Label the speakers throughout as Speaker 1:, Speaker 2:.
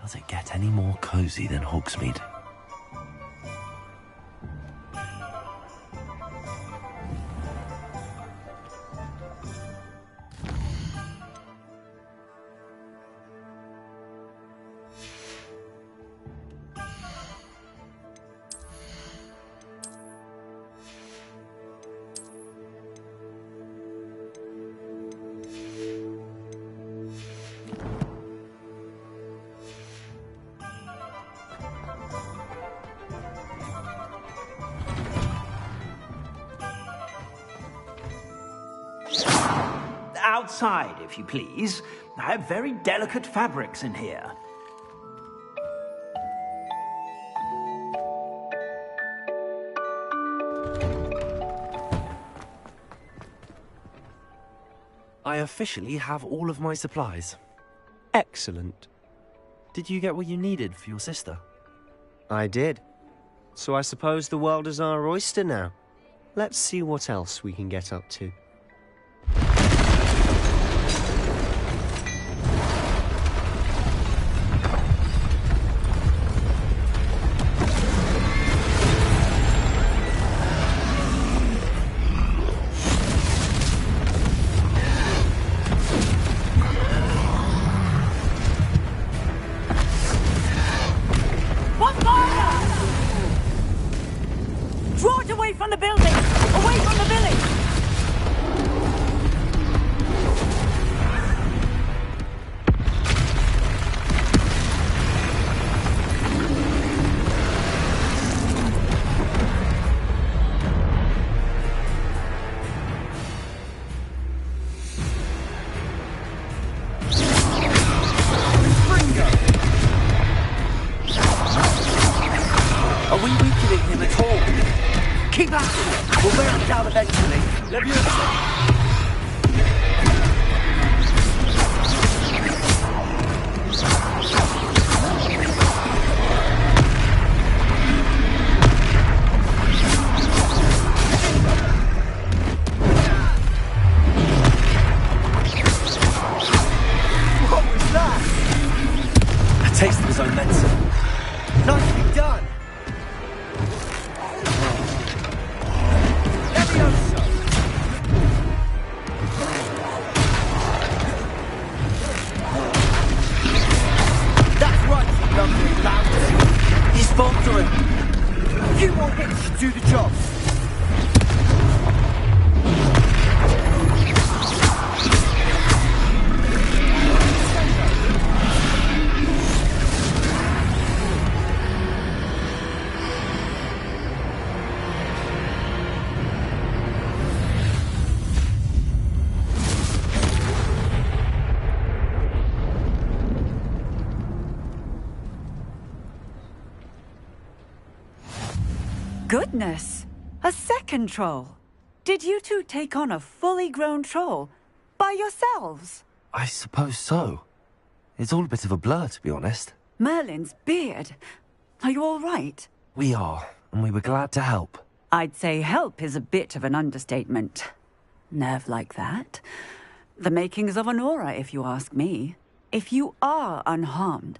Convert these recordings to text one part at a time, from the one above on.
Speaker 1: Does it get any more cozy than Hogsmeade?
Speaker 2: Outside, if you please. I have very delicate fabrics in here.
Speaker 1: I officially have all of my supplies.
Speaker 3: Excellent.
Speaker 1: Did you get what you needed for your sister?
Speaker 3: I did. So I suppose the world is our oyster now. Let's see what else we can get up to.
Speaker 1: Taste of his own medicine.
Speaker 3: Nicely done! Levioso! That's right, you lovely lambs. He's faltering. A few more hits should do the job.
Speaker 4: Goodness! A second troll! Did you two take on a fully grown troll by yourselves?
Speaker 1: I suppose so. It's all a bit of a blur, to be honest.
Speaker 4: Merlin's beard. Are you all right?
Speaker 1: We are, and we were glad to help.
Speaker 4: I'd say help is a bit of an understatement. Nerve like that. The makings of an aura, if you ask me. If you are unharmed,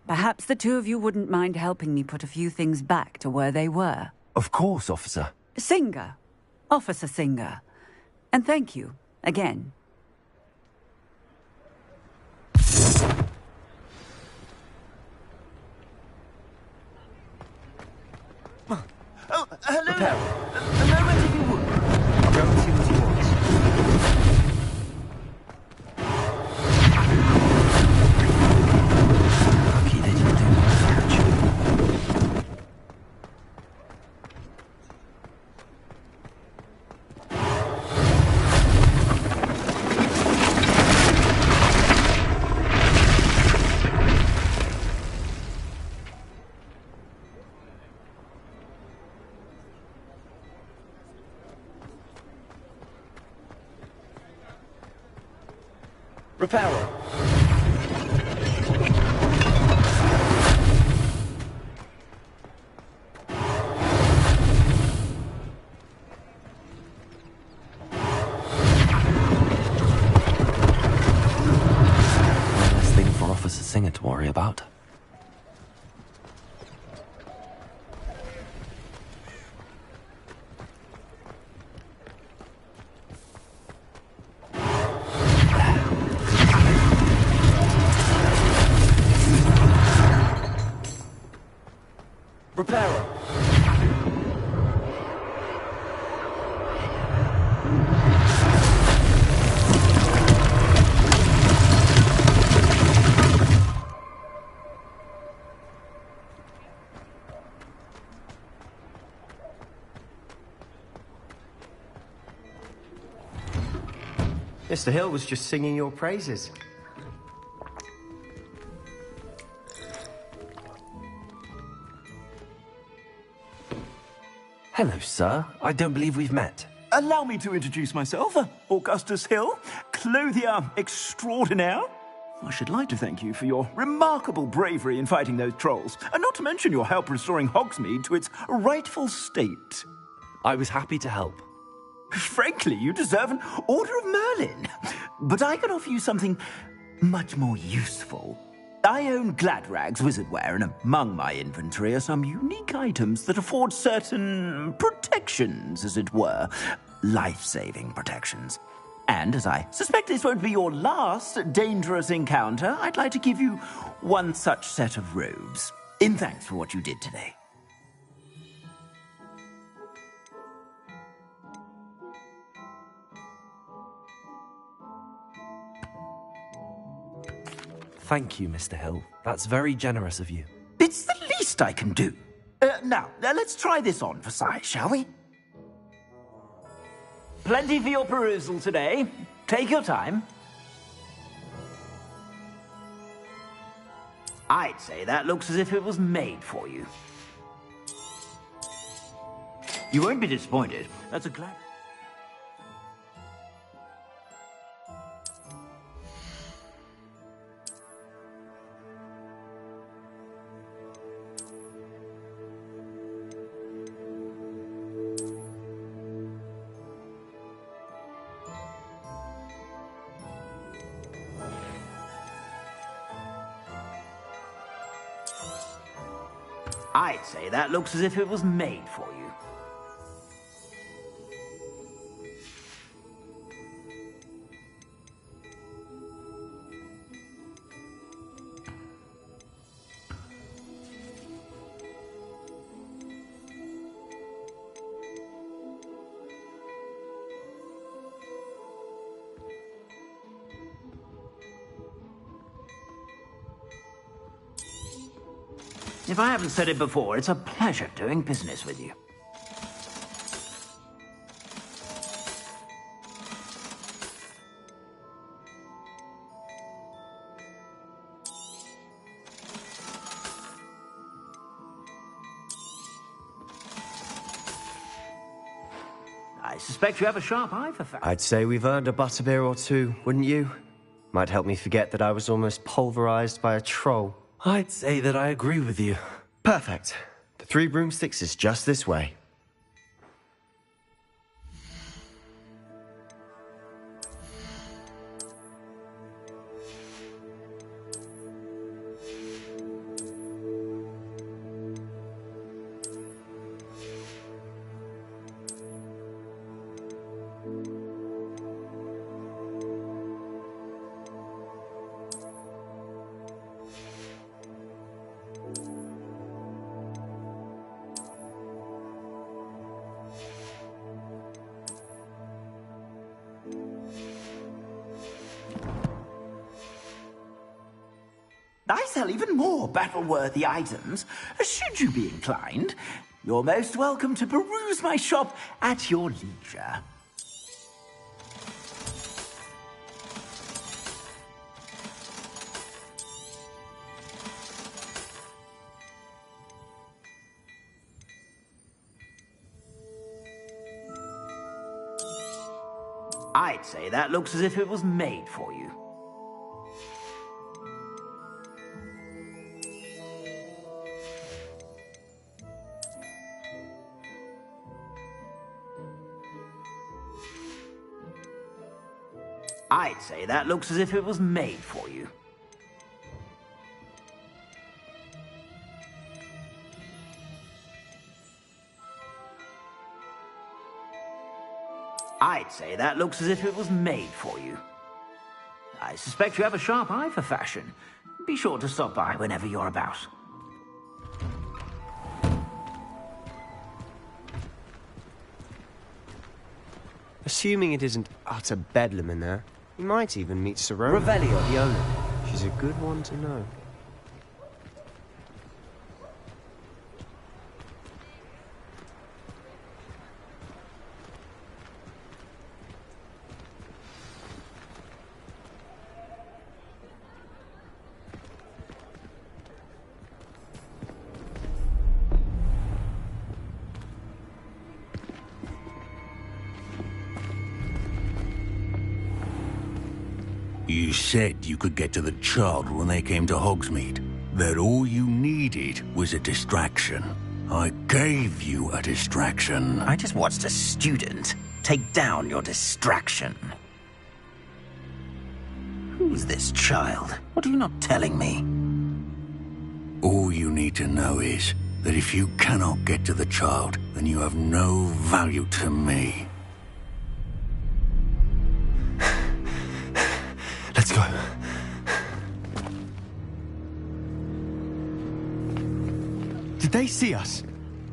Speaker 4: perhaps the two of you wouldn't mind helping me put a few things back to where they were.
Speaker 1: Of course, officer.
Speaker 4: Singer. Officer Singer. And thank you, again.
Speaker 3: Oh, hello!
Speaker 1: Repair.
Speaker 3: A moment if you would. I'll go and see what he wants.
Speaker 1: Lucky they didn't do much damage.
Speaker 3: Repairer.
Speaker 1: Less thing for Officer Singer to worry about. Repairer!
Speaker 3: Mr. Hill was just singing your praises.
Speaker 1: Hello, sir. I don't believe we've met.
Speaker 2: Allow me to introduce myself, Augustus Hill, clothier extraordinaire. I should like to thank you for your remarkable bravery in fighting those trolls, and not to mention your help restoring Hogsmeade to its rightful state.
Speaker 1: I was happy to help.
Speaker 2: Frankly, you deserve an Order of Merlin. But I can offer you something much more useful. I own Gladrag's wizardware, and among my inventory are some unique items that afford certain protections, as it were. Life-saving protections. And as I suspect this won't be your last dangerous encounter, I'd like to give you one such set of robes, in thanks for what you did today.
Speaker 1: Thank you, Mr. Hill. That's very generous of you.
Speaker 2: It's the least I can do. Now, let's try this on for size, shall we? Plenty for your perusal today. Take your time. I'd say that looks as if it was made for you. You won't be disappointed. That's a glad... I'd say that looks as if it was made for you. If I haven't said it before, it's a pleasure doing business with you. I suspect you have a sharp eye for facts.
Speaker 3: I'd say we've earned a butterbeer or two, wouldn't you? Might help me forget that I was almost pulverized by a troll.
Speaker 1: I'd say that I agree with you.
Speaker 3: Perfect. The Three Broomsticks is just this way.
Speaker 2: I sell even more battle-worthy items. Should you be inclined, you're most welcome to peruse my shop at your leisure. I'd say that looks as if it was made for you. I'd say that looks as if it was made for you. I'd say that looks as if it was made for you. I suspect you have a sharp eye for fashion. Be sure to stop by whenever you're about.
Speaker 3: Assuming it isn't utter bedlam in there, you might even meet Sirona,
Speaker 2: Revelio.
Speaker 3: the owner. She's a good one to know.
Speaker 5: You said you could get to the child when they came to Hogsmeade. That all you needed was a distraction. I gave you a distraction.
Speaker 2: I just watched a student take down your distraction. Who's this child? What are you not telling me?
Speaker 5: All you need to know is that if you cannot get to the child, then you have no value to me.
Speaker 1: Let's go.
Speaker 3: Did they see us?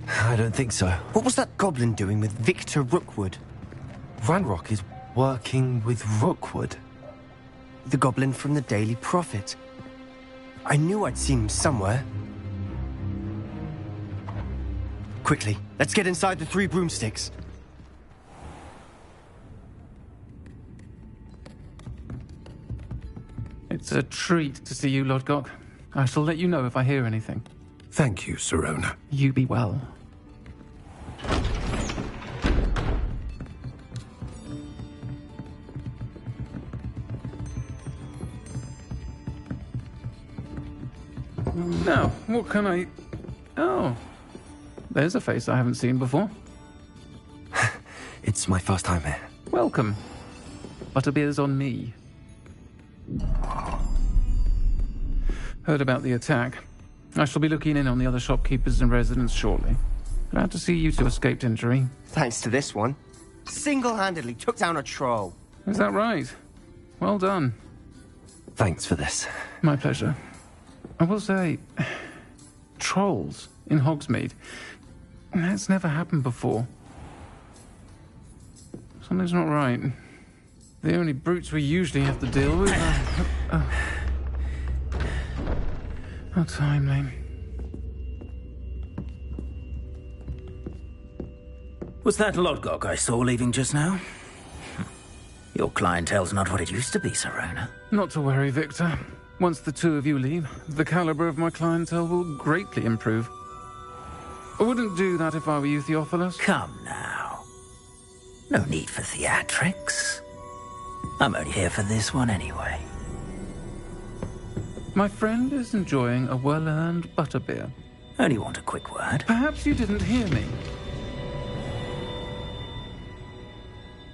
Speaker 1: I don't think so.
Speaker 3: What was that goblin doing with Victor Rookwood?
Speaker 1: Ranrock is working with Rookwood.
Speaker 3: The goblin from the Daily Prophet. I knew I'd seen him somewhere. Quickly, let's get inside the Three Broomsticks.
Speaker 6: It's a treat to see you, Lodgok. I shall let you know if I hear anything.
Speaker 5: Thank you, Sirona.
Speaker 6: You be well. Now, what can I... Oh, there's a face I haven't seen before.
Speaker 1: It's my first time here.
Speaker 6: Welcome. Butterbeer's on me. Heard about the attack. I shall be looking in on the other shopkeepers and residents shortly. Glad to see you two escaped injury.
Speaker 3: Thanks to this one. Single-handedly took down a troll.
Speaker 6: Is that right? Well done.
Speaker 1: Thanks for this.
Speaker 6: My pleasure. I will say, trolls in Hogsmeade. That's never happened before. Something's not right. The only brutes we usually have to deal with are... How timely.
Speaker 2: Was that Lodgok I saw leaving just now? Your clientele's not what it used to be, Sirona.
Speaker 6: Not to worry, Victor. Once the two of you leave, the caliber of my clientele will greatly improve. I wouldn't do that if I were you, Theophilus.
Speaker 2: Come now. No need for theatrics. I'm only here for this one anyway.
Speaker 6: My friend is enjoying a well-earned butterbeer.
Speaker 2: Only want a quick word.
Speaker 6: Perhaps you didn't hear me.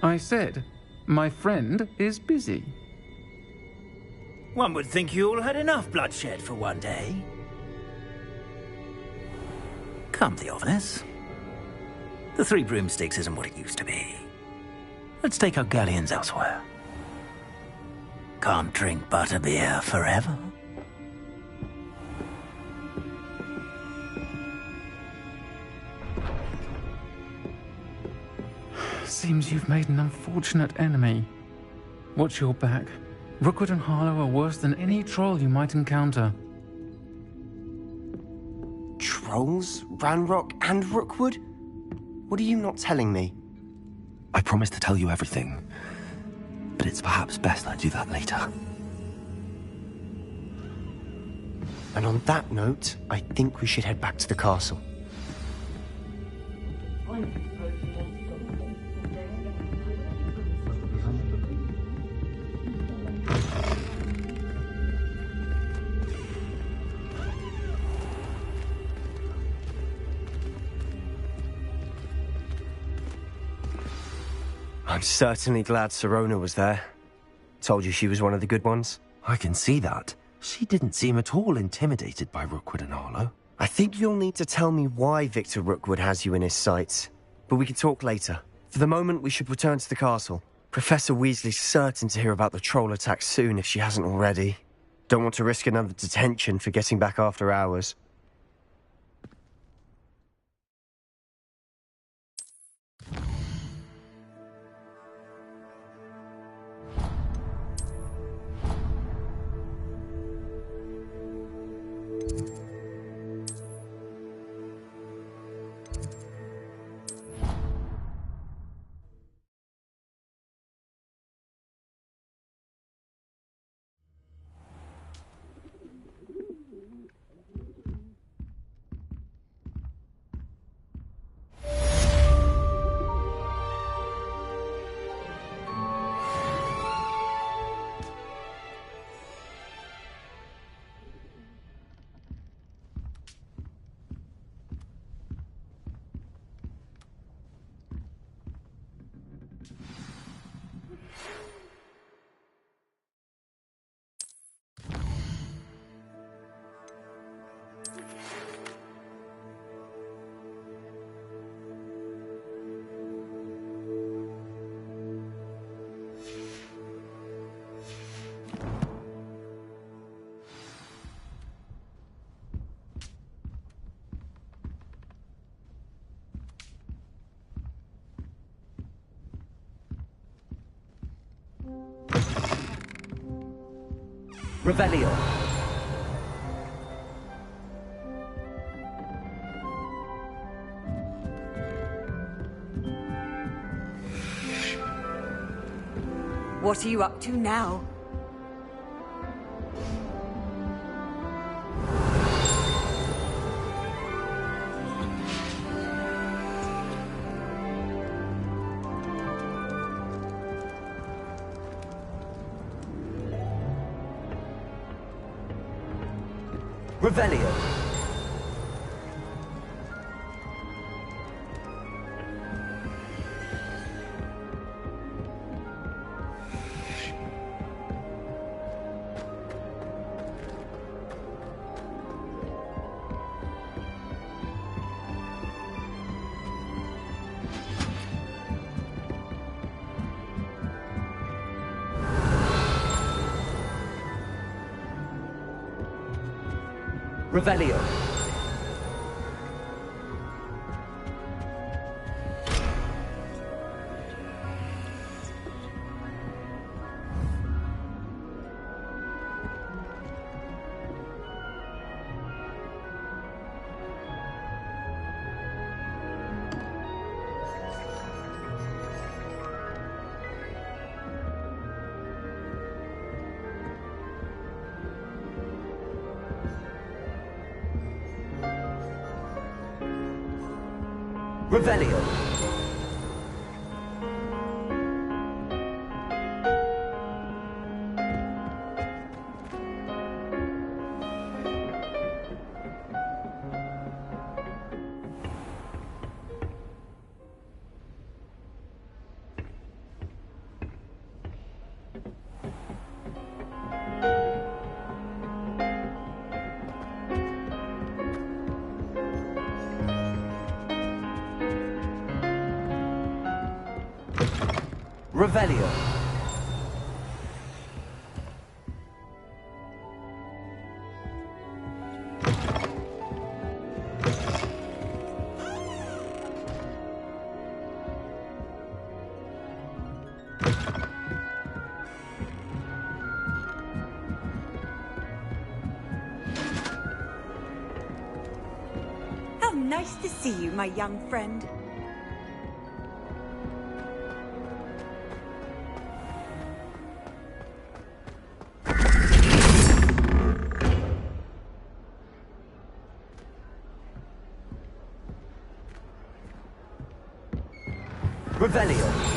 Speaker 6: I said, my friend is busy.
Speaker 2: One would think you all had enough bloodshed for one day. Come, Theophilus. The Three Broomsticks isn't what it used to be. Let's take our galleons elsewhere. Can't drink butterbeer forever.
Speaker 6: Seems you've made an unfortunate enemy. Watch your back. Rookwood and Harlow are worse than any troll you might encounter.
Speaker 3: Trolls? Ranrock and Rookwood? What are you not telling me?
Speaker 1: I promise to tell you everything, but it's perhaps best I do that later.
Speaker 3: And on that note, I think we should head back to the castle. I'm certainly glad Sirona was there. Told you she was one of the good ones.
Speaker 1: I can see that. She didn't seem at all intimidated by Rookwood and Harlow.
Speaker 3: I think you'll need to tell me why Victor Rookwood has you in his sights. But we can talk later. For the moment, we should return to the castle. Professor Weasley's certain to hear about the troll attack soon if she hasn't already. Don't want to risk another detention for getting back after hours.
Speaker 2: Revelio.
Speaker 4: What are you up to now?
Speaker 2: Revelio. Revelio. Revelio. Revelio.
Speaker 7: How nice to see you, my young friend.
Speaker 2: Revelio.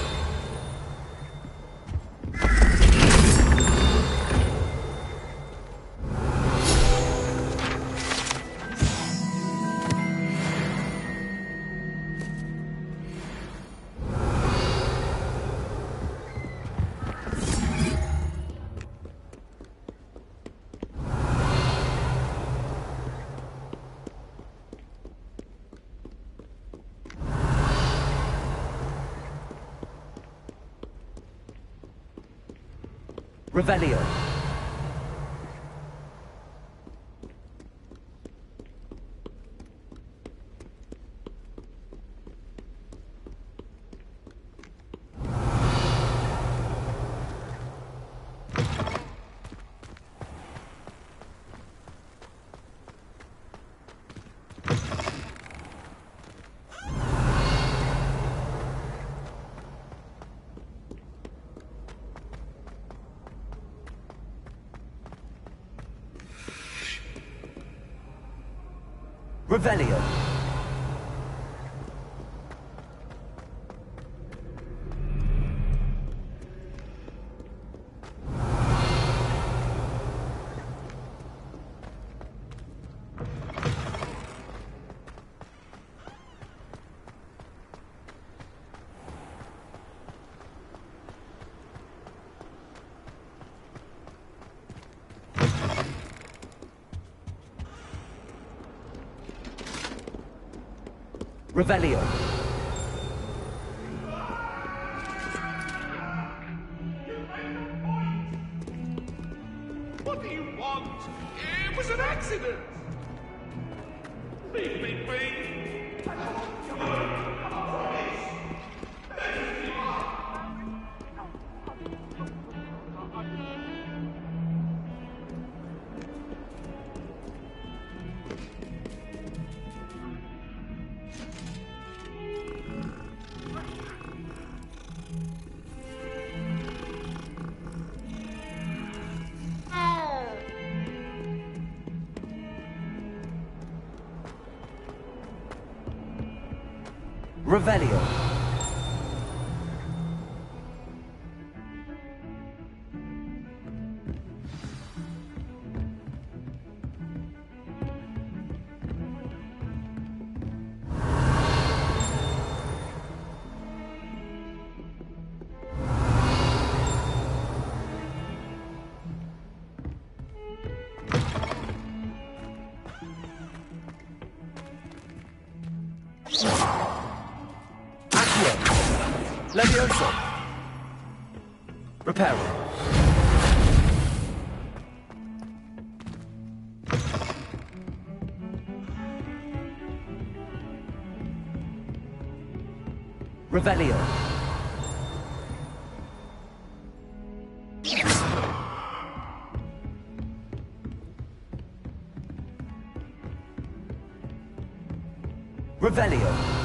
Speaker 2: Revelio. Revelio. Revelio.
Speaker 8: What do you want? It was an accident. Leave me be. I don't want to.
Speaker 3: Revelio. Levioso. Reparo. Revelio. Revelio.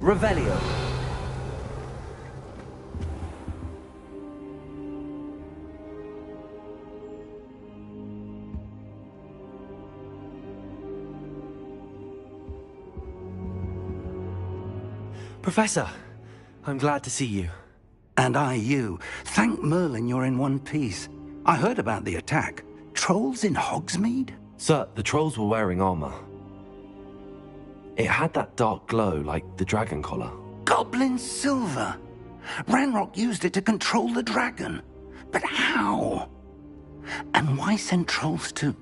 Speaker 3: Revelio. Professor, I'm glad to see you.
Speaker 5: And I you. Thank Merlin you're in one piece. I heard about the attack. Trolls in Hogsmeade?
Speaker 1: Sir, the trolls were wearing armor. It had that dark glow like the dragon collar.
Speaker 5: Goblin silver. Ranrock used it to control the dragon. But how? And why send trolls to...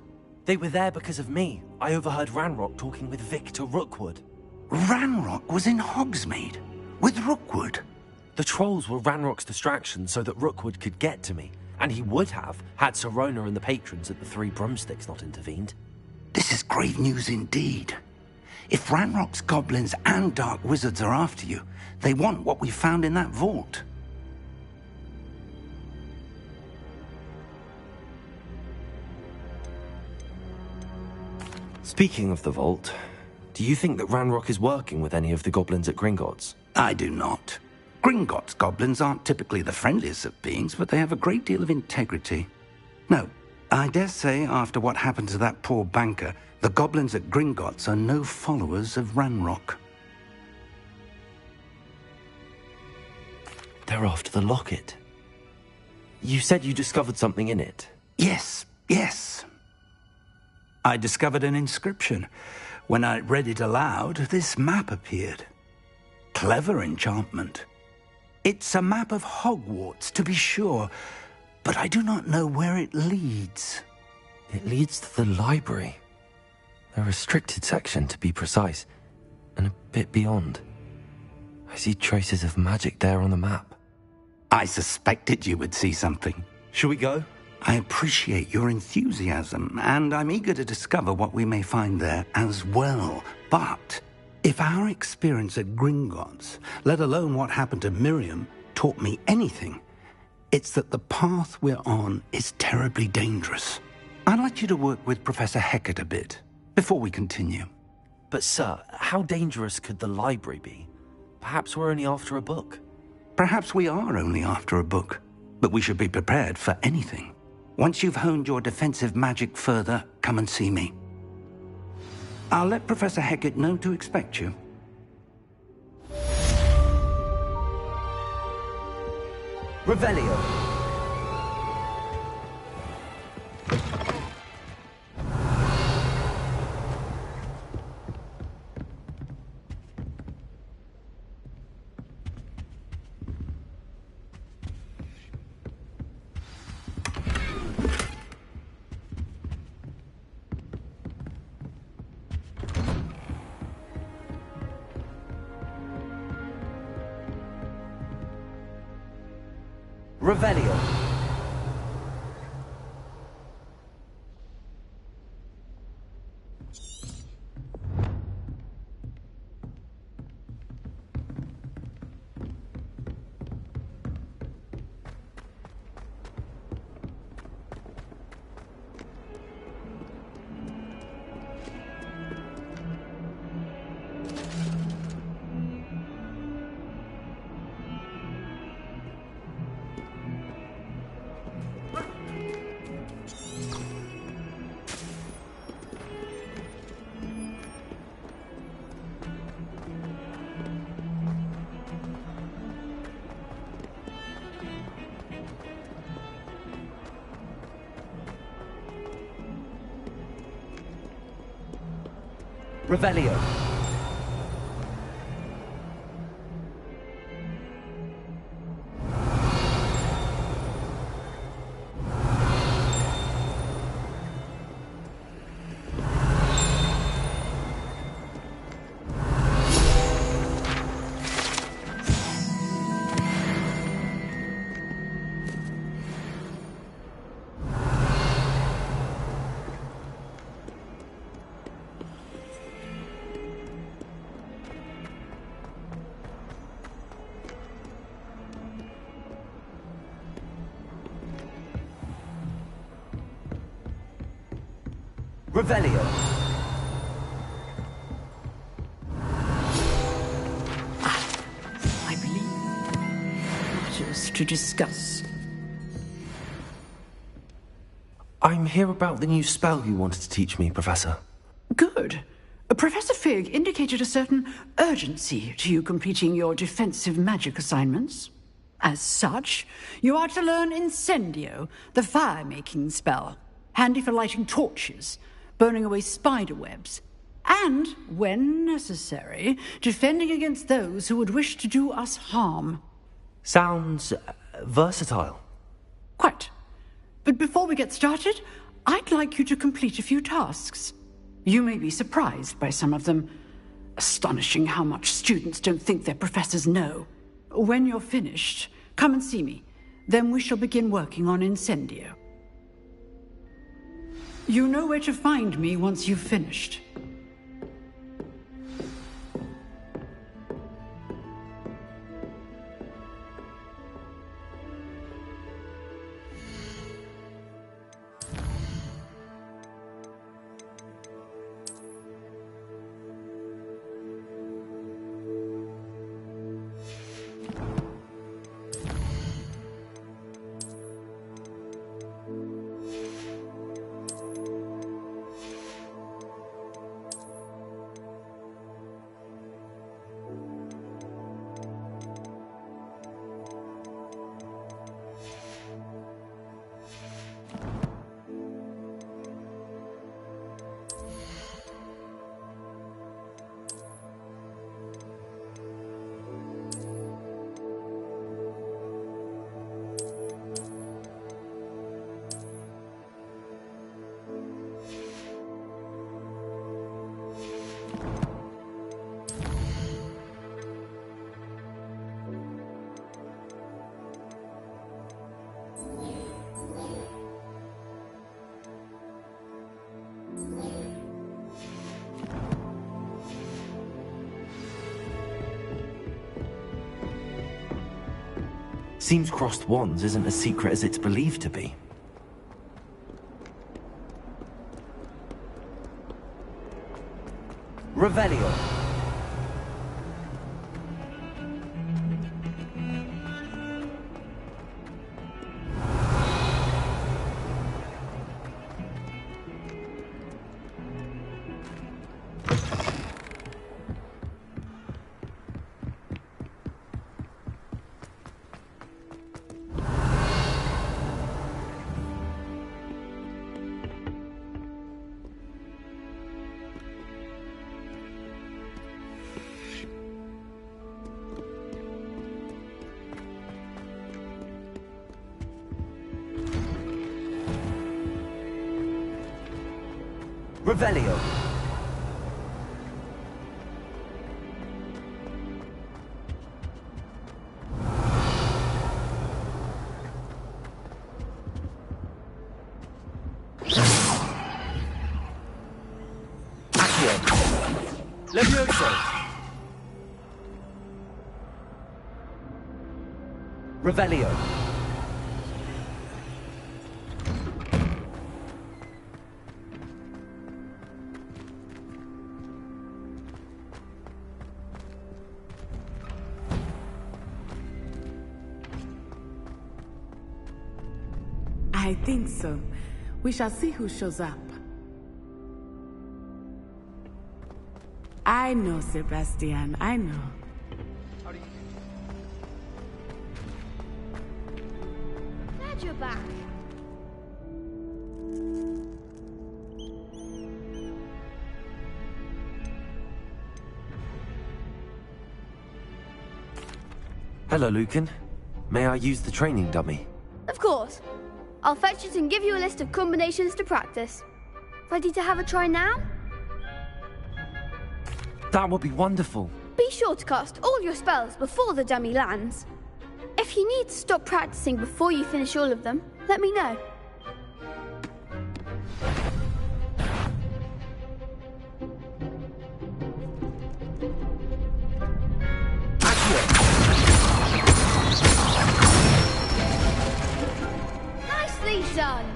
Speaker 3: They were there because of me. I overheard Ranrock talking with Victor Rookwood.
Speaker 5: Ranrock was in Hogsmeade? With Rookwood?
Speaker 3: The trolls were Ranrock's distraction so that Rookwood could get to me. And he would have, had Sirona and the patrons at the Three Broomsticks not intervened.
Speaker 5: This is grave news indeed. If Ranrock's goblins and dark wizards are after you, they want what we found in that vault.
Speaker 1: Speaking of the vault, do you think that Ranrock is working with any of the goblins at Gringotts?
Speaker 5: I do not. Gringotts goblins aren't typically the friendliest of beings, but they have a great deal of integrity. No, I dare say after what happened to that poor banker, the goblins at Gringotts are no followers of Ranrock.
Speaker 1: They're after the locket. You said you discovered something in it.
Speaker 5: Yes. I discovered an inscription. When I read it aloud, this map appeared. Clever enchantment. It's a map of Hogwarts, to be sure, but I do not know where it leads.
Speaker 1: It leads to the library. A restricted section, to be precise, and a bit beyond. I see traces of magic there on the map.
Speaker 5: I suspected you would see something.
Speaker 3: Shall we go?
Speaker 5: I appreciate your enthusiasm, and I'm eager to discover what we may find there as well. But if our experience at Gringotts, let alone what happened to Miriam, taught me anything, it's that the path we're on is terribly dangerous. I'd like you to work with Professor Hecat a bit before we continue.
Speaker 3: But sir, how dangerous could the library be? Perhaps we're only after a book.
Speaker 5: Perhaps we are only after a book, but we should be prepared for anything. Once you've honed your defensive magic further, come and see me. I'll let Professor Hecat know to expect you.
Speaker 3: Revelio.
Speaker 2: Revelio. Revelio. Revelio.
Speaker 9: I believe matters to discuss.
Speaker 1: I'm here about the new spell you wanted to teach me, Professor.
Speaker 9: Good. Professor Fig indicated a certain urgency to you completing your defensive magic assignments. As such, you are to learn Incendio, the fire-making spell, handy for lighting torches, burning away spider webs, and, when necessary, defending against those who would wish to do us harm.
Speaker 1: Sounds versatile.
Speaker 9: Quite. But before we get started, I'd like you to complete a few tasks. You may be surprised by some of them. Astonishing how much students don't think their professors know. When you're finished, come and see me. Then we shall begin working on Incendio. You know where to find me once you've finished.
Speaker 1: Seems crossed wands isn't as secret as it's believed to be.
Speaker 2: Revelio. Revelio.
Speaker 1: Levioso! Revelio!
Speaker 10: I think so. We shall see who shows up. I know, Sebastian, I know.
Speaker 11: Glad you're back.
Speaker 1: Hello, Lucan. May I use the training dummy?
Speaker 11: Of course. I'll fetch it and give you a list of combinations to practice. Ready to have a try now?
Speaker 1: That would be wonderful.
Speaker 11: Be sure to cast all your spells before the dummy lands. If you need to stop practicing before you finish all of them, let me know. Nicely done!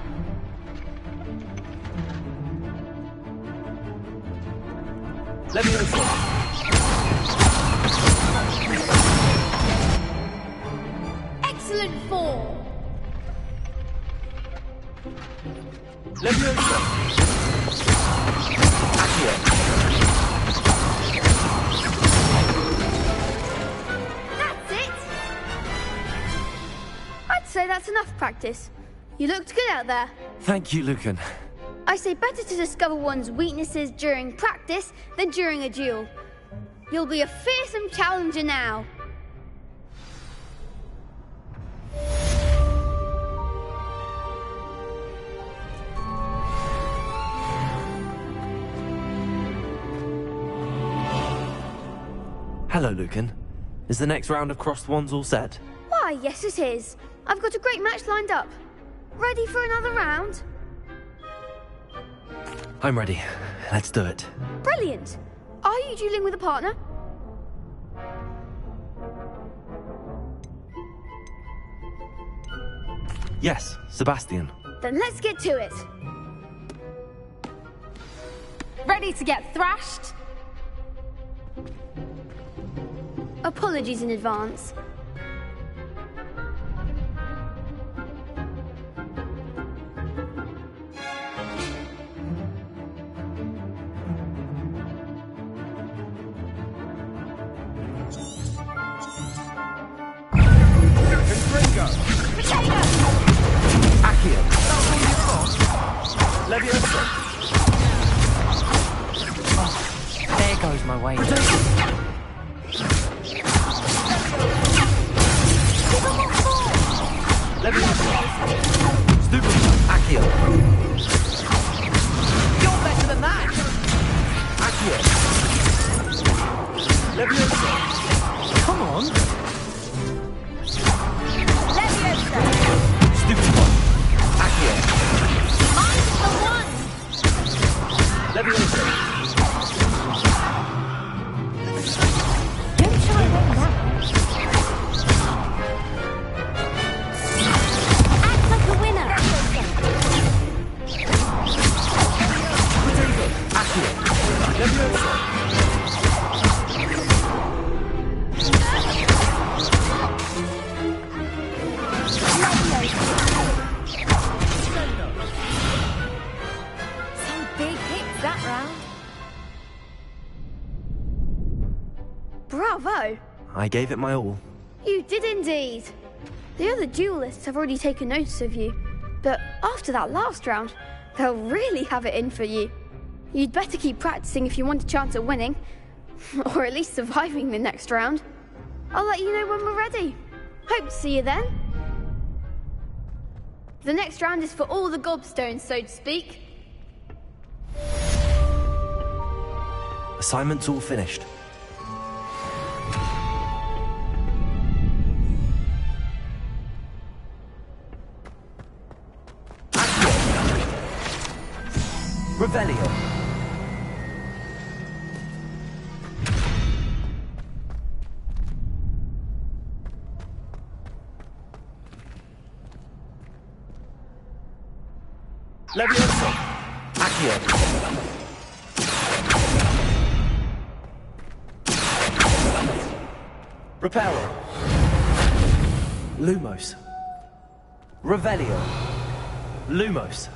Speaker 1: Levioso!
Speaker 11: Excellent form!
Speaker 1: Levioso! Accio!
Speaker 11: That's it! I'd say that's enough practice. You looked good out there.
Speaker 1: Thank you, Lucan.
Speaker 11: I say better to discover one's weaknesses during practice than during a duel. You'll be a fearsome challenger now.
Speaker 1: Hello, Lucan. Is the next round of crossed wands all set?
Speaker 11: Why, yes it is. I've got a great match lined up. Ready for another round?
Speaker 1: I'm ready. Let's do it.
Speaker 11: Brilliant. Are you dueling with a partner?
Speaker 1: Yes, Sebastian.
Speaker 11: Then let's get to it.
Speaker 12: Ready to get thrashed?
Speaker 11: Apologies in advance.
Speaker 1: Accio! Levioso!
Speaker 13: There goes my way.
Speaker 1: Levioso! Stupid! Accio!
Speaker 13: You're better than that!
Speaker 1: Accio! Levioso! Come on!
Speaker 12: Leviosa!
Speaker 1: Stupid one! Accio!
Speaker 12: Mine's the one!
Speaker 1: Levioso!
Speaker 12: Don't try that now. Act like a winner!
Speaker 1: Accio! Levioso!
Speaker 12: Some big hits that round.
Speaker 11: Bravo!
Speaker 1: I gave it my all.
Speaker 11: You did indeed. The other duelists have already taken notice of you, but after that last round, they'll really have it in for you. You'd better keep practicing if you want a chance at winning, or at least surviving the next round. I'll let you know when we're ready. Hope to see you then. The next round is for all the gobstones, so to speak.
Speaker 1: Assignment's all finished. Revelio. Levioso! Accio! Reparo! Lumos! Revelio! Lumos!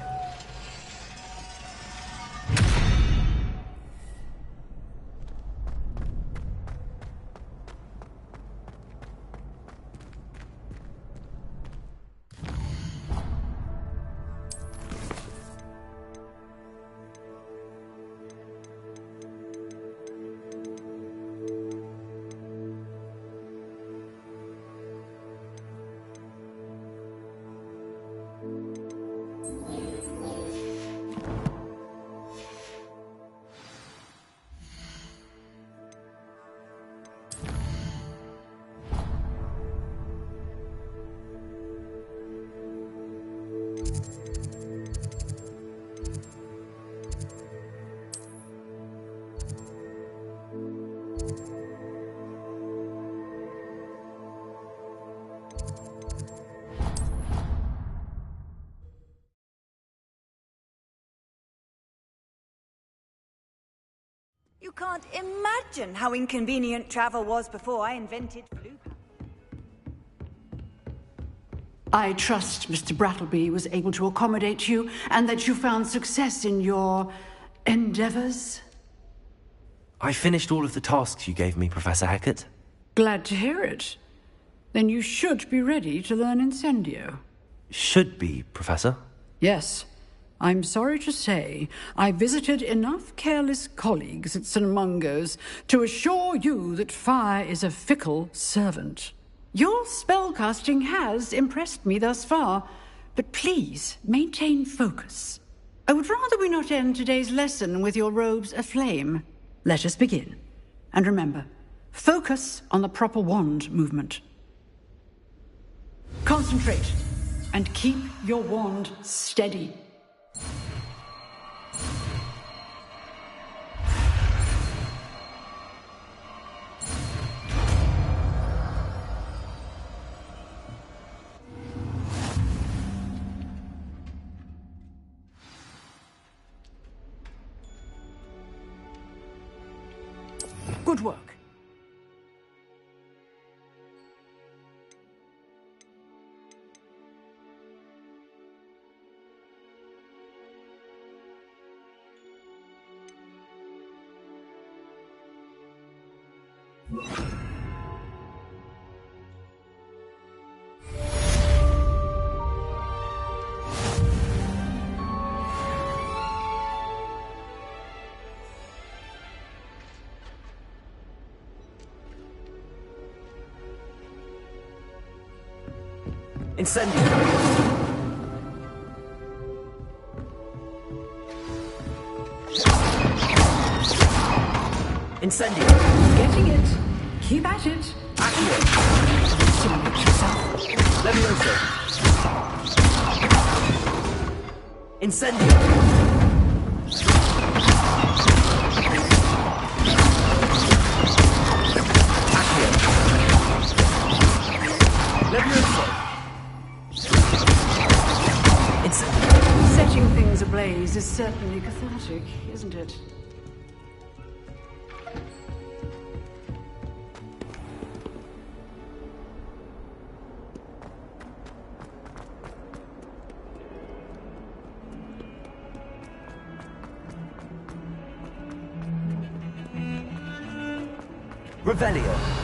Speaker 14: You can't imagine how inconvenient travel was before I invented flu.
Speaker 9: I trust Mr. Brattleby was able to accommodate you and that you found success in your endeavors.
Speaker 1: I finished all of the tasks you gave me, Professor Hackett.
Speaker 9: Glad to hear it. Then you should be ready to learn Incendio.
Speaker 1: Should be, Professor.
Speaker 9: Yes. I'm sorry to say, I visited enough careless colleagues at St. Mungo's to assure you that fire is a fickle servant. Your spellcasting has impressed me thus far, but please maintain focus. I would rather we not end today's lesson with your robes aflame. Let us begin. And remember, focus on the proper wand movement. Concentrate, and keep your wand steady. Good work.
Speaker 1: Incendio! Incendio!
Speaker 9: Getting it. Keep at it.
Speaker 1: Accio!
Speaker 9: Simulate yourself.
Speaker 1: Levioso! Incendio! Accio! Levioso!
Speaker 9: Setting things ablaze is certainly cathartic, isn't it?
Speaker 1: Revelio!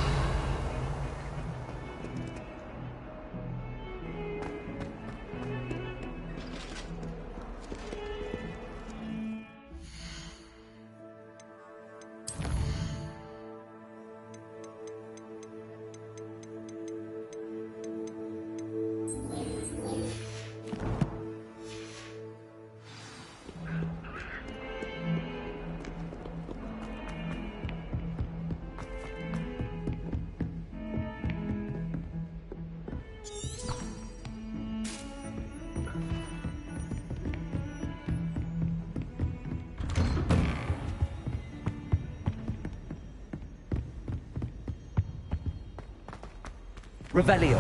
Speaker 1: Revelio.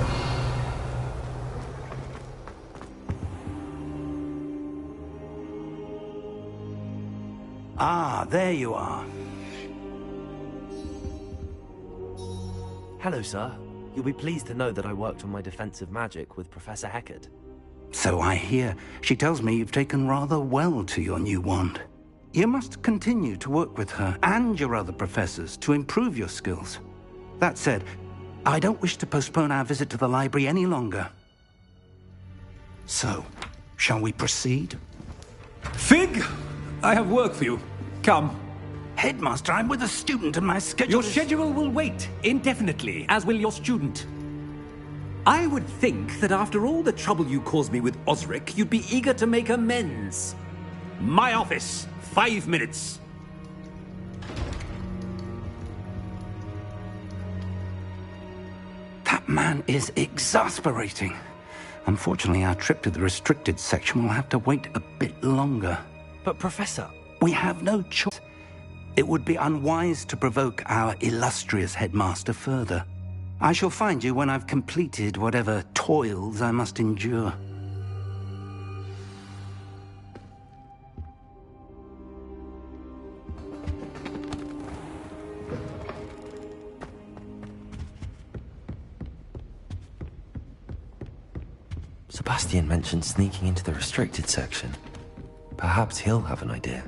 Speaker 5: there you are.
Speaker 1: Hello, sir. You'll be pleased to know that I worked on my defensive magic with Professor Heckard.
Speaker 5: So I hear. She tells me you've taken rather well to your new wand. You must continue to work with her and your other professors to improve your skills. That said, I don't wish to postpone our visit to the library any longer. So, shall we proceed?
Speaker 15: Fig! I have work for you. Come.
Speaker 5: Headmaster, I'm with a student and my schedule
Speaker 15: Your schedule will wait indefinitely, as will your student. I would think that after all the trouble you caused me with Osric, you'd be eager to make amends. My office, 5 minutes.
Speaker 5: That man is exasperating. Unfortunately, our trip to the restricted section will have to wait a bit longer.
Speaker 1: But, Professor...
Speaker 5: We have no choice. It would be unwise to provoke our illustrious headmaster further. I shall find you when I've completed whatever toils I must endure.
Speaker 1: Sebastian mentioned sneaking into the restricted section. Perhaps he'll have an idea.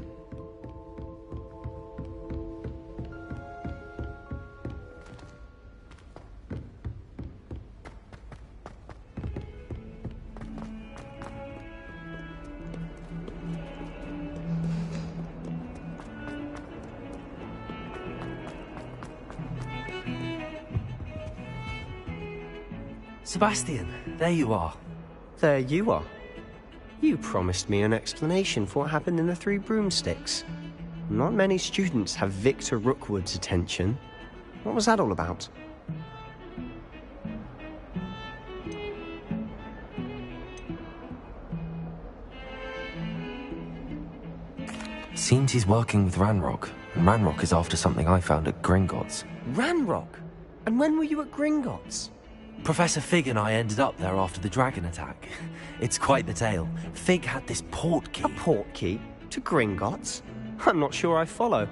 Speaker 1: Sebastian, there you are.
Speaker 3: There you are. You promised me an explanation for what happened in the Three Broomsticks. Not many students have Victor Rookwood's attention. What was that all about?
Speaker 1: Seems he's working with Ranrock, and Ranrock is after something I found at Gringotts.
Speaker 3: Ranrock? And when were you at Gringotts?
Speaker 1: Professor Fig and I ended up there after the dragon attack. It's quite the tale. Fig had this port key.
Speaker 3: A port key? To Gringotts? I'm not sure I follow.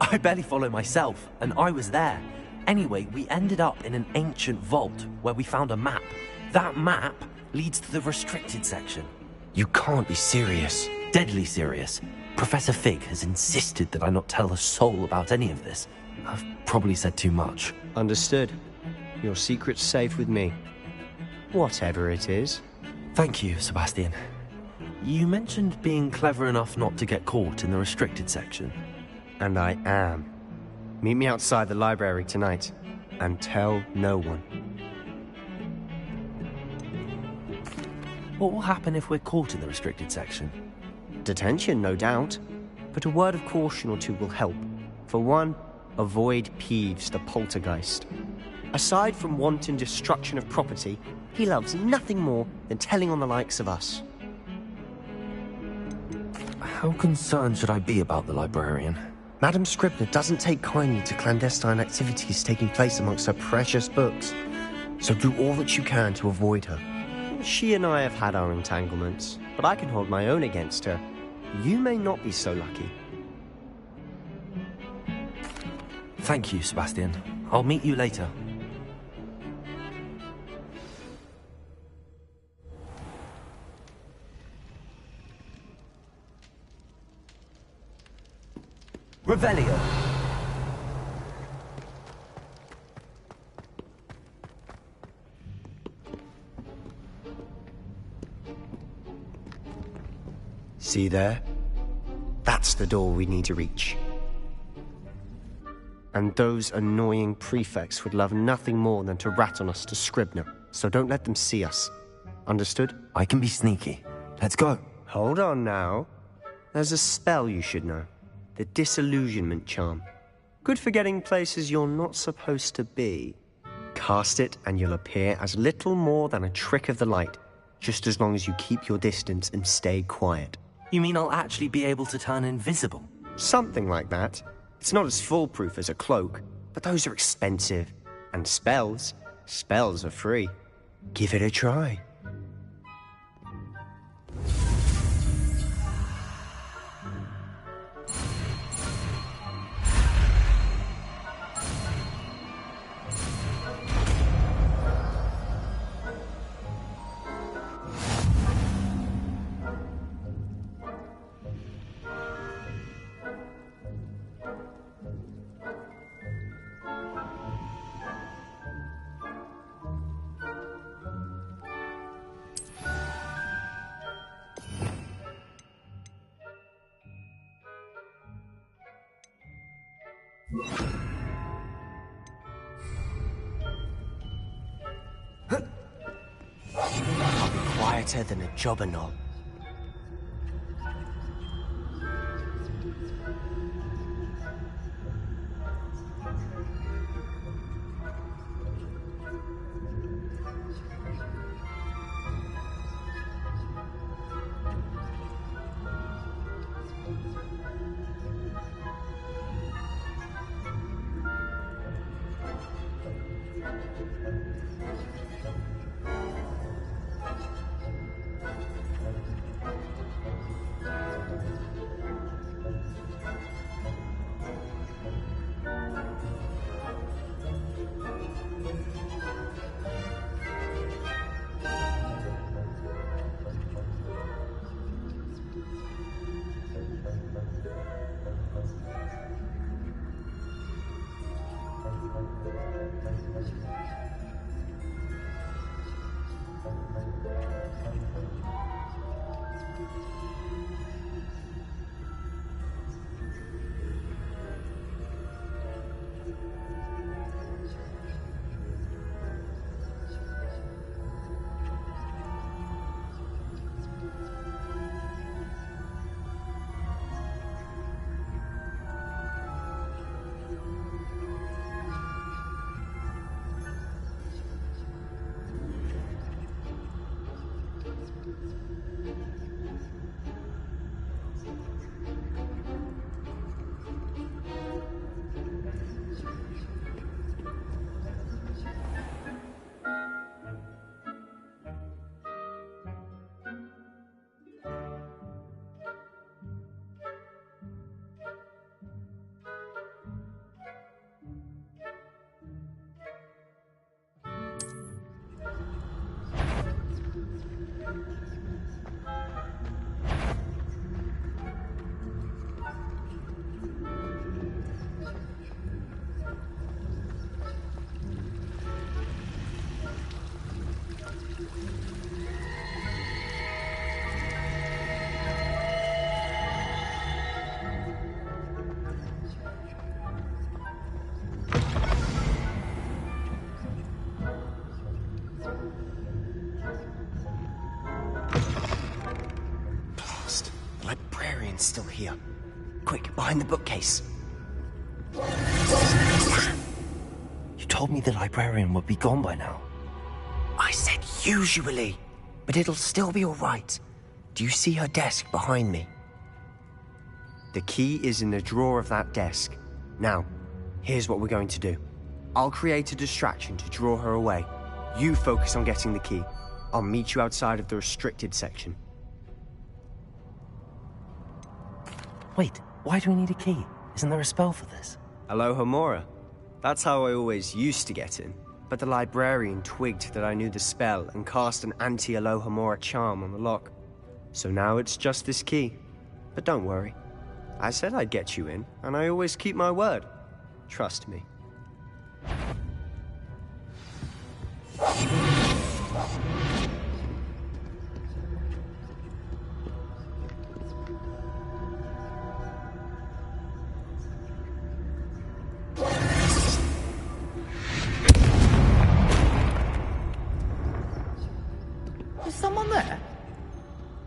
Speaker 1: I barely follow myself, and I was there. Anyway, we ended up in an ancient vault where we found a map. That map leads to the restricted section.
Speaker 3: You can't be serious.
Speaker 1: Deadly serious. Professor Fig has insisted that I not tell a soul about any of this. I've probably said too much.
Speaker 3: Understood. Your secret's safe with me. Whatever it is.
Speaker 1: Thank you, Sebastian. You mentioned being clever enough not to get caught in the restricted section.
Speaker 3: And I am. Meet me outside the library tonight, and tell no one.
Speaker 1: What will happen if we're caught in the restricted section?
Speaker 3: Detention, no doubt. But a word of caution or two will help. For one, avoid Peeves the poltergeist. Aside from wanton destruction of property, he loves nothing more than telling on the likes of us.
Speaker 1: How concerned should I be about the librarian?
Speaker 3: Madame Scribner doesn't take kindly to clandestine activities taking place amongst her precious books. So do all that you can to avoid her. She and I have had our entanglements, but I can hold my own against her. You may not be so lucky.
Speaker 1: Thank you, Sebastian. I'll meet you later. Revelio.
Speaker 3: See there? That's the door we need to reach. And those annoying prefects would love nothing more than to rat on us to Scribner, so don't let them see us. Understood?
Speaker 1: I can be sneaky. Let's go.
Speaker 3: Hold on now. There's a spell you should know. The Disillusionment Charm. Good for getting places you're not supposed to be. Cast it and you'll appear as little more than a trick of the light, just as long as you keep your distance and stay quiet.
Speaker 1: You mean I'll actually be able to turn invisible?
Speaker 3: Something like that. It's not as foolproof as a cloak, but those are expensive. And spells are free. Give it a try. better than a jobberknoll. Still here. Quick, behind the bookcase.
Speaker 1: You told me the librarian would be gone by now.
Speaker 3: I said usually, but it'll still be all right. Do you see her desk behind me? The key is in the drawer of that desk. Now, here's what we're going to do. I'll create a distraction to draw her away. You focus on getting the key. I'll meet you outside of the restricted section.
Speaker 1: Wait, why do we need a key? Isn't there a spell for this?
Speaker 3: Alohomora. That's how I always used to get in. But the librarian twigged that I knew the spell and cast an anti-Alohomora charm on the lock. So now it's just this key. But don't worry. I said I'd get you in, and I always keep my word. Trust me.
Speaker 16: Is someone there?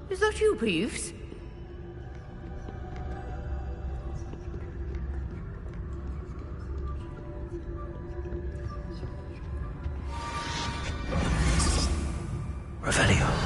Speaker 16: Is that you, Peeves?
Speaker 1: Revelio.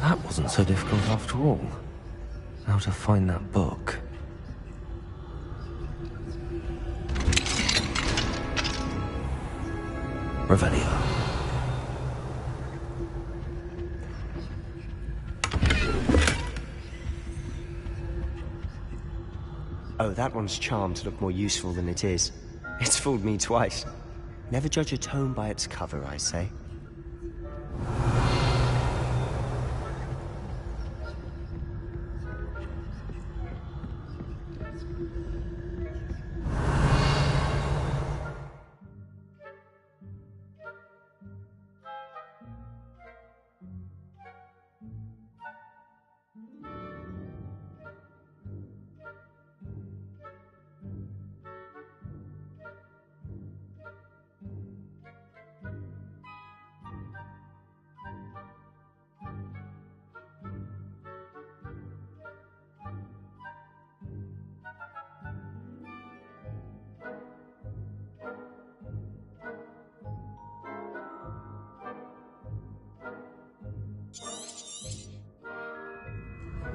Speaker 1: That wasn't so difficult after all. Now to find that book. Revelio.
Speaker 3: Oh, that one's charmed to look more useful than it is. It's fooled me twice. Never judge a tome by its cover, I say.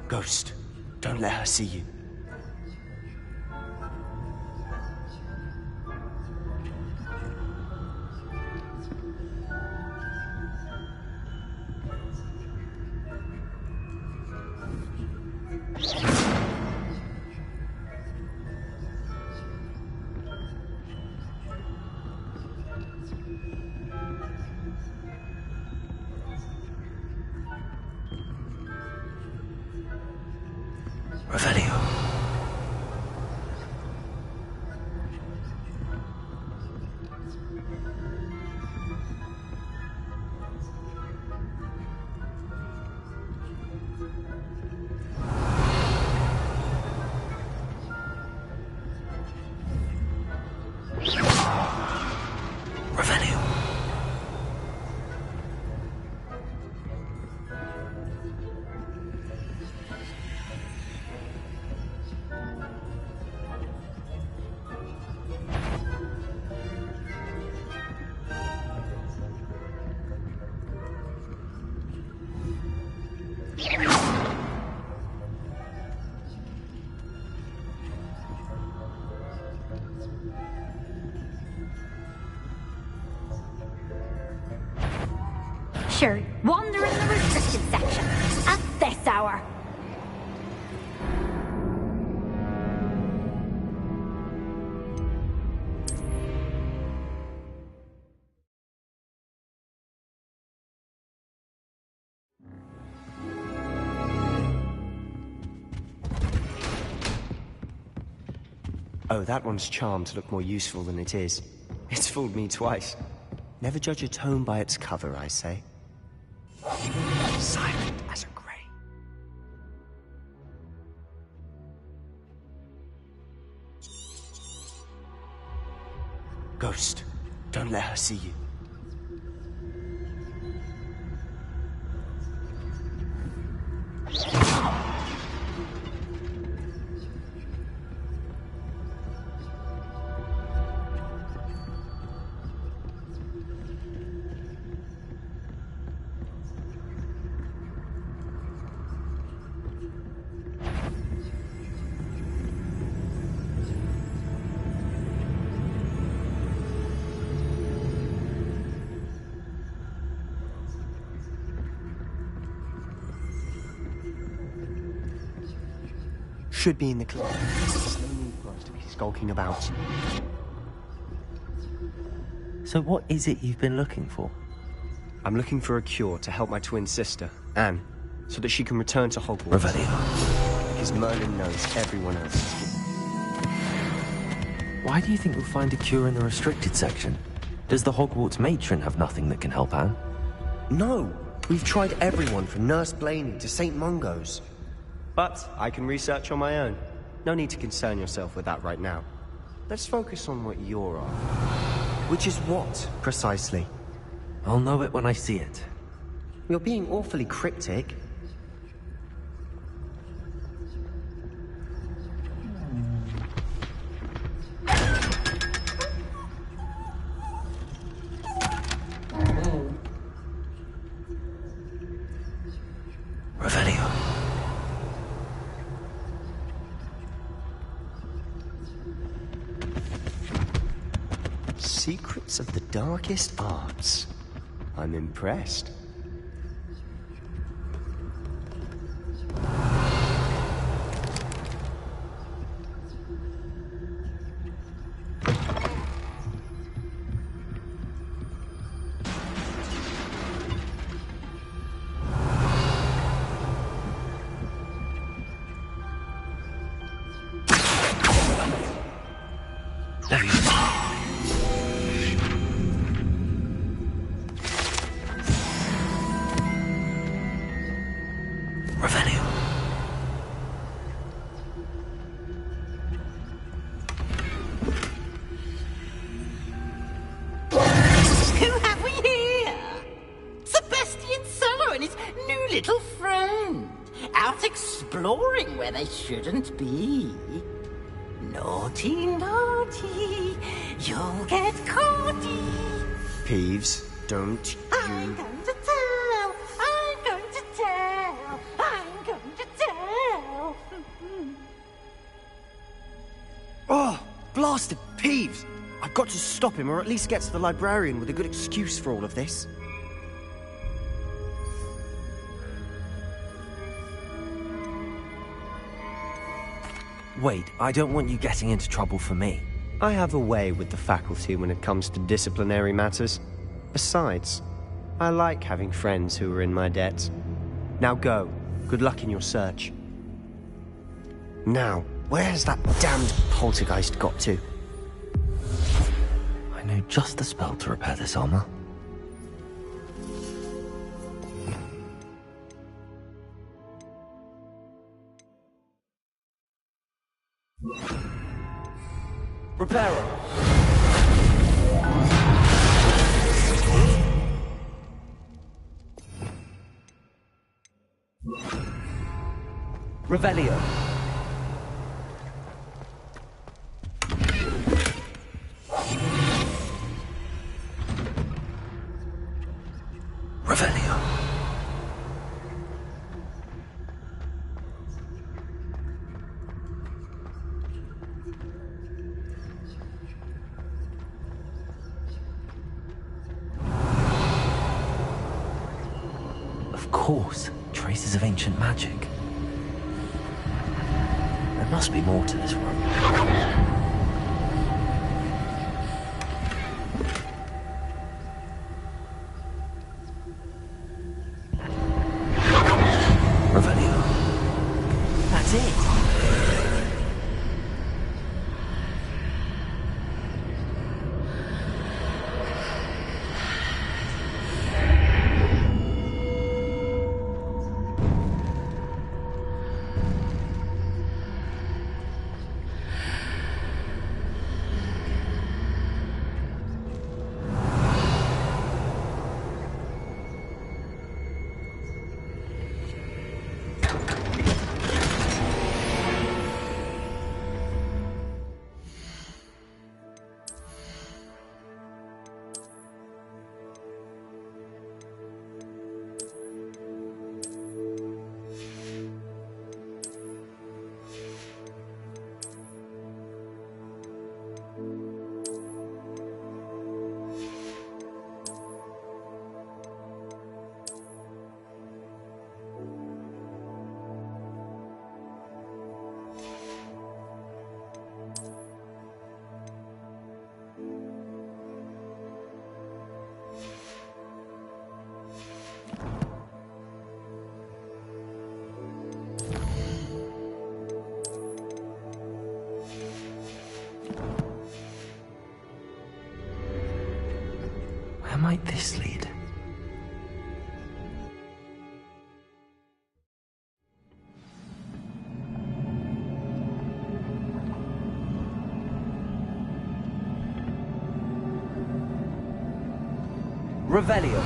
Speaker 3: Ghost, don't let her see you.
Speaker 1: Revelio. Revelio.
Speaker 12: Sure, wander in the restricted section at this hour.
Speaker 3: Oh, that one's charmed to look more useful than it is. It's fooled me twice. Never judge a tome by its cover, I say. Silent as a grave. Ghost, don't let her see you. Should be in the club. There's no need for us to be skulking about.
Speaker 1: So what is it you've been looking for?
Speaker 3: I'm looking for a cure to help my twin sister, Anne, so that she can return to Hogwarts.
Speaker 1: Revelio.
Speaker 3: Because Merlin knows everyone else.
Speaker 1: Why do you think we'll find a cure in the restricted section? Does the Hogwarts matron have nothing that can help Anne?
Speaker 3: No! We've tried everyone from Nurse Blaney to St. Mungo's. But I can research on my own. No need to concern yourself with that right now. Let's focus on what you're after. Which is what, precisely?
Speaker 1: I'll know it when I see it.
Speaker 3: You're being awfully cryptic.
Speaker 1: Revelio.
Speaker 3: secrets of the darkest arts. I'm impressed.
Speaker 17: Shouldn't be. Naughty, naughty, you'll get caughty.
Speaker 3: Peeves, don't you...
Speaker 17: I'm going to tell, I'm going to tell, I'm going to tell.
Speaker 3: Oh, blasted Peeves! I've got to stop him, or at least get to the librarian with a good excuse for all of this.
Speaker 1: Wait, I don't want you getting into trouble for me.
Speaker 3: I have a way with the faculty when it comes to disciplinary matters. Besides, I like having friends who are in my debt. Now go. Good luck in your search. Now, where's that damned poltergeist got to?
Speaker 1: I know just the spell to repair this armor. Repairer! Revelio! Revelio! Of course, traces of ancient magic. There must be more to this room. Revelio. That's it. Where might this lead? Revelio.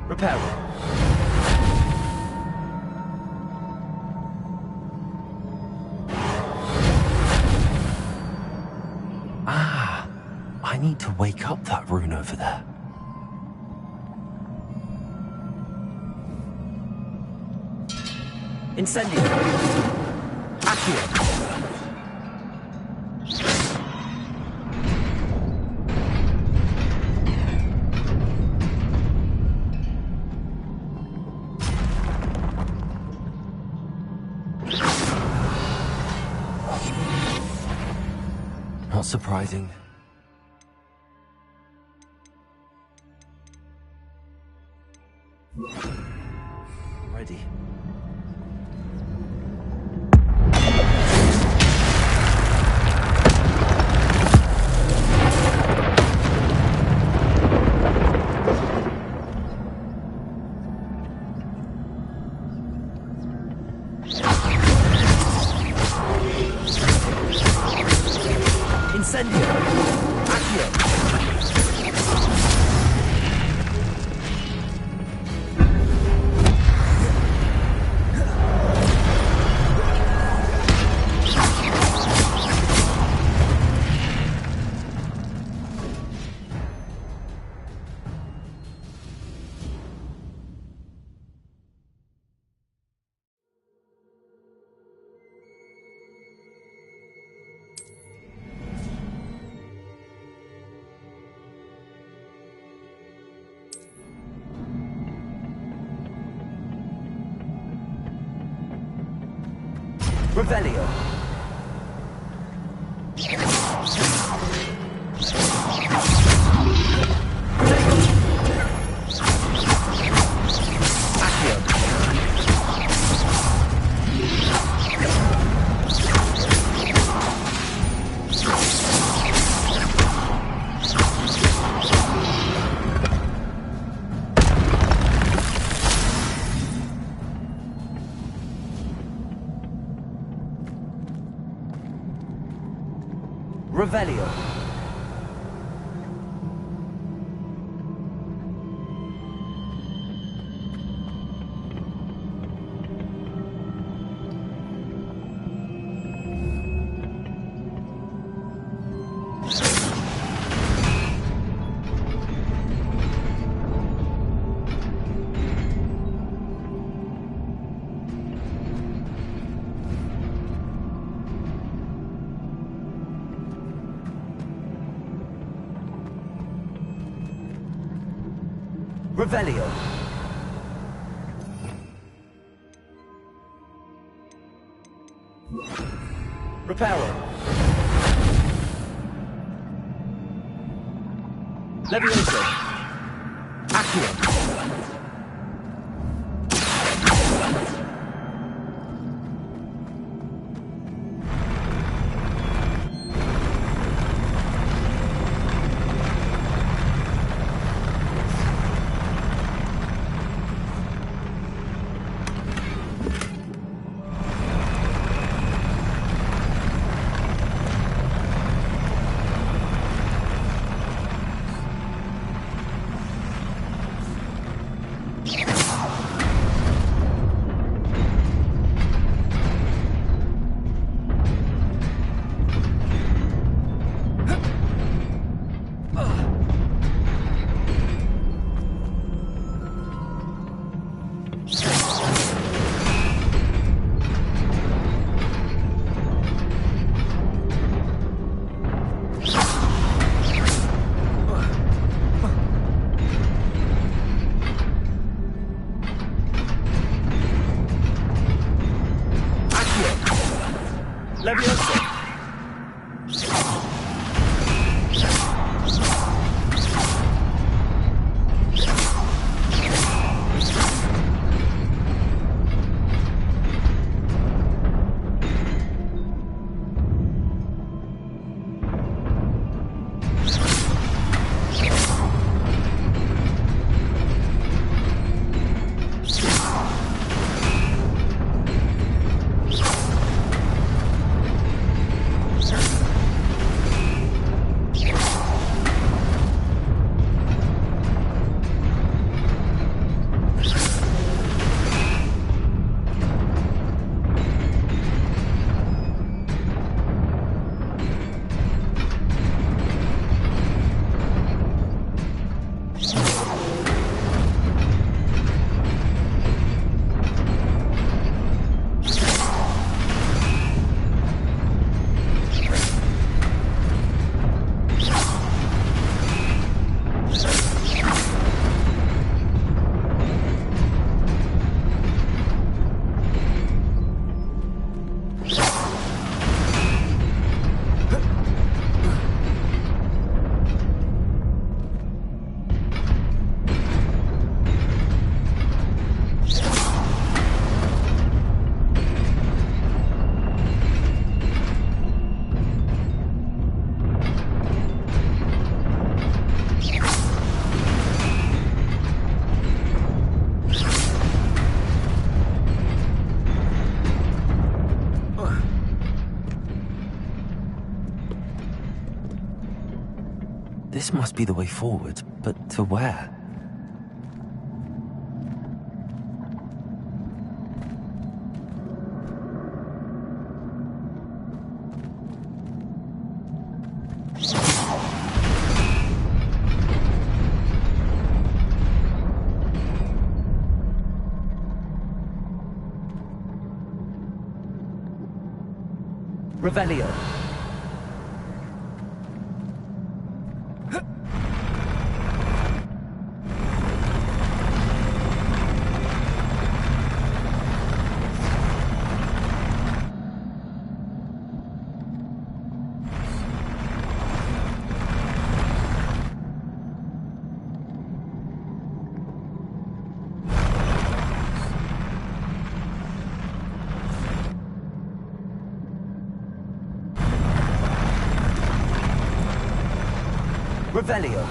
Speaker 1: Reparo. I need to wake up that rune over there.
Speaker 2: Incendio. Accio.
Speaker 1: Not surprising. Ready.
Speaker 2: Incendio. Accio. Revelio. Revelio. Revelio. Reparo. Levioso. Accio.
Speaker 1: This must be the way forward, but to where?
Speaker 13: Revelio. Revelio.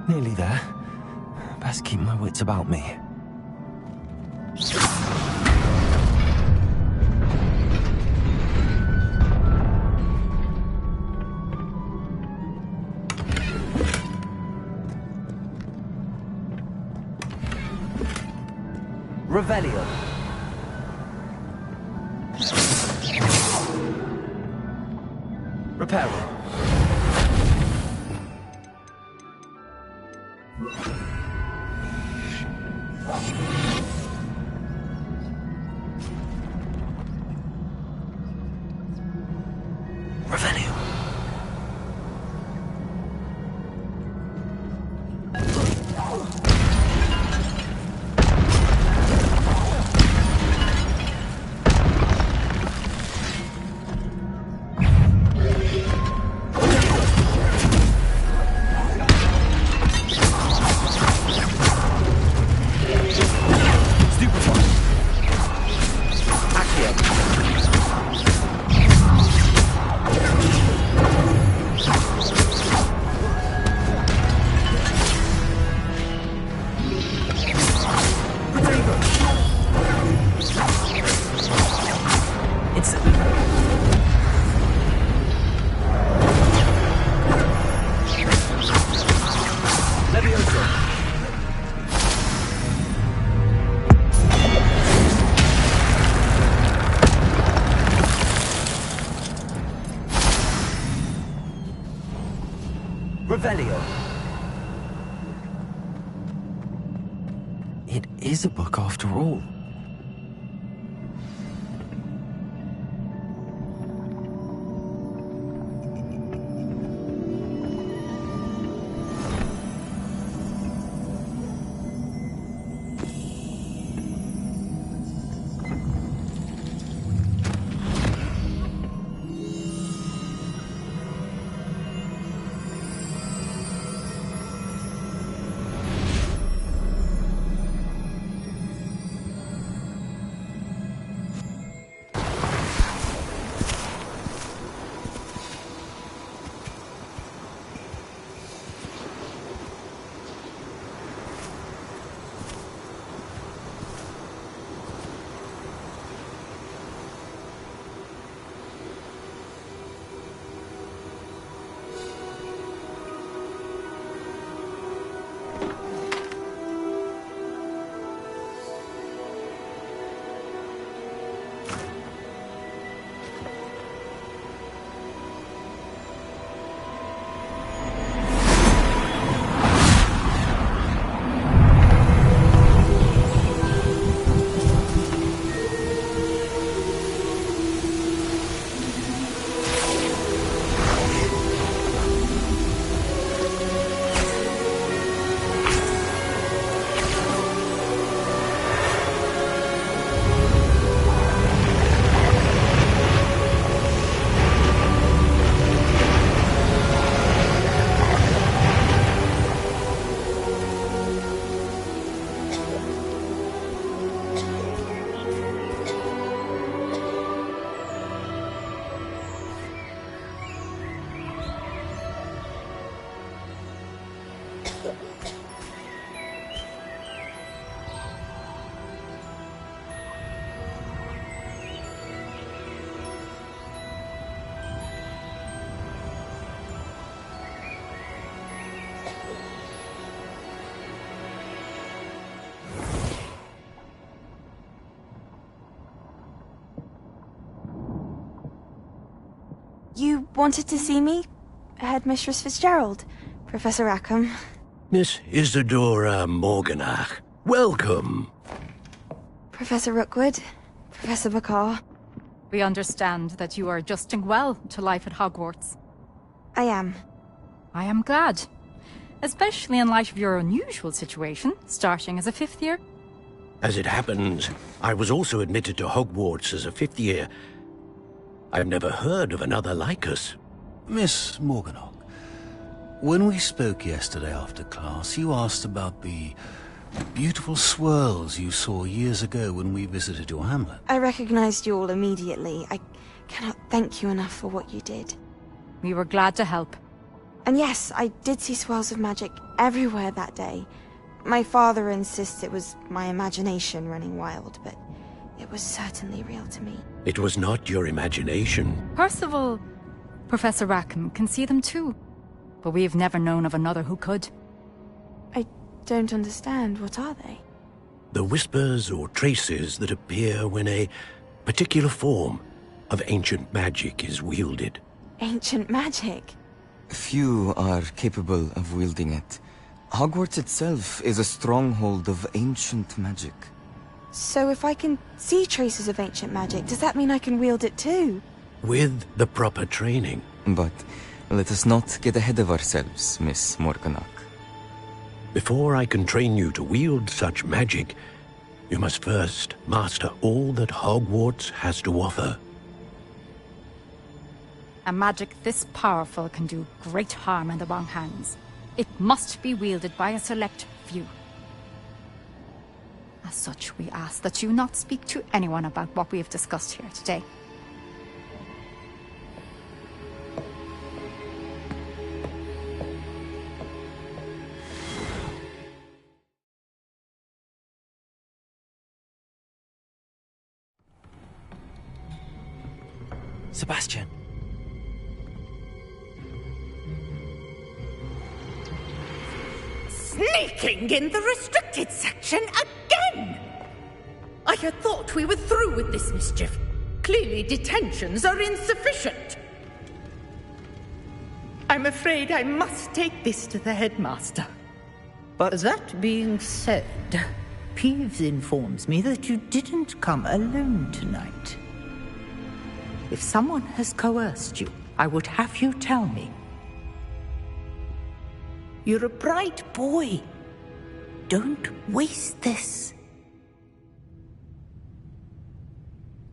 Speaker 1: Nearly there. Best keep my wits about me.
Speaker 13: Revelio. Reparo.
Speaker 1: Revelio.
Speaker 13: Revelio.
Speaker 1: It is a book after all.
Speaker 18: You wanted to see me? Headmistress Fitzgerald, Professor Rackham.
Speaker 19: Miss Isadora Morganach, welcome.
Speaker 18: Professor Rookwood, Professor Bakar.
Speaker 20: We understand that you are adjusting well to life at Hogwarts.
Speaker 18: I am.
Speaker 20: I am glad. Especially in light of your unusual situation, starting as a 5th year.
Speaker 19: As it happens, I was also admitted to Hogwarts as a 5th year. I've never heard of another like us.
Speaker 21: Miss Morganach, when we spoke yesterday after class, you asked about the beautiful swirls you saw years ago when we visited your hamlet.
Speaker 18: I recognized you all immediately. I cannot thank you enough for what you did.
Speaker 20: We were glad to help.
Speaker 18: And yes, I did see swirls of magic everywhere that day. My father insists it was my imagination running wild, but it was certainly real to me.
Speaker 19: It was not your imagination.
Speaker 20: Percival, Professor Rackham can see them too. But we've never known of another who could.
Speaker 18: I don't understand. What are they?
Speaker 19: The whispers or traces that appear when a particular form of ancient magic is wielded.
Speaker 18: Ancient magic?
Speaker 1: Few are capable of wielding it. Hogwarts itself is a stronghold of ancient magic.
Speaker 18: So if I can see traces of ancient magic, does that mean I can wield it too?
Speaker 19: With the proper training.
Speaker 1: But let us not get ahead of ourselves, Miss Morganach.
Speaker 19: Before I can train you to wield such magic, you must first master all that Hogwarts has to offer.
Speaker 20: A magic this powerful can do great harm in the wrong hands. It must be wielded by a select few. As such, we ask that you not speak to anyone about what we have discussed here today.
Speaker 1: Sebastian.
Speaker 7: Sneaking in the restricted section again! I had thought we were through with this mischief. Clearly detentions are insufficient. I'm afraid I must take this to the headmaster.
Speaker 16: But that being said, Peeves informs me that you didn't come alone tonight. If someone has coerced you, I would have you tell me. You're a bright boy. Don't waste this.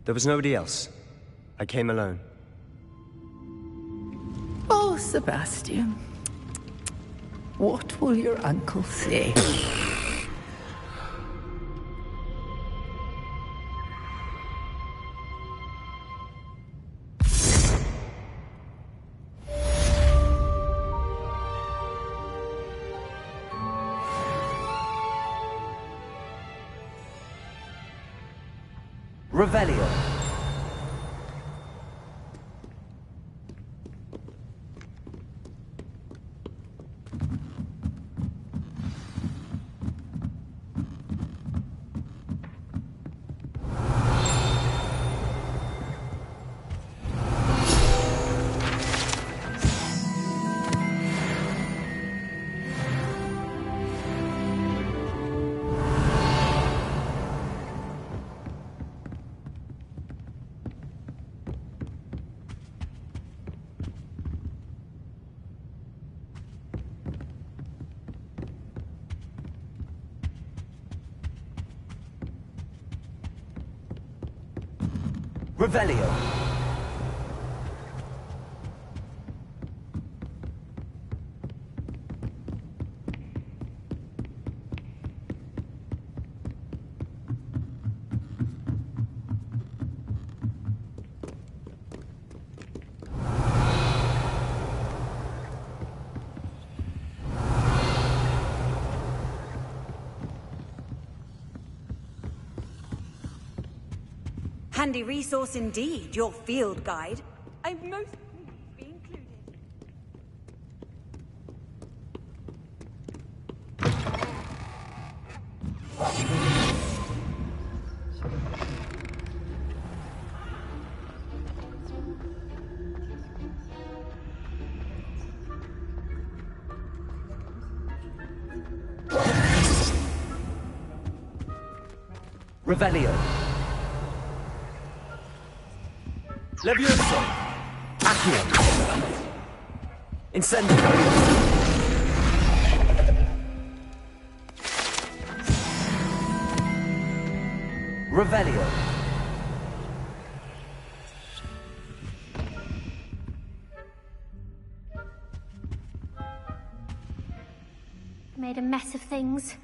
Speaker 3: There was nobody else. I came alone.
Speaker 16: Oh, Sebastian. What will your uncle say?
Speaker 13: Revelio. Revelio.
Speaker 14: Handy resource indeed, your field guide. I'm most pleased to be included.
Speaker 13: Revelio.
Speaker 1: Levioso! Accio! Incendio!
Speaker 13: Revelio.
Speaker 17: Made a mess of things.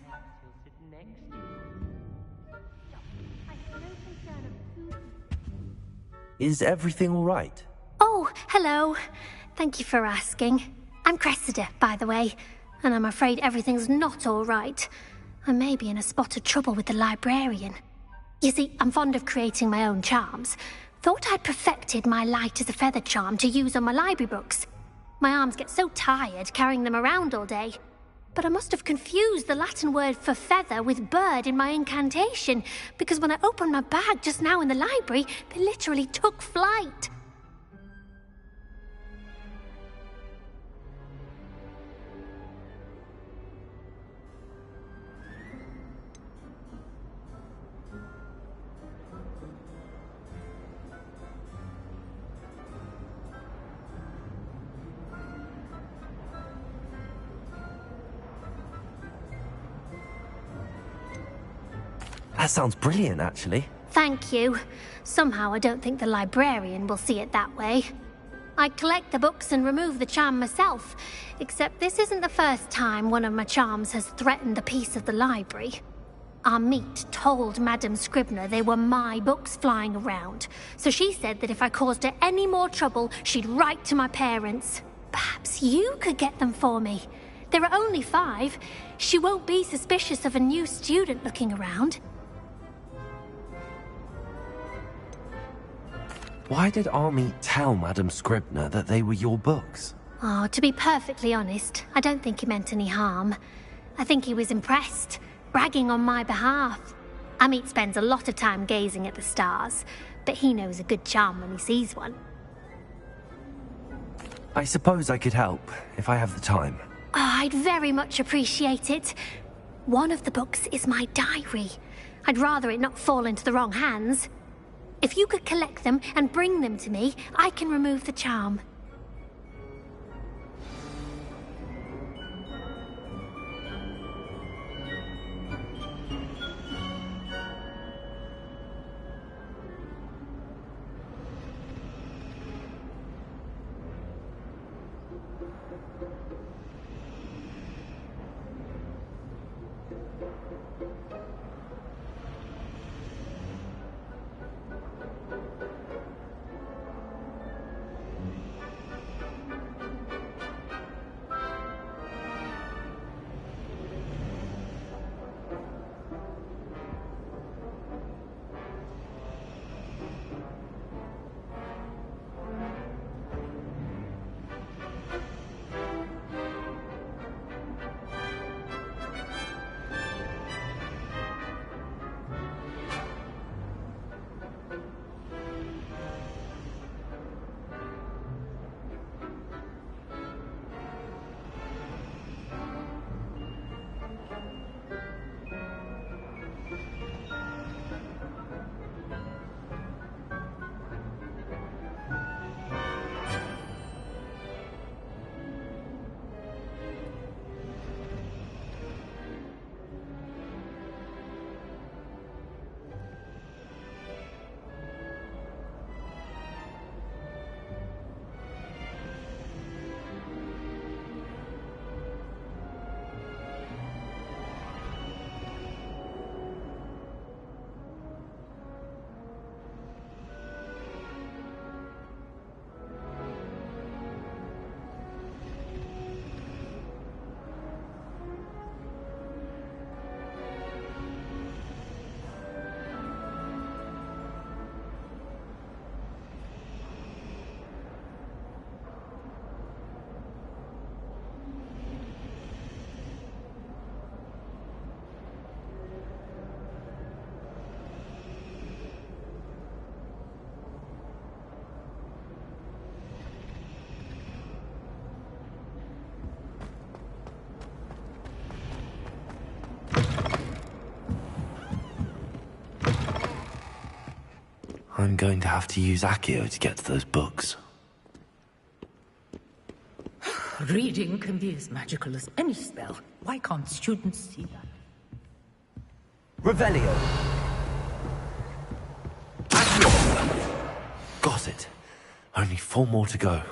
Speaker 1: Is everything all right?
Speaker 17: Oh, hello. Thank you for asking. I'm Cressida, by the way, and I'm afraid everything's not all right. I may be in a spot of trouble with the librarian. You see, I'm fond of creating my own charms. Thought I'd perfected my light as a feather charm to use on my library books. My arms get so tired carrying them around all day. But I must have confused the Latin word for feather with bird in my incantation, because when I opened my bag just now in the library, they literally took flight.
Speaker 1: That sounds brilliant, actually.
Speaker 17: Thank you. Somehow I don't think the librarian will see it that way. I'd collect the books and remove the charm myself, except this isn't the first time one of my charms has threatened the peace of the library. Our meet told Madame Scribner they were my books flying around, so she said that if I caused her any more trouble, she'd write to my parents. Perhaps you could get them for me. There are only 5. She won't be suspicious of a new student looking around.
Speaker 1: Why did Army tell Madame Scribner that they were your books?
Speaker 17: Oh, to be perfectly honest, I don't think he meant any harm. I think he was impressed, bragging on my behalf. Amit spends a lot of time gazing at the stars, but he knows a good charm when he sees one.
Speaker 1: I suppose I could help, if I have the time.
Speaker 17: Oh, I'd very much appreciate it. One of the books is my diary. I'd rather it not fall into the wrong hands. If you could collect them and bring them to me, I can remove the charm.
Speaker 1: I'm going to have to use Accio to get to those books.
Speaker 16: Reading can be as magical as any spell. Why can't students see that?
Speaker 13: Revelio.
Speaker 1: Got it. Only 4 more to go.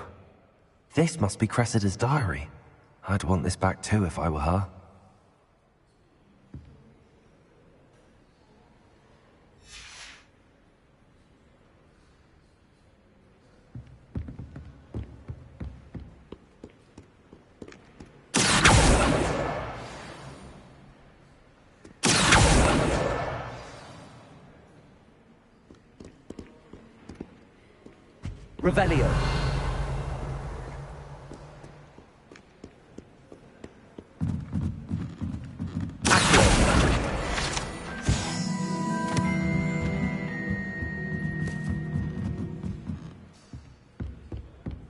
Speaker 1: This must be Cressida's diary. I'd want this back too if I were her.
Speaker 13: Revelio.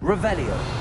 Speaker 13: Revelio.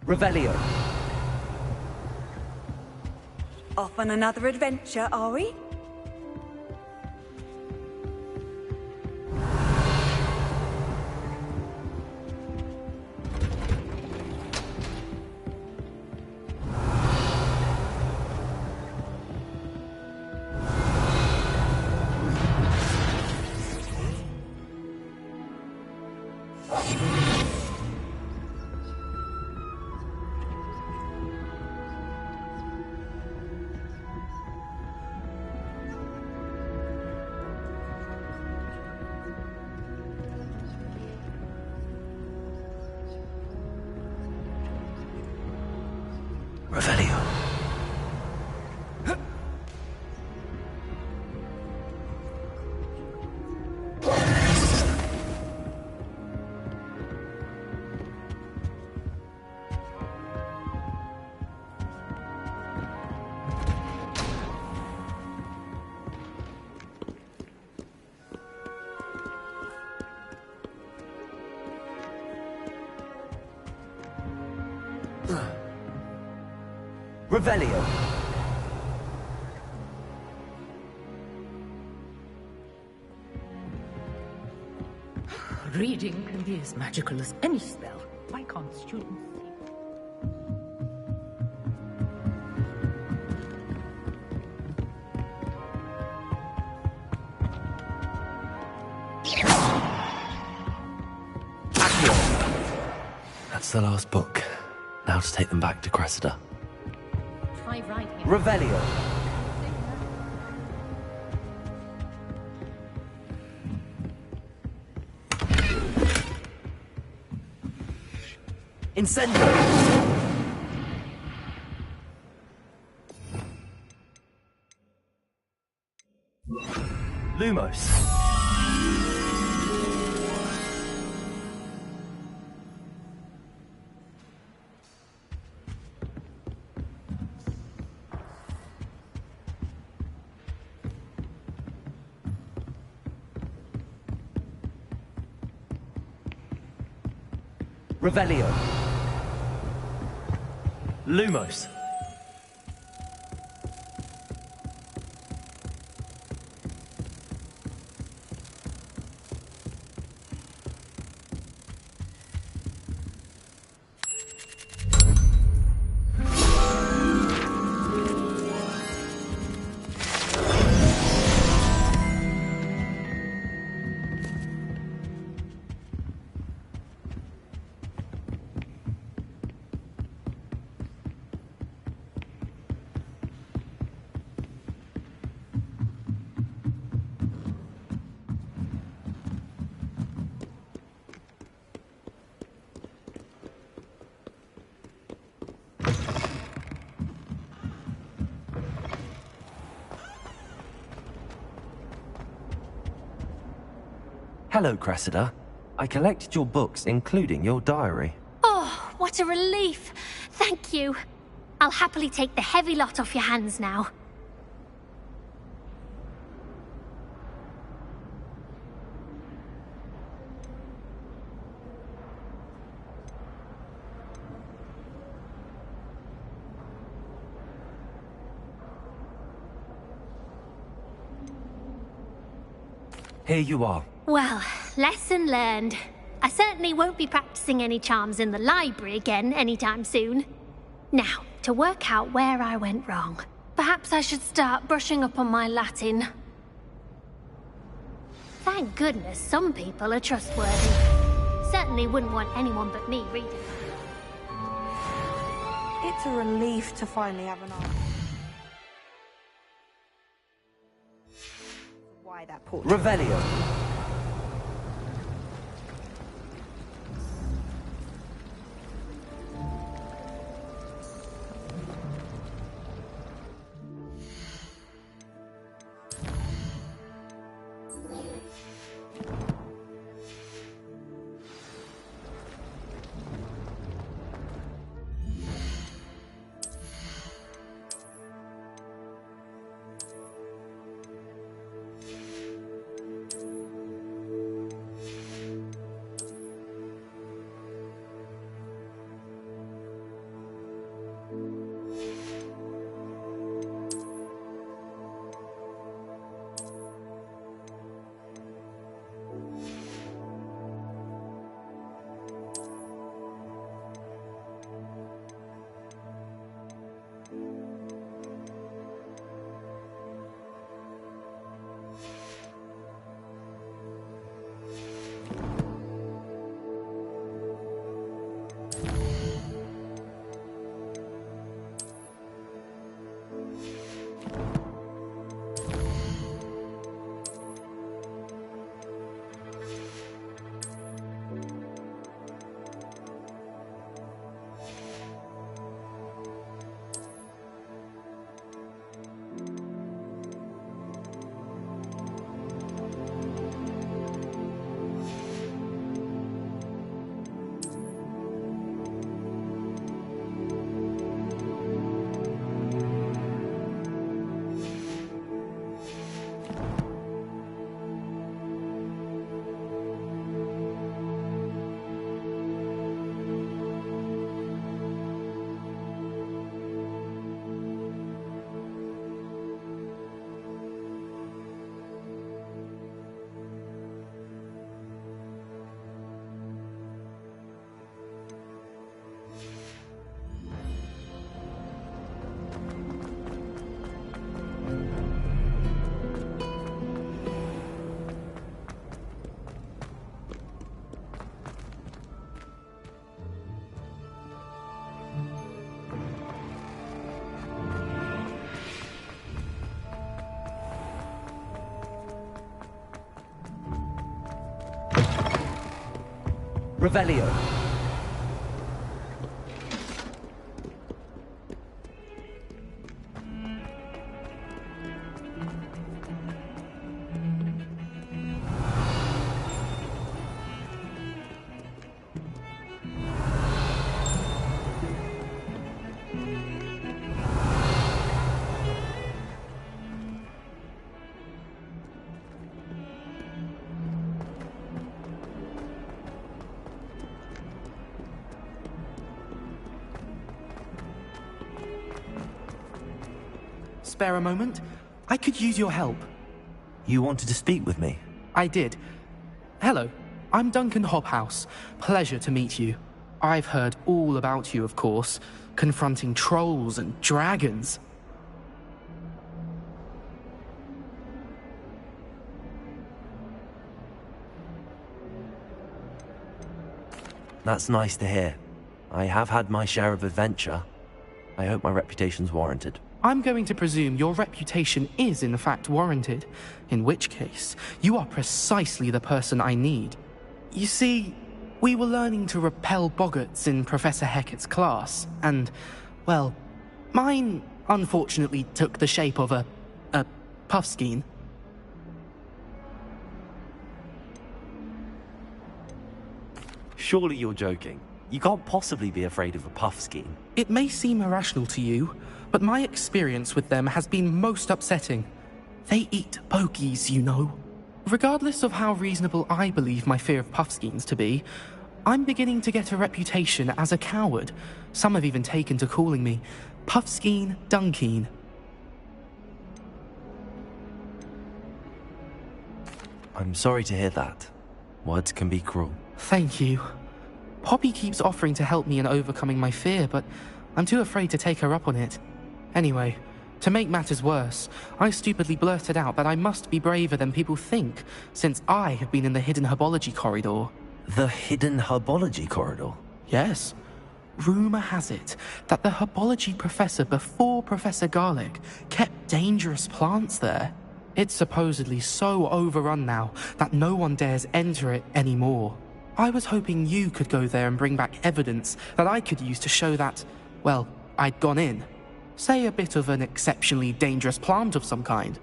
Speaker 13: Revelio.
Speaker 14: Off on another adventure, are we?
Speaker 1: Revelio.
Speaker 13: Revelio.
Speaker 16: Reading can be as magical as any spell. Why can't students see?
Speaker 1: That's the last book. Now to take them back to Cressida.
Speaker 16: Try writing it.
Speaker 13: Revelio. Incendio.
Speaker 1: Lumos.
Speaker 13: Revelio.
Speaker 1: Lumos. Hello, Cressida. I collected your books, including your diary.
Speaker 17: Oh, what a relief. Thank you. I'll happily take the heavy lot off your hands now.
Speaker 1: Here you are.
Speaker 17: Well, lesson learned. I certainly won't be practicing any charms in the library again anytime soon. Now, to work out where I went wrong. Perhaps I should start brushing up on my Latin. Thank goodness some people are trustworthy. Certainly wouldn't want anyone but me reading.
Speaker 18: It's a relief to finally have an answer. Why that portrait?
Speaker 13: Revelio. Revelio.
Speaker 6: Spare a moment? I could use your help.
Speaker 1: You wanted to speak with me?
Speaker 6: I did. Hello, I'm Duncan Hobhouse. Pleasure to meet you. I've heard all about you, of course, confronting trolls and dragons.
Speaker 1: That's nice to hear. I have had my share of adventure. I hope my reputation's warranted.
Speaker 6: I'm going to presume your reputation is in fact warranted, in which case, you are precisely the person I need. You see, we were learning to repel boggarts in Professor Hecat's class, and, well, mine unfortunately took the shape of a puffskein.
Speaker 1: Surely you're joking. You can't possibly be afraid of a puffskein.
Speaker 6: It may seem irrational to you, but my experience with them has been most upsetting. They eat bogies, you know. Regardless of how reasonable I believe my fear of puffskeins to be, I'm beginning to get a reputation as a coward. Some have even taken to calling me Puffskeen Dunkeen.
Speaker 1: I'm sorry to hear that. Words can be cruel.
Speaker 6: Thank you. Poppy keeps offering to help me in overcoming my fear, but I'm too afraid to take her up on it. Anyway, to make matters worse, I stupidly blurted out that I must be braver than people think, since I have been in the hidden herbology corridor.
Speaker 1: The hidden herbology corridor?
Speaker 6: Yes. Rumour has it that the herbology professor before Professor Garlic kept dangerous plants there. It's supposedly so overrun now that no one dares enter it anymore. I was hoping you could go there and bring back evidence that I could use to show that, well, I'd gone in. Say a bit of an exceptionally dangerous plant of some kind.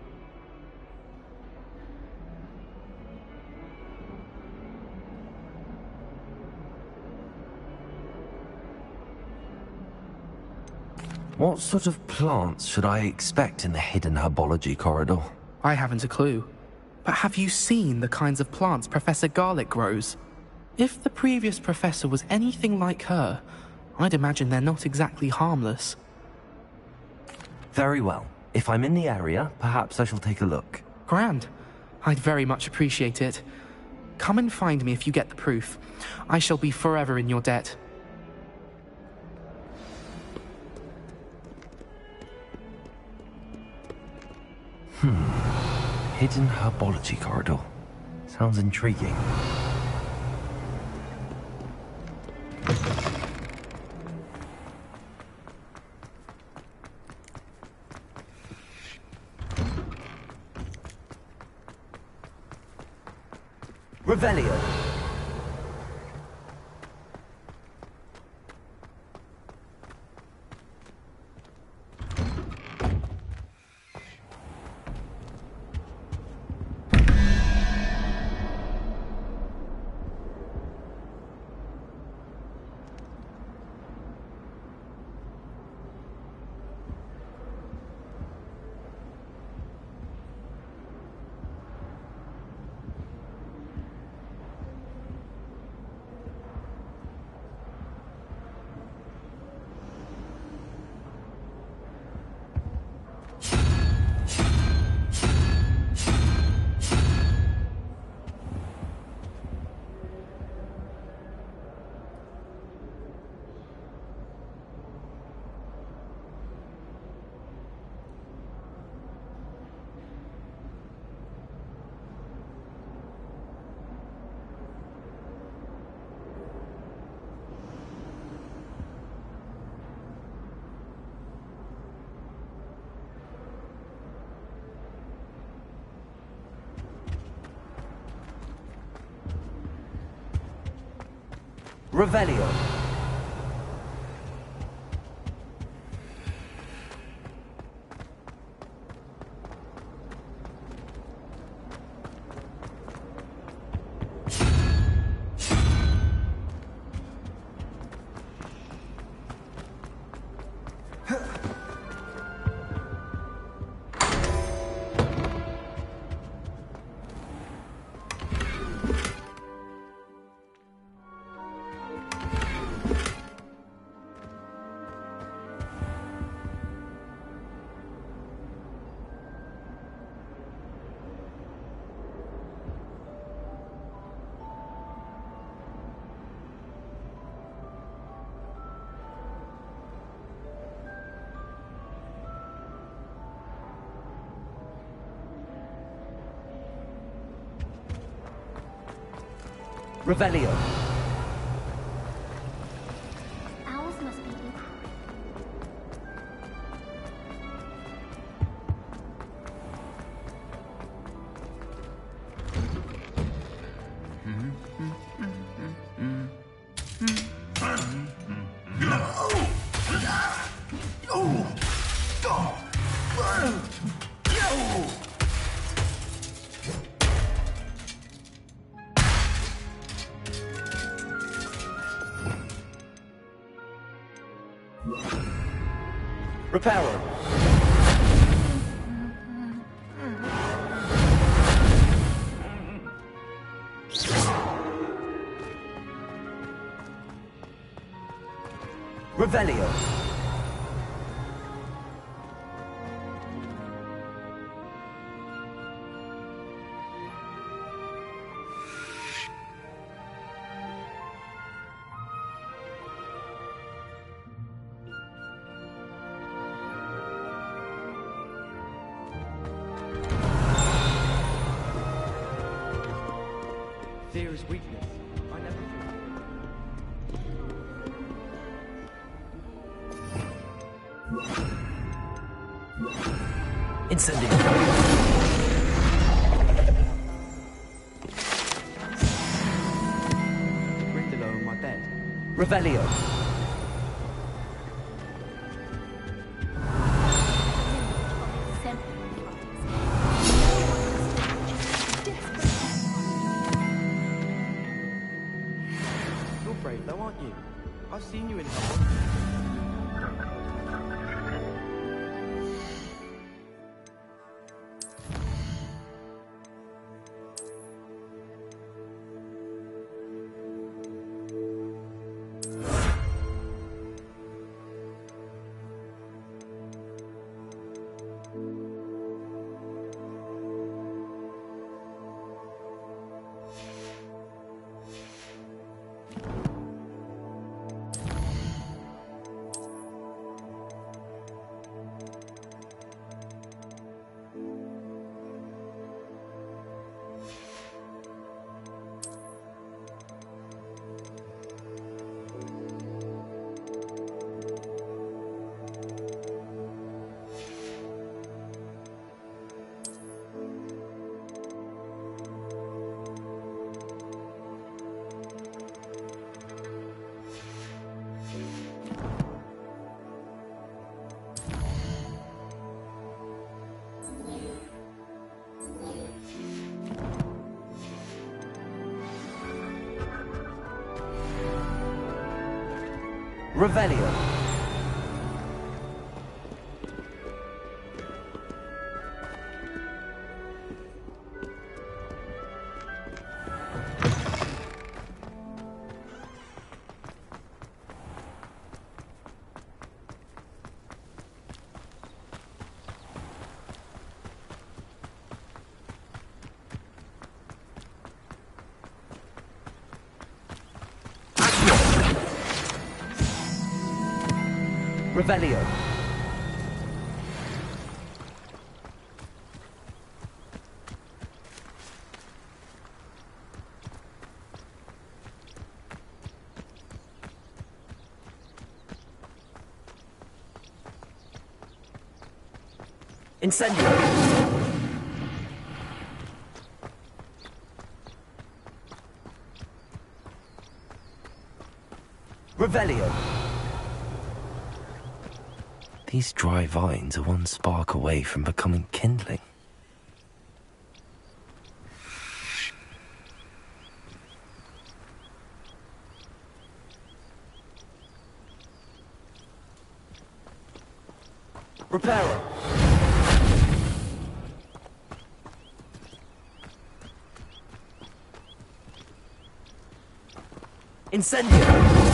Speaker 1: What sort of plants should I expect in the hidden herbology corridor?
Speaker 6: I haven't a clue. But have you seen the kinds of plants Professor Garlic grows? If the previous professor was anything like her, I'd imagine they're not exactly harmless.
Speaker 1: Very well. If I'm in the area, perhaps I shall take a look.
Speaker 6: Grand. I'd very much appreciate it. Come and find me if you get the proof. I shall be forever in your debt.
Speaker 1: Hidden herbology corridor. Sounds intriguing. Revelio. Revelio. Revelio.
Speaker 17: Owls must be
Speaker 13: Reparo. Revelio. Fear is weakness. I never Incendio. Grindelow in my bed. Revelio.
Speaker 6: You're brave though, aren't you? I've seen you in
Speaker 13: Revelio. Revelio. Incendio. Revelio.
Speaker 1: These dry vines are one spark away from becoming kindling.
Speaker 13: Reparo. Incendio.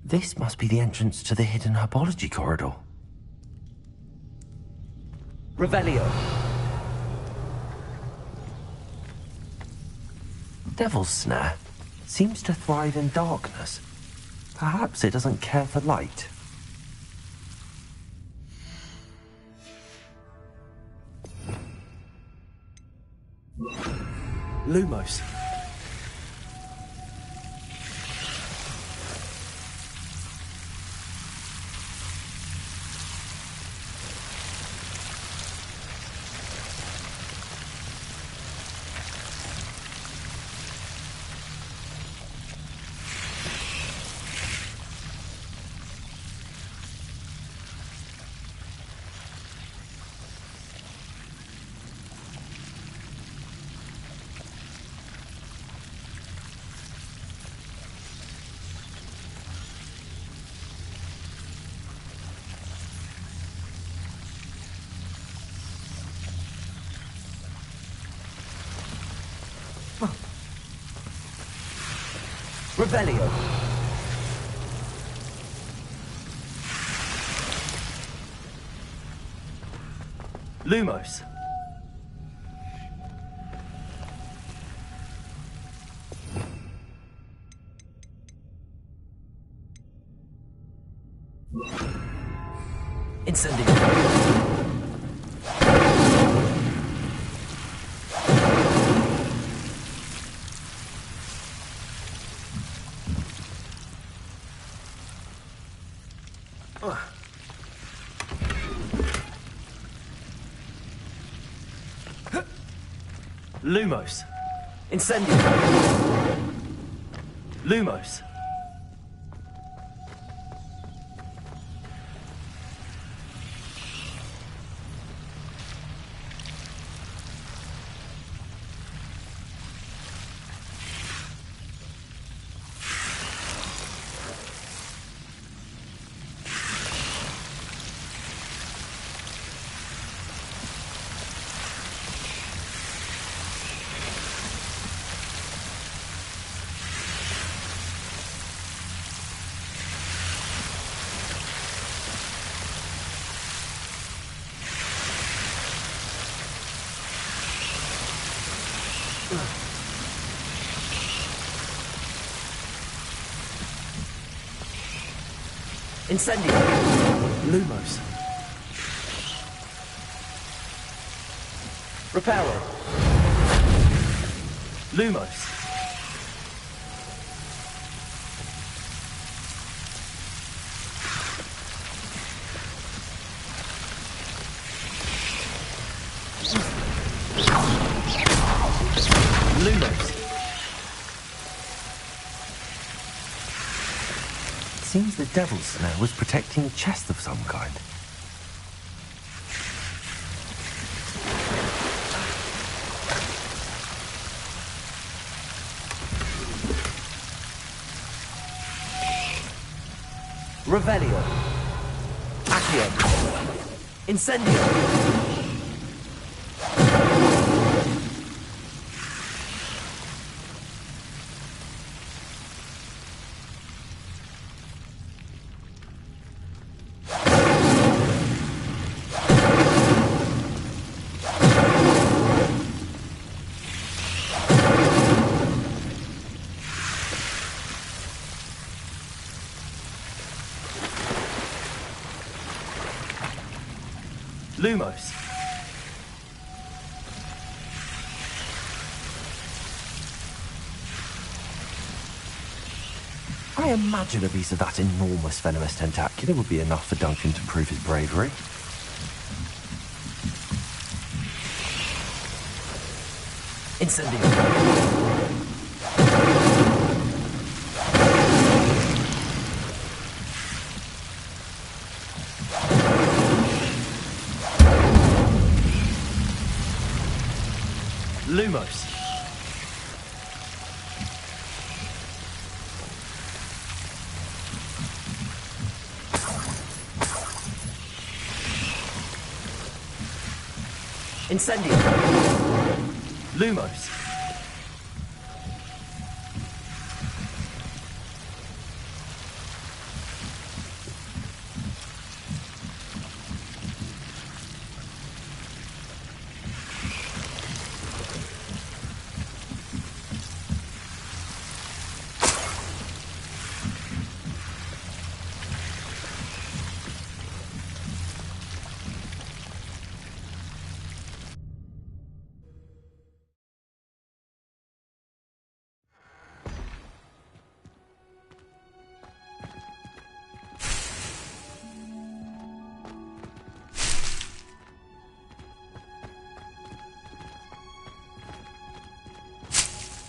Speaker 1: This must be the entrance to the hidden herbology corridor.
Speaker 13: Revelio.
Speaker 1: Devil's Snare seems to thrive in darkness. Perhaps it doesn't care for light.
Speaker 13: Lumos. Revelio. Lumos. Incendio. Lumos. Incendio. Lumos. Incendio. Lumos. Reparo. Lumos. Lumos.
Speaker 1: Seems the Devil's Snare was protecting a chest of some kind.
Speaker 13: Revelio. Accio. Incendio.
Speaker 1: Lumos. I imagine a piece of that enormous venomous tentacular would be enough for Duncan to prove his bravery.
Speaker 13: Incendio.
Speaker 1: Lumos.
Speaker 13: Incendio.
Speaker 1: Lumos.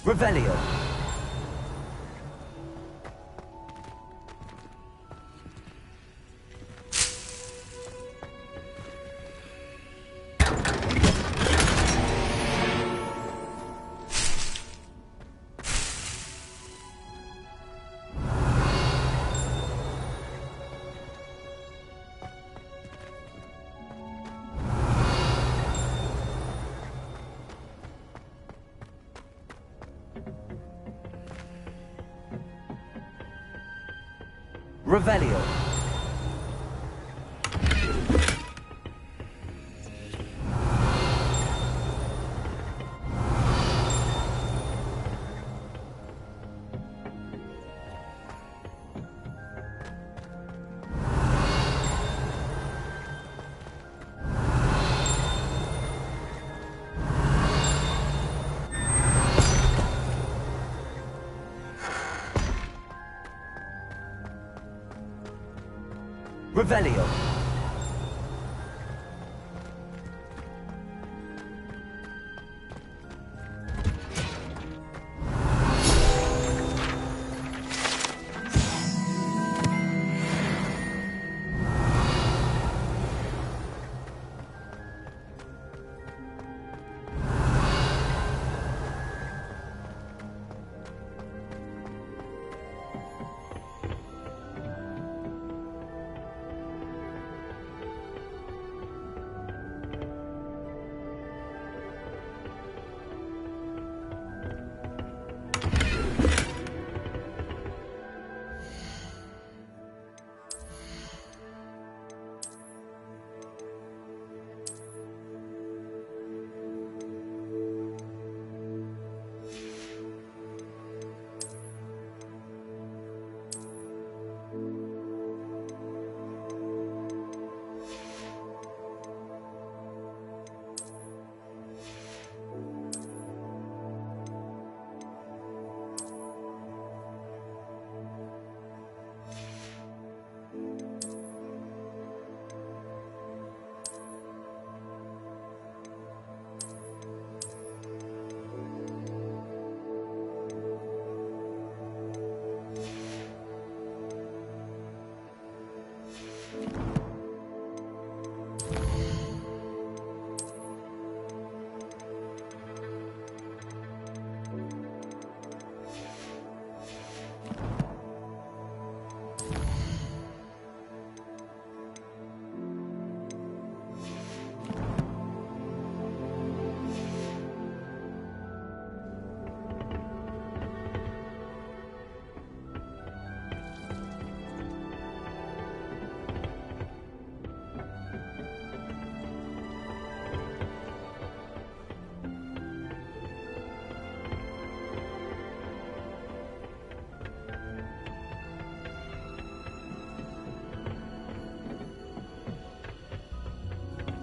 Speaker 13: Revelio. Revelio. Revelio.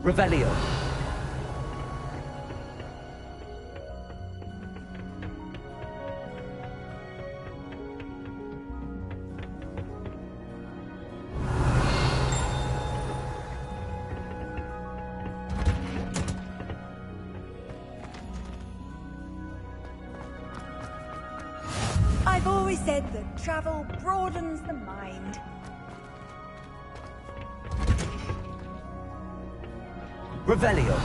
Speaker 13: Revelio.
Speaker 14: I've always said that travel broadens the mind.
Speaker 13: Revelio.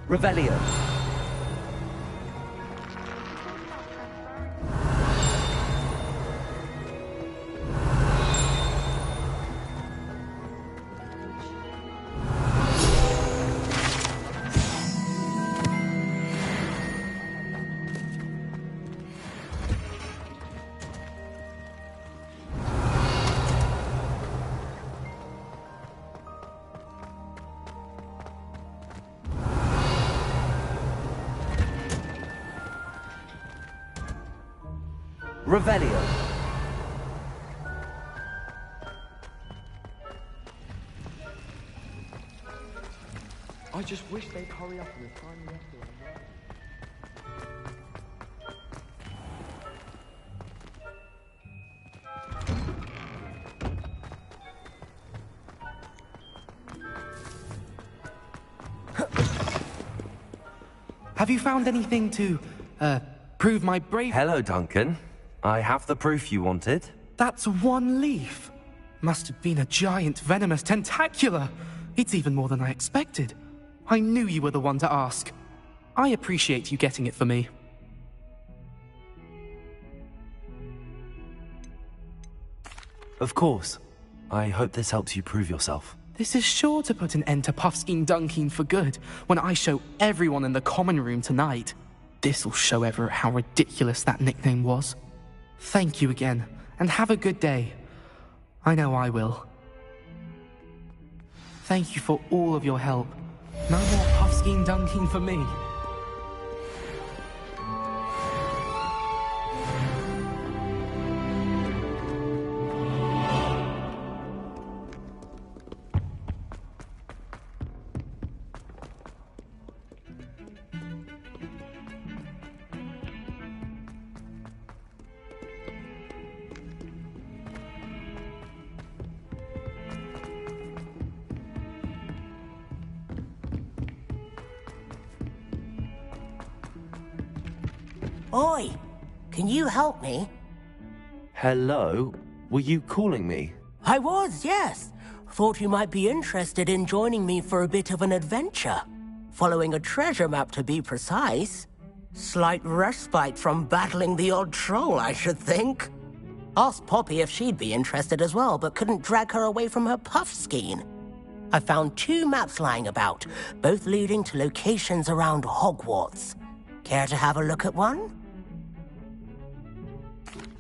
Speaker 13: Revelio. Revelio.
Speaker 4: I just wish they'd hurry up and find me after
Speaker 6: Have you found anything to, prove my bravery?
Speaker 1: Hello, Duncan. I have the proof you wanted.
Speaker 6: That's one leaf. Must have been a giant venomous tentacula. It's even more than I expected. I knew you were the one to ask. I appreciate you getting it for me.
Speaker 1: Of course. I hope this helps you prove yourself.
Speaker 6: This is sure to put an end to Puffskein Dunkeen for good when I show everyone in the common room tonight. This'll show Everett how ridiculous that nickname was. Thank you again, and have a good day. I know I will. Thank you for all of your help. No more Puffskein Dunkeen for me.
Speaker 8: Oi! Can you help me?
Speaker 1: Hello? Were you calling me?
Speaker 8: I was, yes. Thought you might be interested in joining me for a bit of an adventure. Following a treasure map, to be precise. Slight respite from battling the odd troll, I should think. Asked Poppy if she'd be interested as well, but couldn't drag her away from her Puffskein. I found 2 maps lying about, both leading to locations around Hogwarts. Care to have a look at one?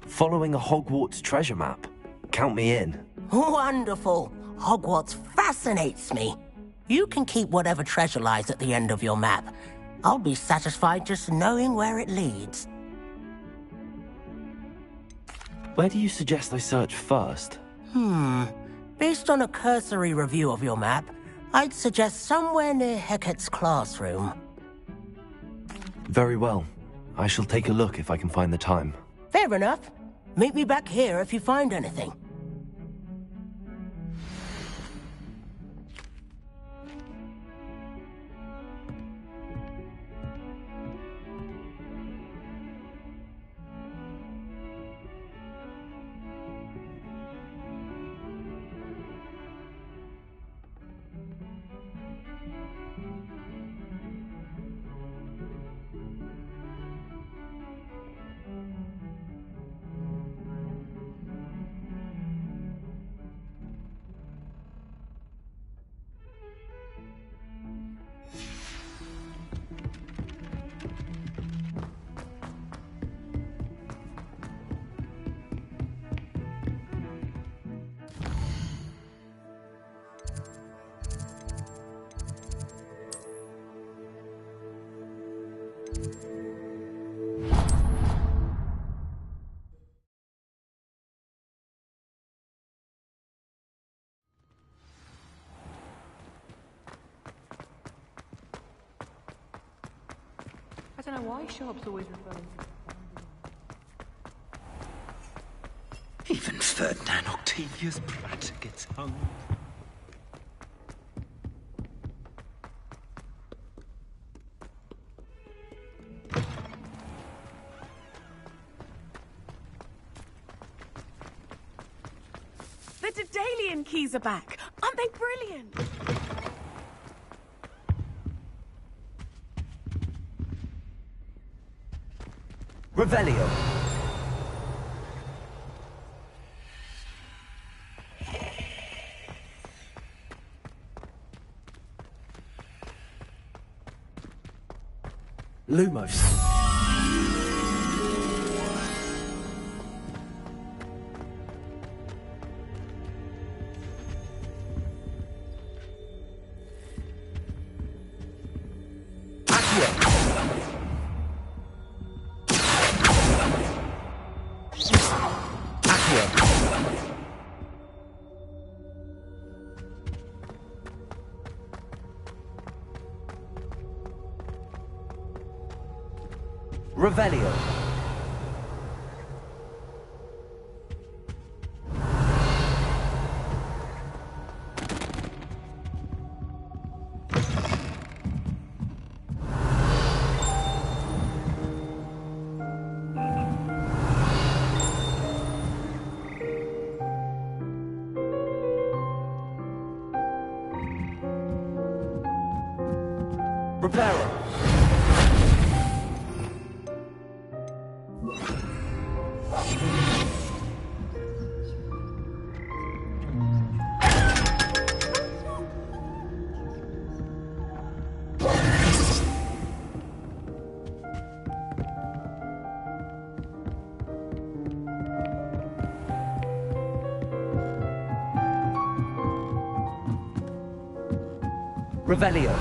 Speaker 1: Following a Hogwarts treasure map? Count me in.
Speaker 8: Wonderful. Hogwarts fascinates me. You can keep whatever treasure lies at the end of your map. I'll be satisfied just knowing where it leads.
Speaker 1: Where do you suggest I search first?
Speaker 8: Based on a cursory review of your map, I'd suggest somewhere near Hecat's classroom.
Speaker 1: Very well. I shall take a look if I can find the time.
Speaker 8: Fair enough. Meet me back here if you find anything.
Speaker 10: I don't know why Sharp's always referring to.
Speaker 2: Even Ferdinand Octavius Pratt gets hung.
Speaker 10: The Daedalian keys are back. Aren't they brilliant?
Speaker 13: Revelio.
Speaker 1: Lumos.
Speaker 13: Revelio. Reparo. Revelio.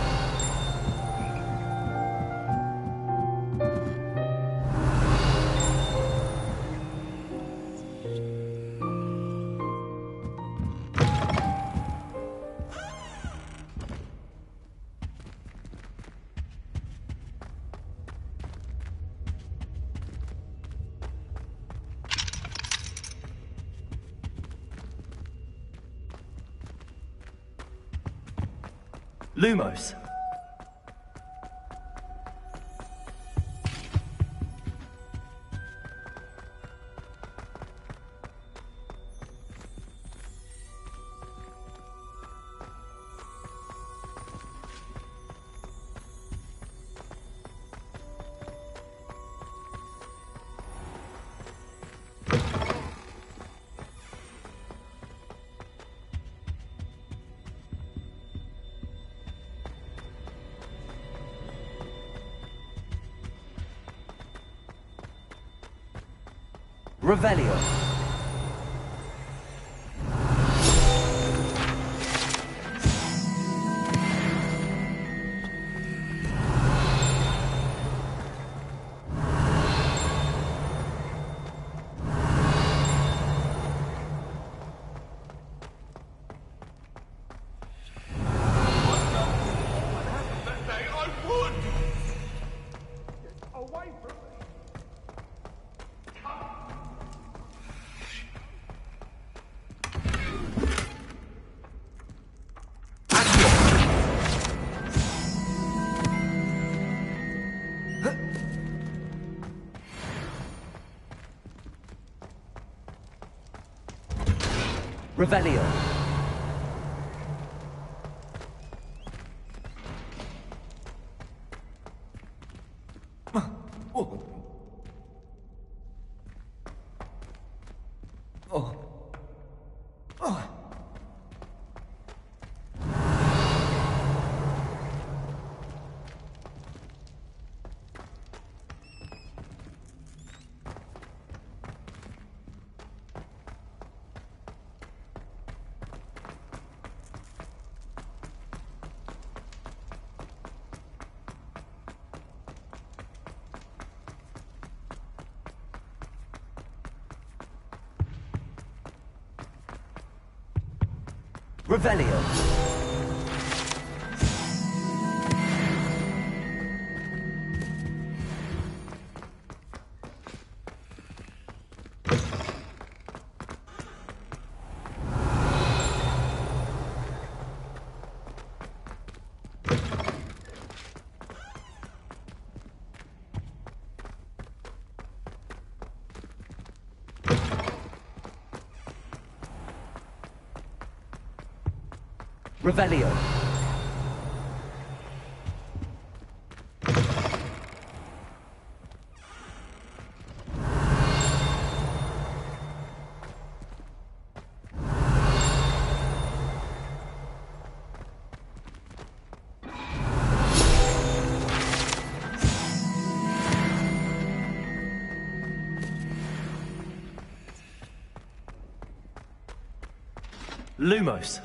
Speaker 1: Lumos.
Speaker 13: Revelio. Revelio. Revelio. Revelio.
Speaker 1: Lumos.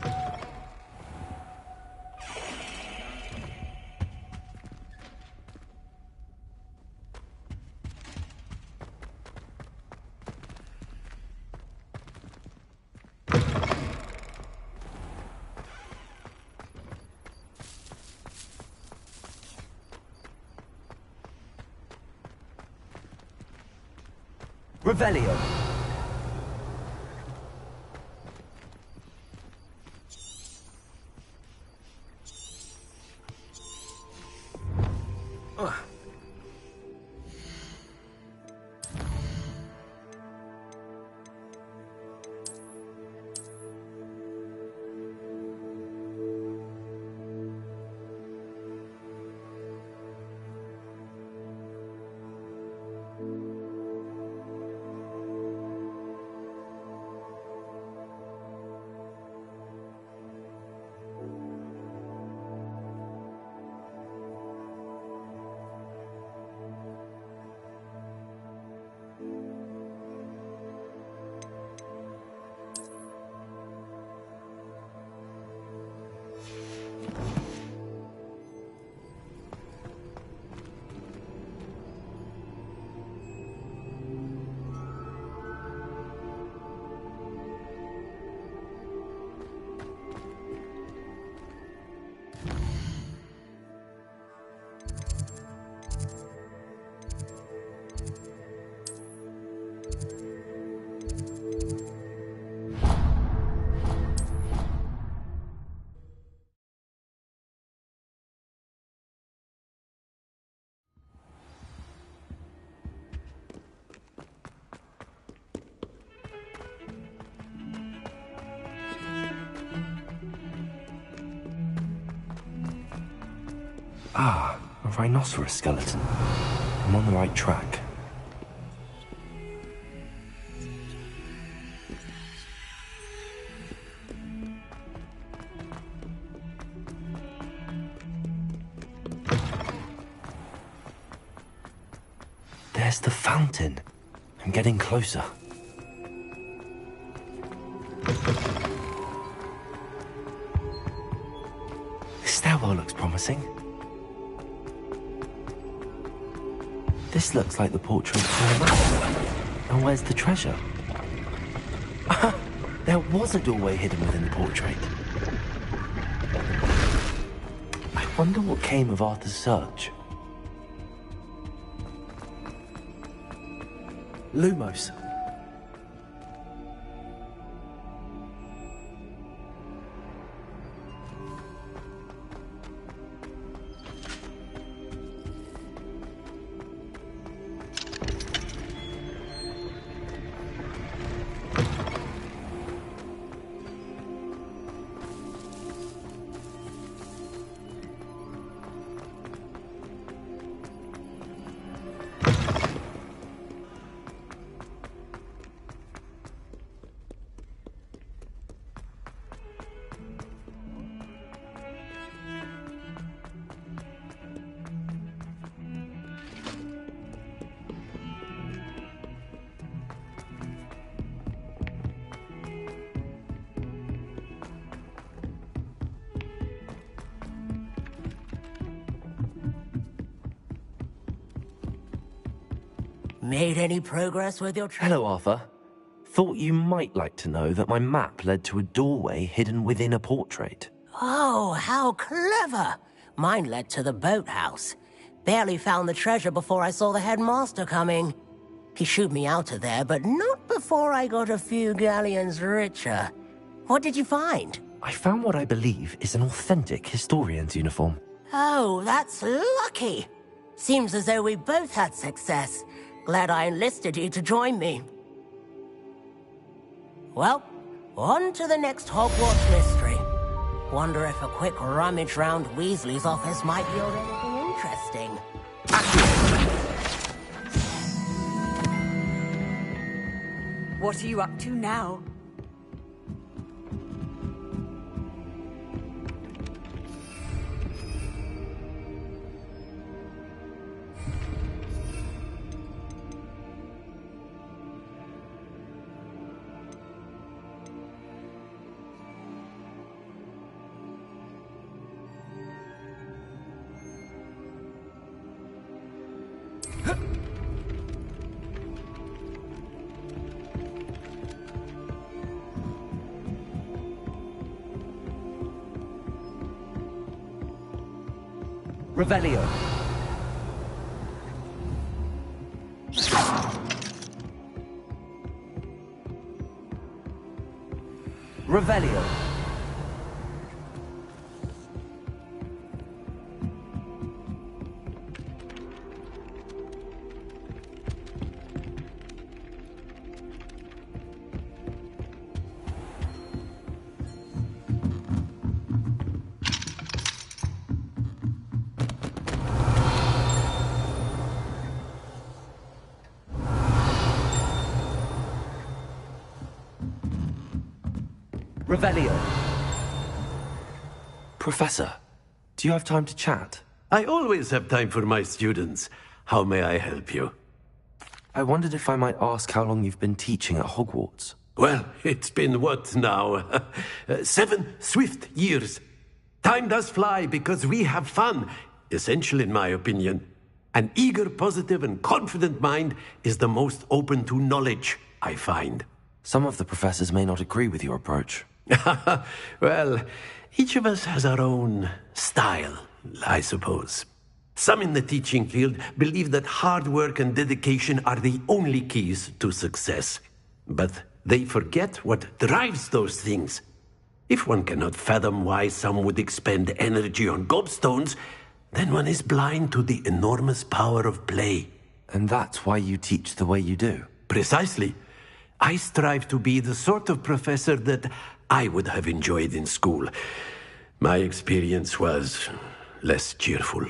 Speaker 13: Revelio.
Speaker 1: Ah, a rhinoceros skeleton. I'm on the right track. There's the fountain. I'm getting closer. This stairwell looks promising. This looks like the portrait of a man. And where's the treasure? There was a doorway hidden within the portrait. I wonder what came of Arthur's search. Lumos.
Speaker 8: Made any progress with your
Speaker 1: Hello, Arthur. Thought you might like to know that my map led to a doorway hidden within a portrait.
Speaker 8: Oh, how clever! Mine led to the boathouse. Barely found the treasure before I saw the headmaster coming. He shooed me out of there, but not before I got a few galleons richer. What did you find?
Speaker 1: I found what I believe is an authentic historian's uniform.
Speaker 8: Oh, that's lucky. Seems as though we both had success. Glad I enlisted you to join me. Well, on to the next Hogwarts mystery. Wonder if a quick rummage round Weasley's office might yield anything interesting.
Speaker 14: What are you up to now?
Speaker 13: Revelio. Revelio. Revelio.
Speaker 1: Professor, do you have time to chat?
Speaker 19: I always have time for my students. How may I help you?
Speaker 1: I wondered if I might ask how long you've been teaching at Hogwarts.
Speaker 19: Well, it's been what now? 7 swift years. Time does fly because we have fun. Essential in my opinion. An eager, positive, and confident mind is the most open to knowledge, I find.
Speaker 1: Some of the professors may not agree with your approach.
Speaker 19: Well, each of us has our own style, I suppose. Some in the teaching field believe that hard work and dedication are the only keys to success. But they forget what drives those things. If one cannot fathom why some would expend energy on gobstones, then one is blind to the enormous power of play.
Speaker 1: And that's why you teach the way you do?
Speaker 19: Precisely. I strive to be the sort of professor that I would have enjoyed in school. My experience was less cheerful.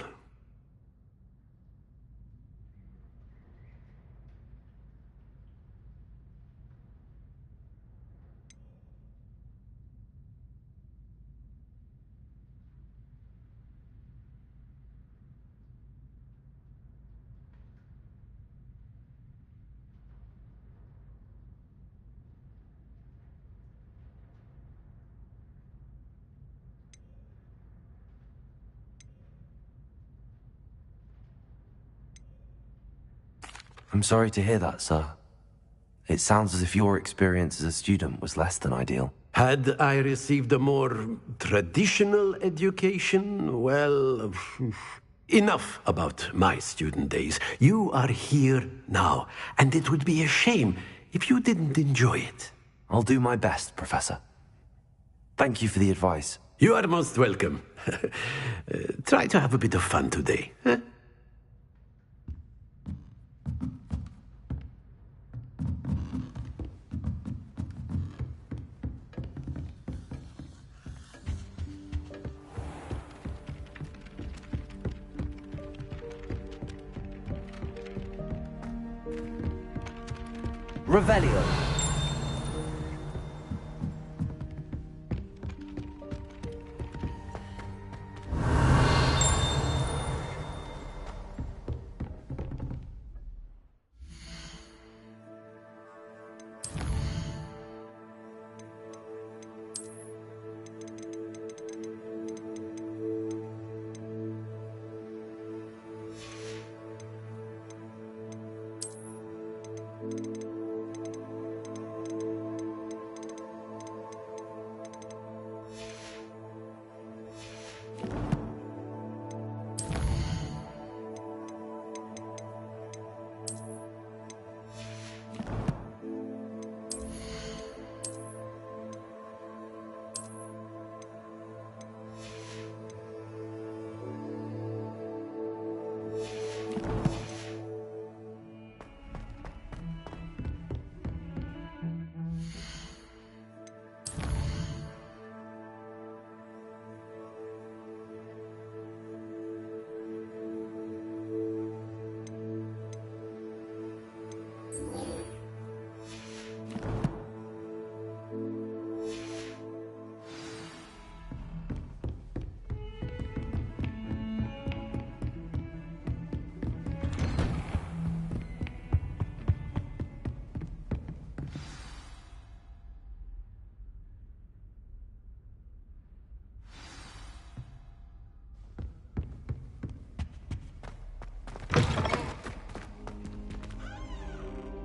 Speaker 1: I'm sorry to hear that, sir. It sounds as if your experience as a student was less than ideal.
Speaker 19: Had I received a more traditional education, well, enough about my student days. You are here now, and it would be a shame if you didn't enjoy it.
Speaker 1: I'll do my best, Professor. Thank you for the advice.
Speaker 19: You are most welcome. Try to have a bit of fun today. Huh?
Speaker 13: Revelio.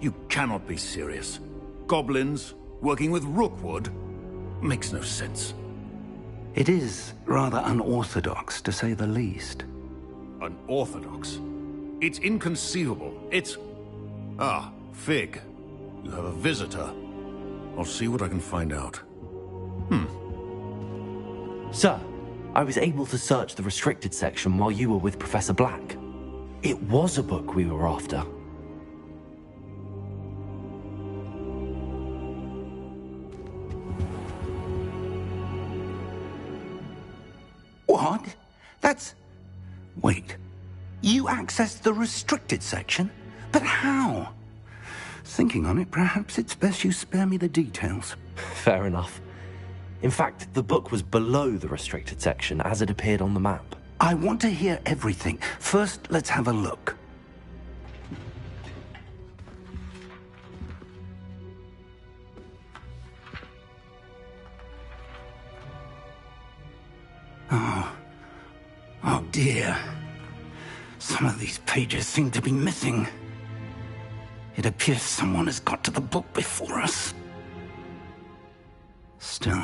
Speaker 21: You cannot be serious. Goblins working with Rookwood? Makes no sense.
Speaker 5: It is rather unorthodox, to say the least.
Speaker 21: Unorthodox? It's inconceivable. It's... Ah, Fig. You have a visitor. I'll see what I can find out.
Speaker 1: Sir, I was able to search the restricted section while you were with Professor Black. It was a book we were after.
Speaker 5: What? That's... Wait. You accessed the restricted section? But how? Thinking on it, perhaps it's best you spare me the details.
Speaker 1: Fair enough. In fact, the book was below the restricted section as it appeared on the map.
Speaker 5: I want to hear everything. First, let's have a look. Oh dear. Some of these pages seem to be missing. It appears someone has got to the book before us. Still,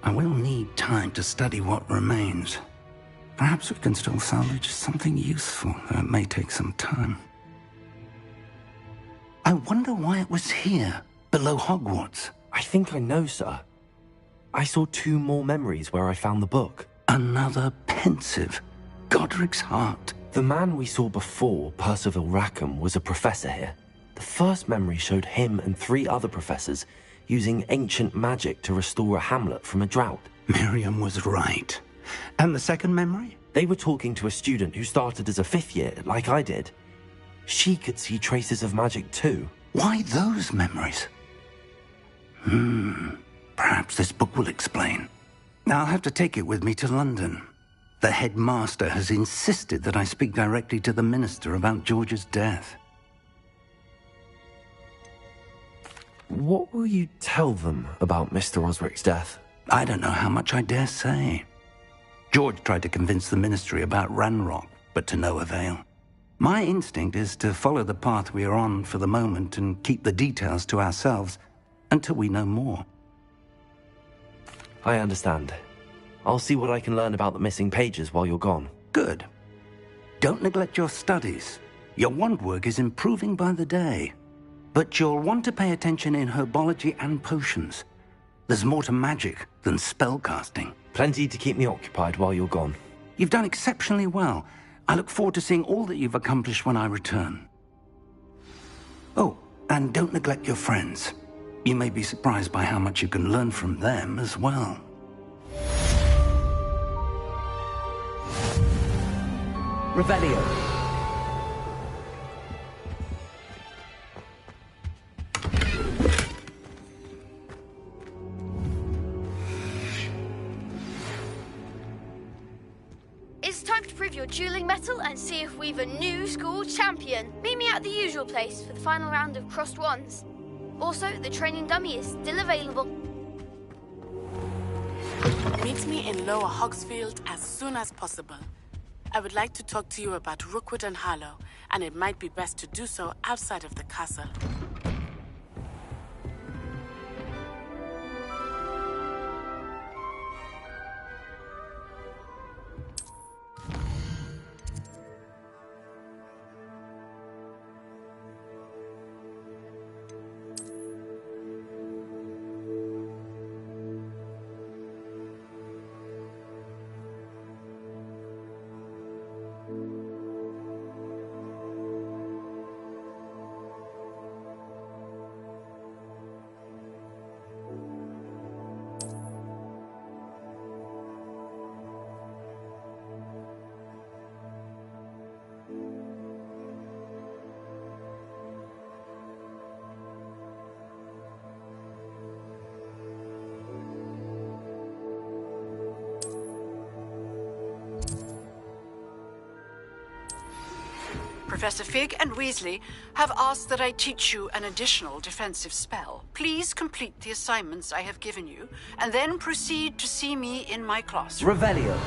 Speaker 5: I will need time to study what remains. Perhaps we can still salvage something useful, though it may take some time. I wonder why it was here, below Hogwarts.
Speaker 1: I think I know, sir. I saw 2 more memories where I found the book.
Speaker 5: Another pensive. Godric's heart.
Speaker 1: The man we saw before, Percival Rackham, was a professor here. The first memory showed him and 3 other professors using ancient magic to restore a hamlet from a drought.
Speaker 5: Miriam was right. And the second memory?
Speaker 1: They were talking to a student who started as a 5th year, like I did. She could see traces of magic too.
Speaker 5: Why those memories? Perhaps this book will explain. I'll have to take it with me to London. The headmaster has insisted that I speak directly to the minister about George's death.
Speaker 1: What will you tell them about Mr. Osric's death?
Speaker 5: I don't know how much I dare say. George tried to convince the ministry about Ranrock, but to no avail. My instinct is to follow the path we are on for the moment and keep the details to ourselves until we know more.
Speaker 1: I understand. I'll see what I can learn about the missing pages while you're gone.
Speaker 5: Good. Don't neglect your studies. Your wand work is improving by the day. But you'll want to pay attention in herbology and potions. There's more to magic than spellcasting.
Speaker 1: Plenty to keep me occupied while you're gone.
Speaker 5: You've done exceptionally well. I look forward to seeing all that you've accomplished when I return. Oh, and don't neglect your friends. You may be surprised by how much you can learn from them as well.
Speaker 13: Revelio.
Speaker 11: It's time to prove your dueling mettle and see if we've a new school champion. Meet me at the usual place for the final round of crossed wands. Also, the training dummy is still available.
Speaker 22: Meet me in Lower Hogsfield as soon as possible. I would like to talk to you about Rookwood and Harlow, and it might be best to do so outside of the castle.
Speaker 9: Professor Fig and Weasley have asked that I teach you an additional defensive spell. Please complete the assignments I have given you, and then proceed to see me in my classroom.
Speaker 13: Revelio.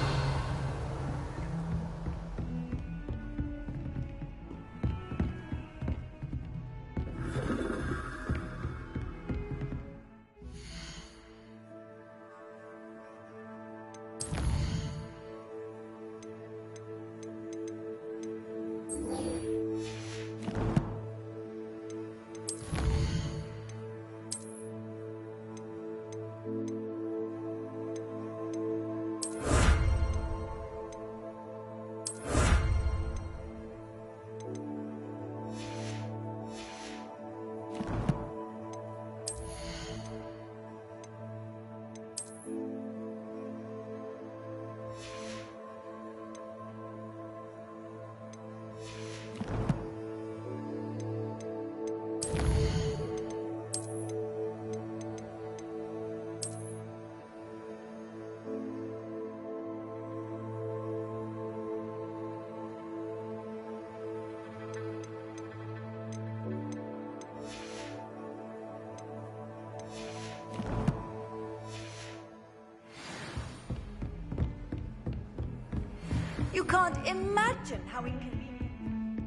Speaker 14: You can't imagine how inconvenient.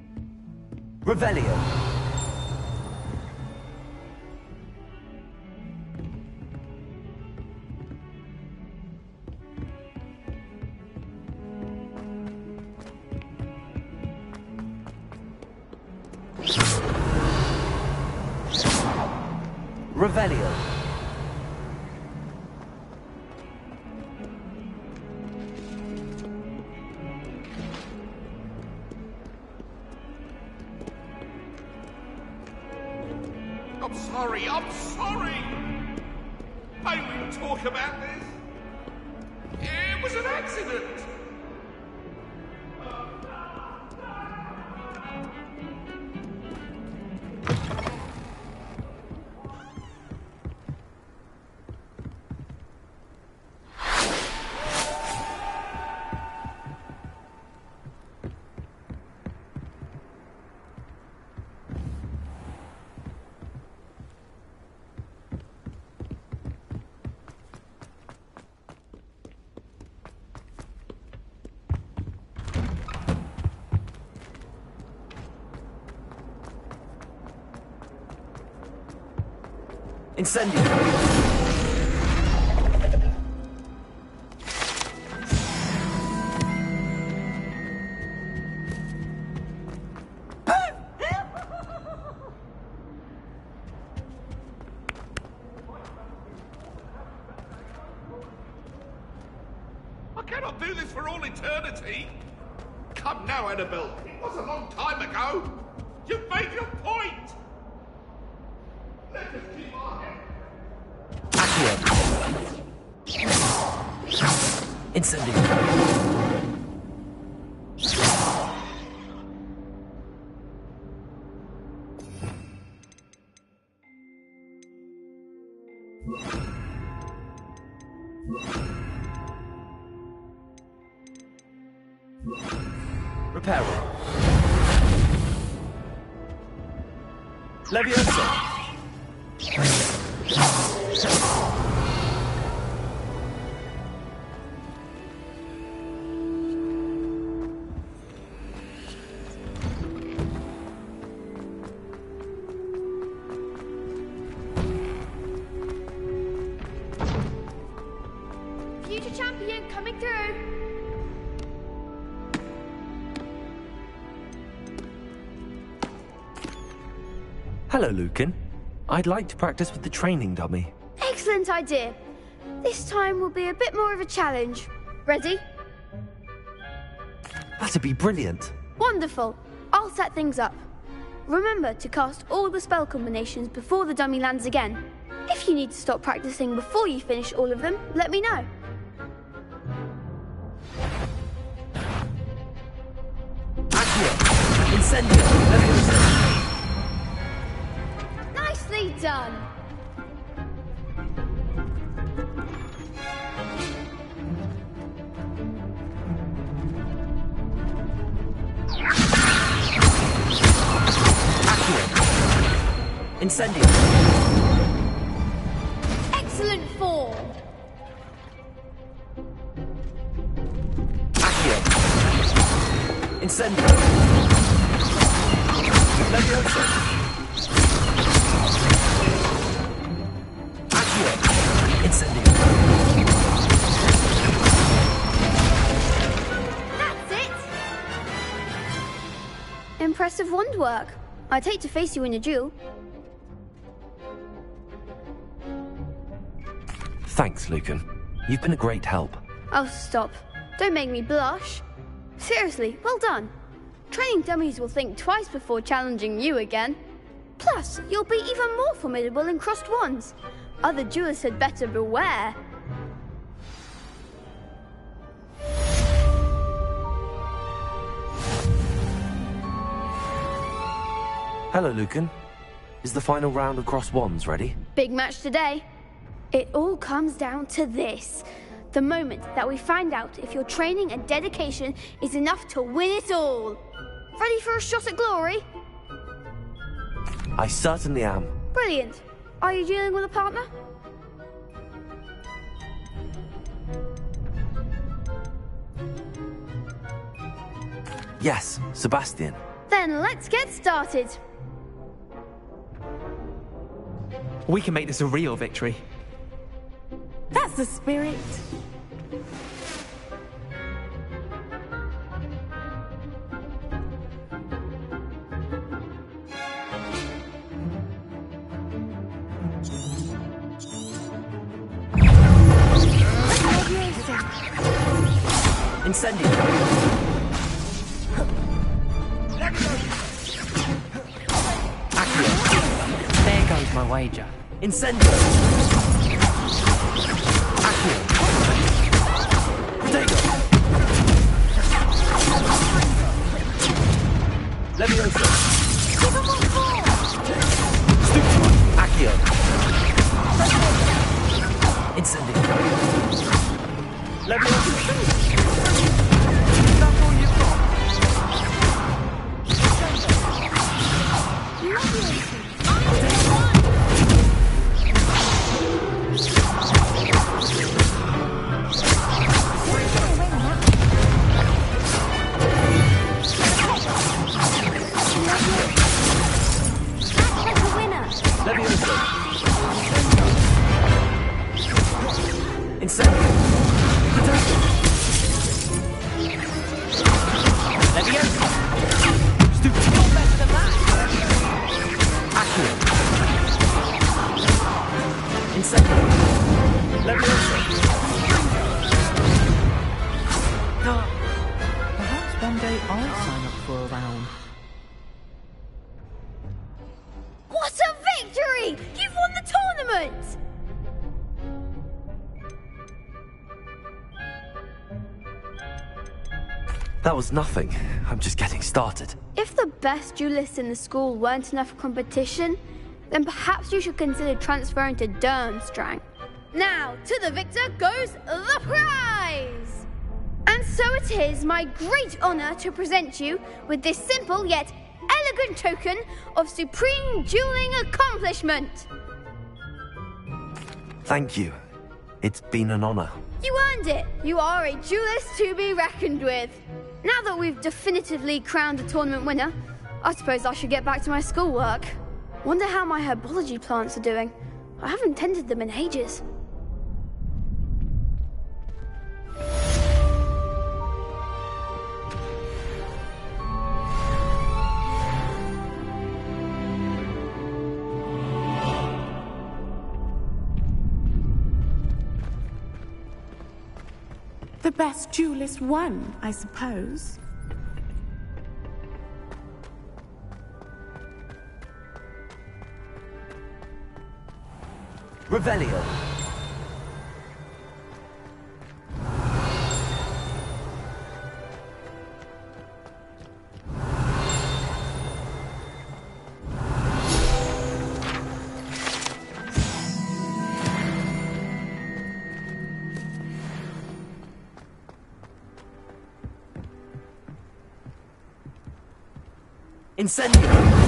Speaker 13: Revelio. Revelio.
Speaker 23: I'm sorry. I won't talk about this. It was an accident.
Speaker 3: Incendio!
Speaker 23: I cannot do this for all eternity. Come now, Annabelle. It was a long time ago. You've made your point. Let us keep our head.
Speaker 3: Incendio! Reparo. Leviosa.
Speaker 11: Future champion coming through.
Speaker 1: Hello, Lucan. I'd like to practice with the training dummy.
Speaker 11: Excellent idea. This time will be a bit more of a challenge. Ready?
Speaker 1: That'd be brilliant.
Speaker 11: Wonderful. I'll set things up. Remember to cast all the spell combinations before the dummy lands again. If you need to stop practicing before you finish all of them, let me know.
Speaker 3: Incendio!
Speaker 11: Nicely done.
Speaker 3: Incendio!
Speaker 11: Excellent form.
Speaker 3: Incendio! Leviosa! Incendio!
Speaker 11: That's it. Impressive wand work. I'd hate to face you in a duel.
Speaker 1: Thanks, Lucan. You've been a great help.
Speaker 11: Oh, stop. Don't make me blush. Seriously, well done. Training dummies will think twice before challenging you again. Plus, you'll be even more formidable in crossed wands. Other duelists had better beware.
Speaker 1: Hello, Lucan. Is the final round of crossed wands ready?
Speaker 11: Big match today. It all comes down to this. The moment that we find out if your training and dedication is enough to win it all. Ready for a shot at glory?
Speaker 1: I certainly am.
Speaker 11: Brilliant. Are you dealing with a partner?
Speaker 1: Yes, Sebastian.
Speaker 11: Then let's get started.
Speaker 6: We can make this a real victory.
Speaker 10: That's the spirit.
Speaker 3: Incendio!
Speaker 6: There goes my wager.
Speaker 3: Incendio! Leviosa! Accio! Incendio! Leviosa! That's all you've got? Leviosa! Leviosa! Stupid, you're better than that! Accio! Incendio! Leviosa!
Speaker 16: Perhaps one day I'll sign up for a round.
Speaker 11: What a victory! You've won the tournament!
Speaker 1: That was nothing. I'm just getting started.
Speaker 11: If the best duelists in the school weren't enough for competition, then perhaps you should consider transferring to Durmstrang. Now, to the victor goes the prize! And so it is my great honor to present you with this simple yet elegant token of supreme dueling accomplishment.
Speaker 1: Thank you. It's been an honor.
Speaker 11: You earned it. You are a duelist to be reckoned with. Now that we've definitively crowned a tournament winner, I suppose I should get back to my schoolwork. Wonder how my herbology plants are doing. I haven't tended them in ages.
Speaker 10: The best duelist won, I suppose.
Speaker 13: Revelio.
Speaker 3: Incendio!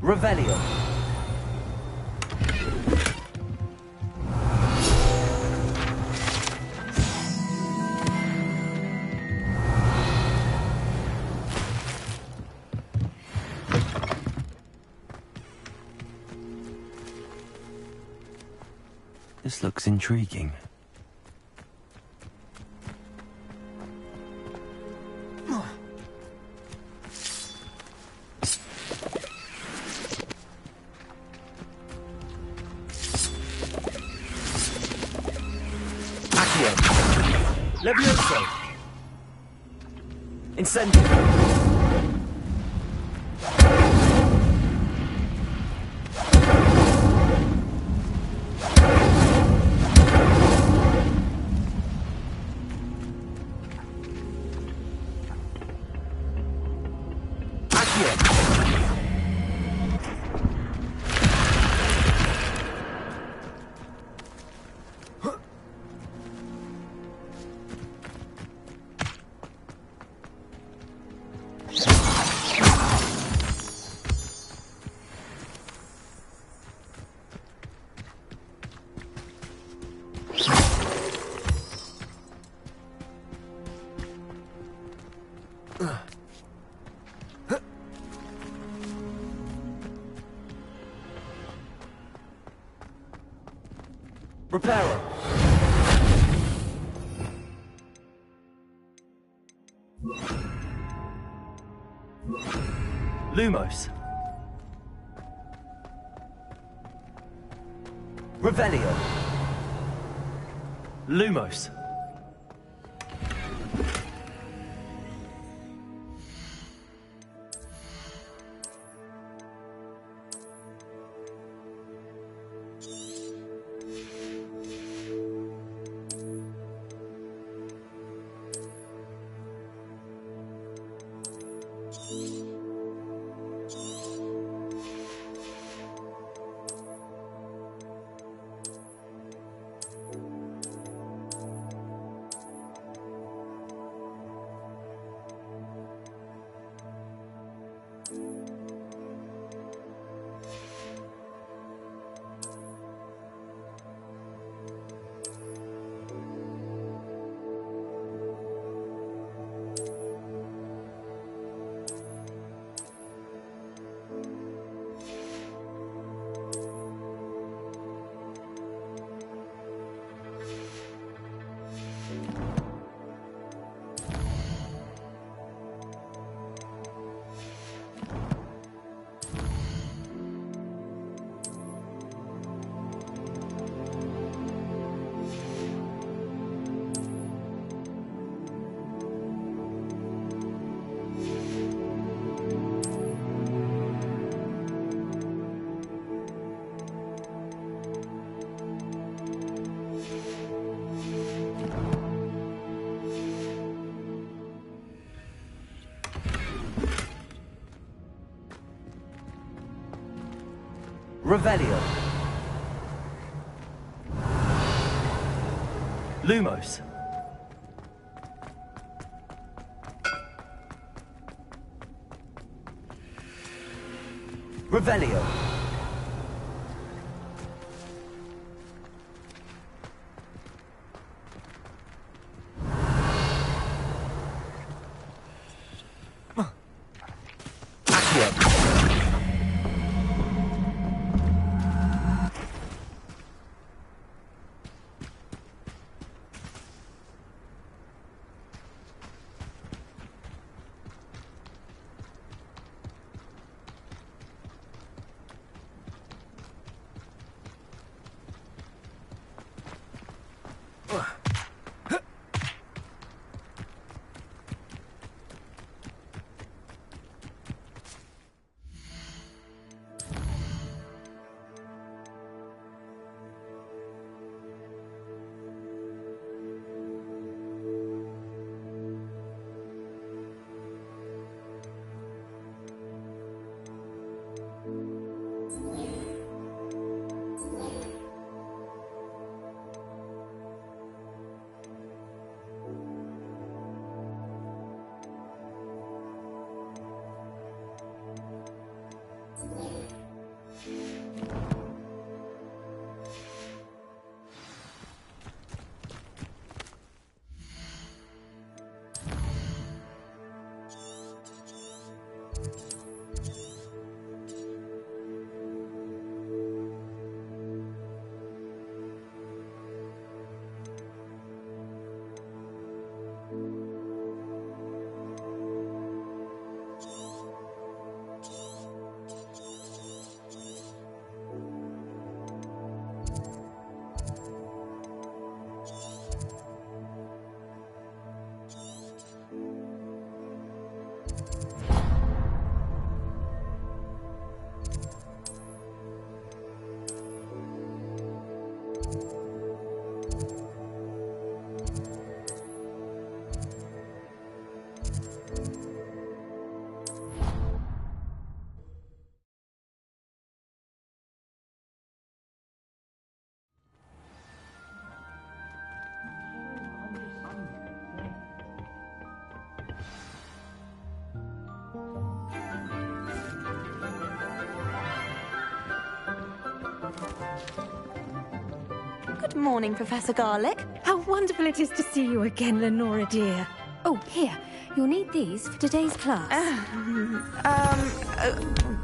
Speaker 13: Revelio.
Speaker 1: This looks intriguing.
Speaker 3: Levioso! Incendio! Reparo! Lumos!
Speaker 13: Revelio.
Speaker 3: Lumos!
Speaker 13: Revelio.
Speaker 1: Lumos.
Speaker 13: Revelio.
Speaker 12: Good morning, Professor Garlick.
Speaker 15: How wonderful it is to see you again, Lenora dear. Oh, here. You'll need these for today's class.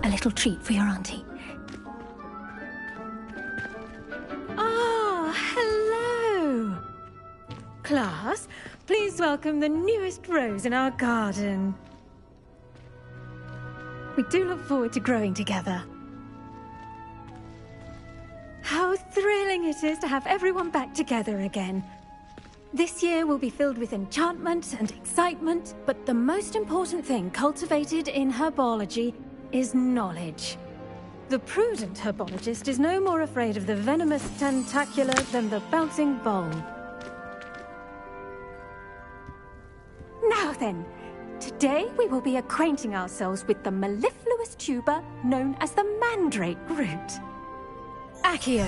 Speaker 15: A little treat for your auntie. Ah, hello. Class, please welcome the newest rose in our garden. We do look forward to growing together. How thrilling it is to have everyone back together again. This year will be filled with enchantment and excitement, but the most important thing cultivated in herbology is knowledge. The prudent herbologist is no more afraid of the venomous tentacular than the bouncing bulb. Now then, today we will be acquainting ourselves with the mellifluous tuber known as the mandrake root. Accio.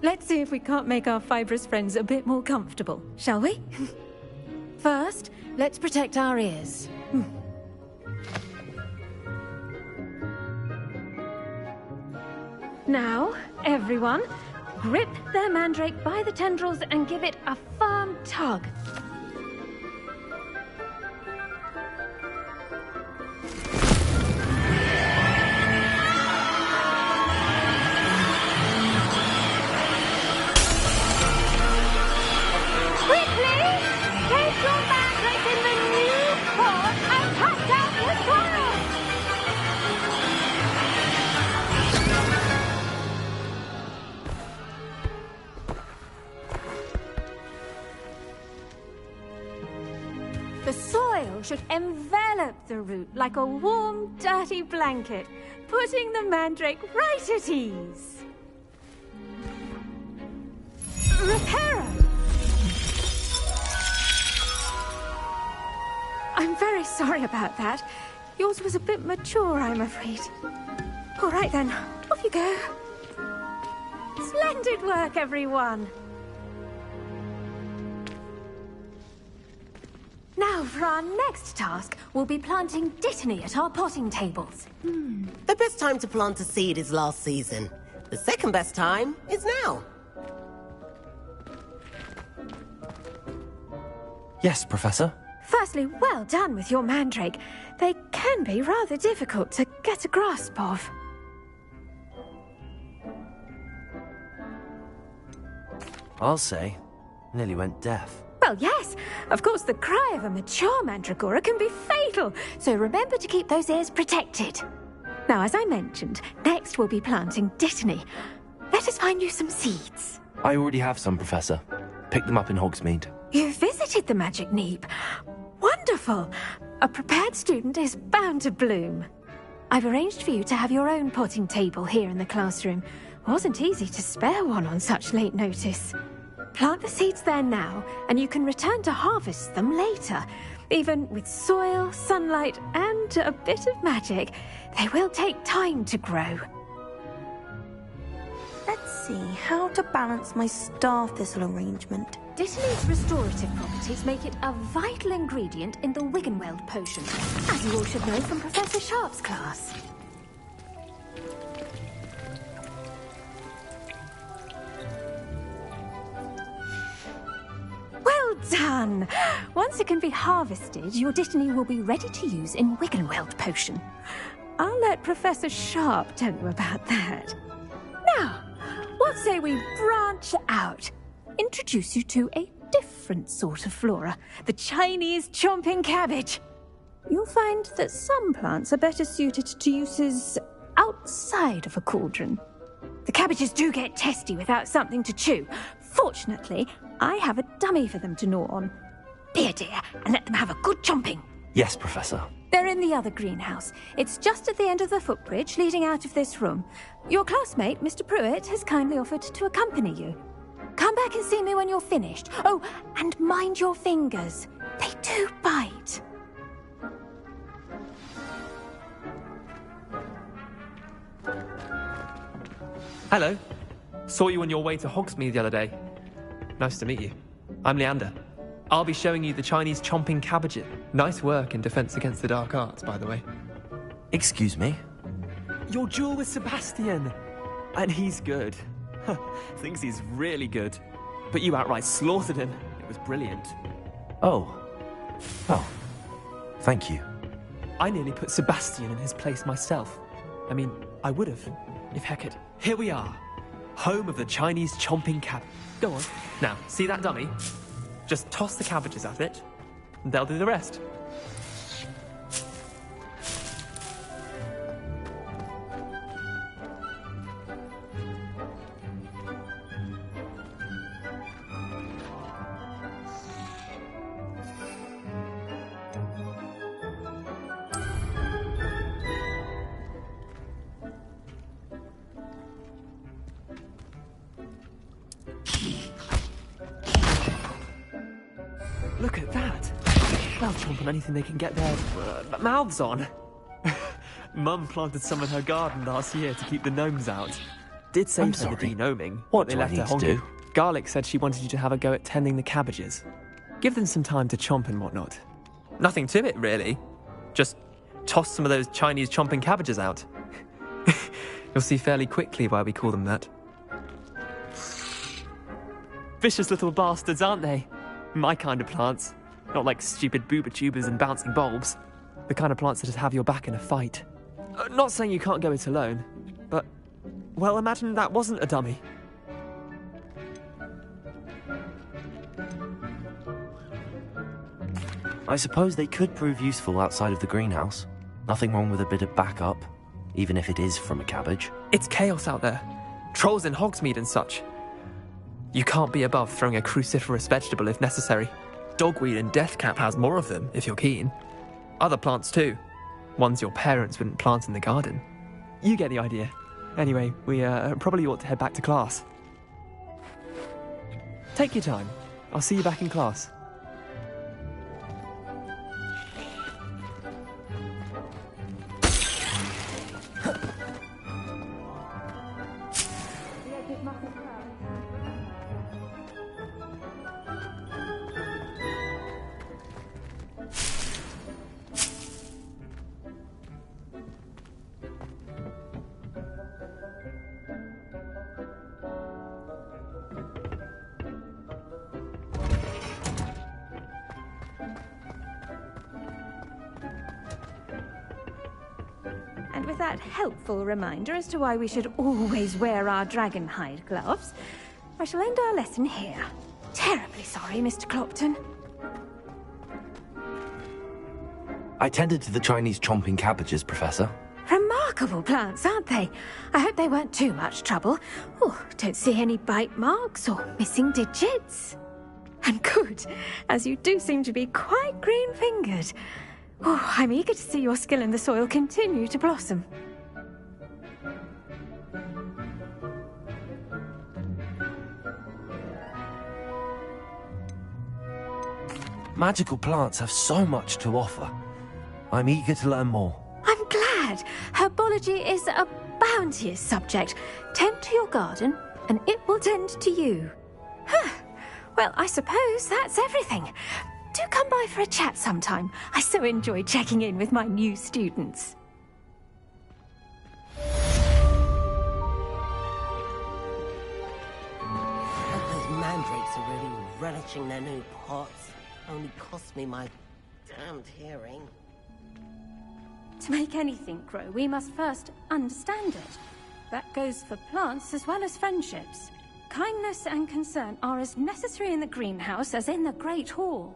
Speaker 15: Let's see if we can't make our fibrous friends a bit more comfortable, shall we? First, let's protect our ears. Now, everyone, grip their mandrake by the tendrils and give it a firm tug. The soil should envelop the root like a warm, dirty blanket, putting the mandrake right at ease. Reparo! I'm very sorry about that. Yours was a bit mature, I'm afraid. All right then, off you go. Splendid work, everyone. Now, for our next task, we'll be planting Dittany at our potting tables.
Speaker 7: The best time to plant a seed is last season. The second best time is now.
Speaker 1: Yes, Professor.
Speaker 15: Firstly, well done with your mandrake. They can be rather difficult to get a grasp of.
Speaker 1: I'll say, nearly went deaf.
Speaker 15: Well, yes. Of course, the cry of a mature mandragora can be fatal, so remember to keep those ears protected. Now, as I mentioned, next we'll be planting Dittany. Let us find you some seeds.
Speaker 1: I already have some, Professor. Picked them up in Hogsmeade.
Speaker 15: You visited the Magic Neep. Wonderful. A prepared student is bound to bloom. I've arranged for you to have your own potting table here in the classroom. Wasn't easy to spare one on such late notice. Plant the seeds there now, and you can return to harvest them later. Even with soil, sunlight, and a bit of magic, they will take time to grow.
Speaker 18: Let's see how to balance my star thistle arrangement.
Speaker 15: Dittany's restorative properties make it a vital ingredient in the Wiggenweld potion, as you all should know from Professor Sharp's class. Well done! Once it can be harvested, your Dittany will be ready to use in Wiggenweld potion. I'll let Professor Sharp tell you about that. Now, what say we branch out? Introduce you to a different sort of flora, the Chinese chomping cabbage. You'll find that some plants are better suited to uses outside of a cauldron. The cabbages do get testy without something to chew. Fortunately, I have a dummy for them to gnaw on. Be a dear and let them have a good chomping.
Speaker 1: Yes, Professor.
Speaker 15: They're in the other greenhouse. It's just at the end of the footbridge leading out of this room. Your classmate, Mr. Pruitt, has kindly offered to accompany you. Come back and see me when you're finished. Oh, and mind your fingers. They do bite.
Speaker 12: Hello. Saw you on your way to Hogsmeade the other day. Nice to meet you. I'm Leander. I'll be showing you the Chinese chomping cabbage. Nice work in Defense Against the Dark Arts, by the way.
Speaker 1: Excuse me?
Speaker 12: Your duel with Sebastian. And he's good. Thinks he's really good. But you outright slaughtered him. It was brilliant.
Speaker 1: Oh. Thank you.
Speaker 12: I nearly put Sebastian in his place myself. I mean, I would have, if Hecate. Here we are. Home of the Chinese chomping cabbage. Go on. Now, see that dummy? Just toss the cabbages at it, and they'll do the rest. Look at that. They'll chomp on anything they can get their mouths on. Mum planted some in her garden last year to keep the gnomes out. Did save her the denoming.
Speaker 1: What
Speaker 12: they
Speaker 1: do I
Speaker 12: left her
Speaker 1: need to do?
Speaker 12: Garlic said she wanted you to have a go at tending the cabbages. Give them some time to chomp and whatnot. Nothing to it, really. Just toss some of those Chinese chomping cabbages out. You'll see fairly quickly why we call them that. Vicious little bastards, aren't they? My kind of plants. Not like stupid booba tubers and bouncing bulbs. The kind of plants that just have your back in a fight. Not saying you can't go it alone, but... well, imagine that wasn't a dummy.
Speaker 1: I suppose they could prove useful outside of the greenhouse. Nothing wrong with a bit of backup, even if it is from a cabbage.
Speaker 12: It's chaos out there. Trolls in Hogsmeade and such. You can't be above throwing a cruciferous vegetable if necessary. Dogweed and deathcap has more of them, if you're keen. Other plants too. Ones your parents wouldn't plant in the garden. You get the idea. Anyway, we probably ought to head back to class. Take your time. I'll see you back in class.
Speaker 15: that helpful reminder as to why we should always wear our dragonhide gloves, I shall end our lesson here. Terribly sorry, Mr. Clopton.
Speaker 1: I tended to the Chinese chomping cabbages, Professor.
Speaker 15: Remarkable plants, aren't they? I hope they weren't too much trouble. Oh, don't see any bite marks or missing digits. And good, as you do seem to be quite green-fingered. Oh, I'm eager to see your skill in the soil continue to blossom.
Speaker 1: Magical plants have so much to offer. I'm eager to learn more.
Speaker 15: I'm glad. Herbology is a bounteous subject. Tend to your garden, and it will tend to you. Huh. Well, I suppose that's everything. Do come by for a chat sometime. I so enjoy checking in with my new students.
Speaker 7: Those mandrakes are really relishing their new pots. Only cost me my damned hearing.
Speaker 15: To make anything grow, we must first understand it. That goes for plants as well as friendships. Kindness and concern are as necessary in the greenhouse as in the Great Hall.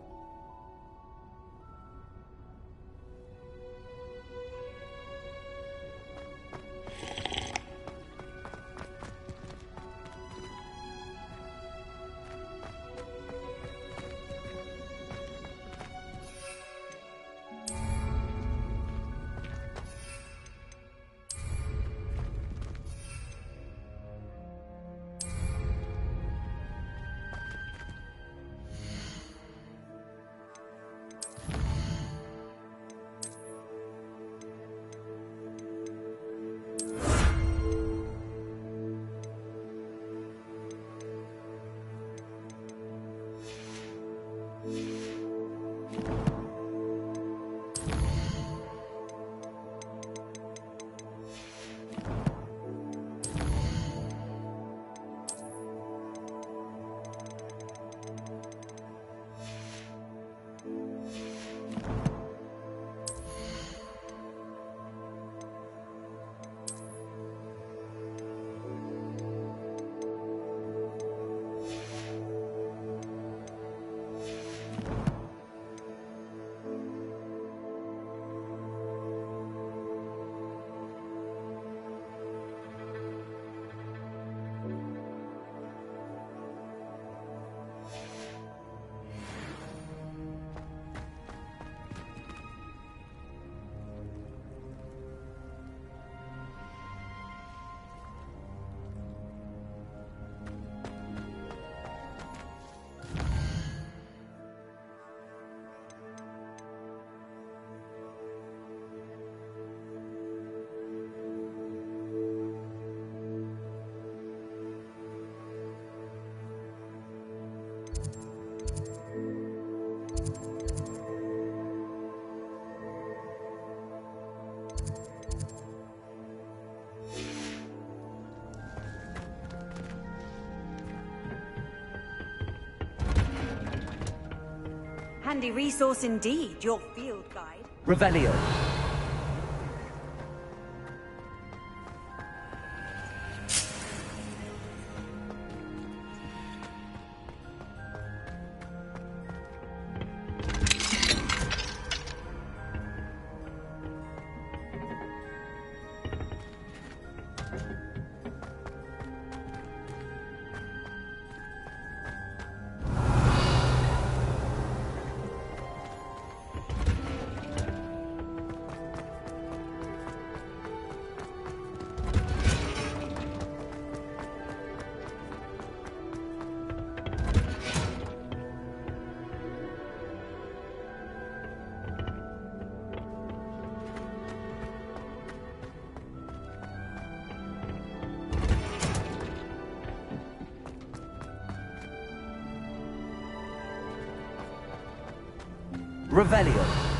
Speaker 14: Handy resource indeed, your field guide.
Speaker 13: Revelio. Revelio.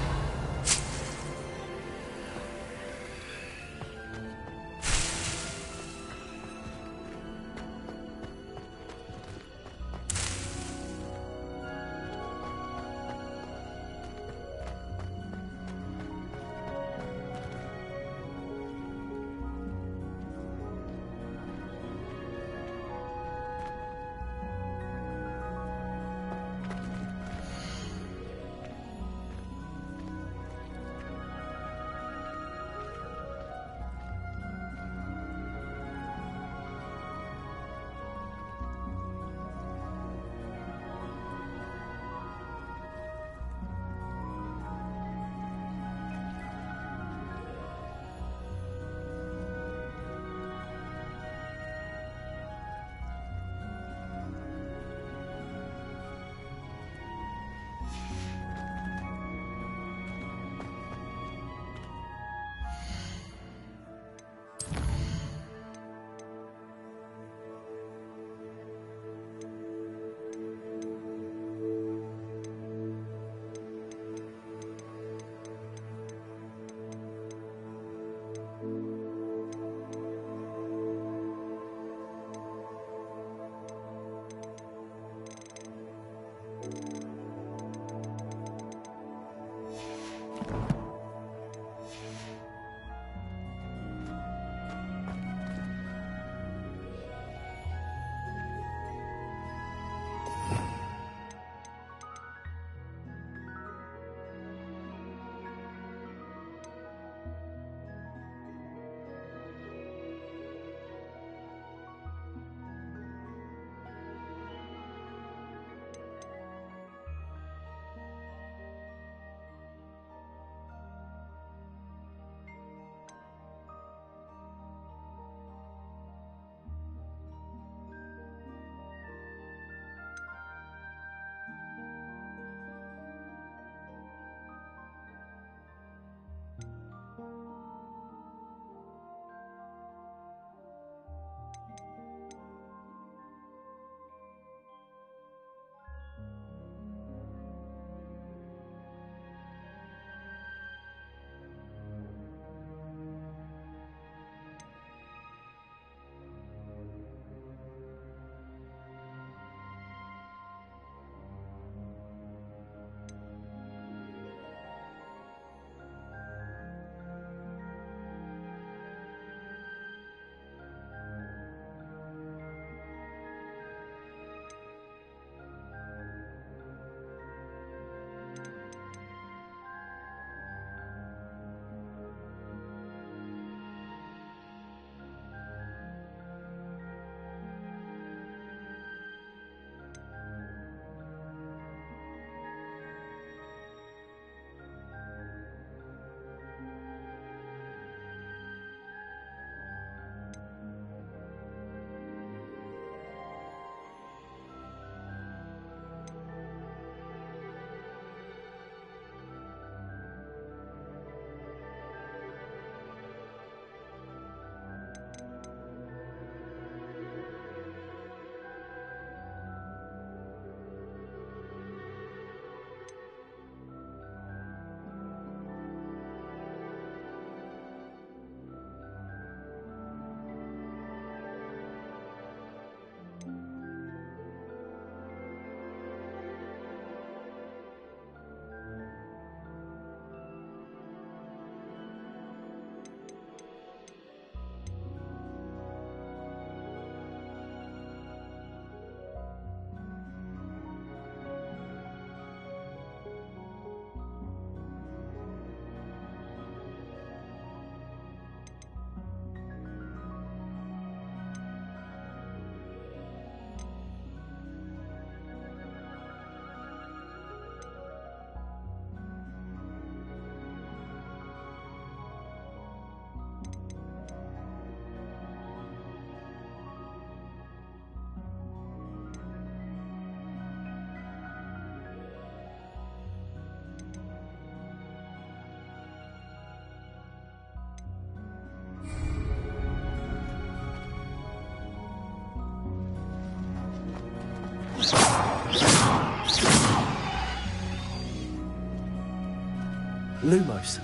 Speaker 3: Lumos.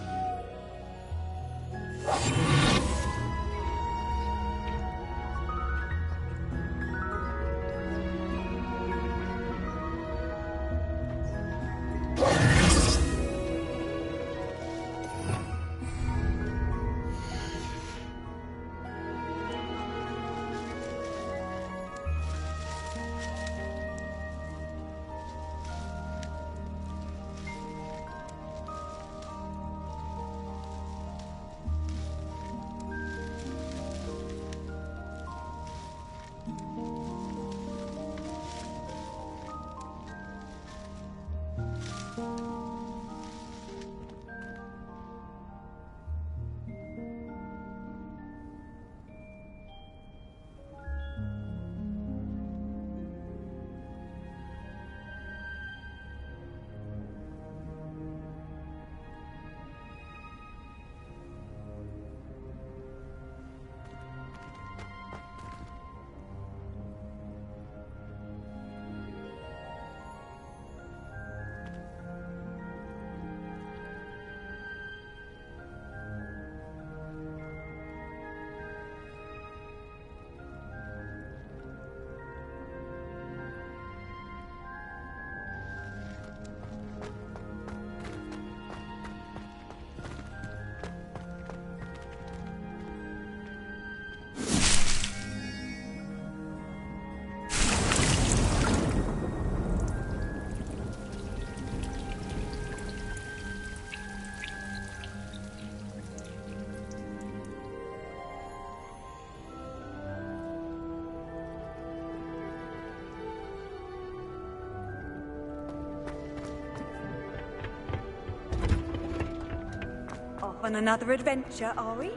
Speaker 14: Off on another adventure, are we?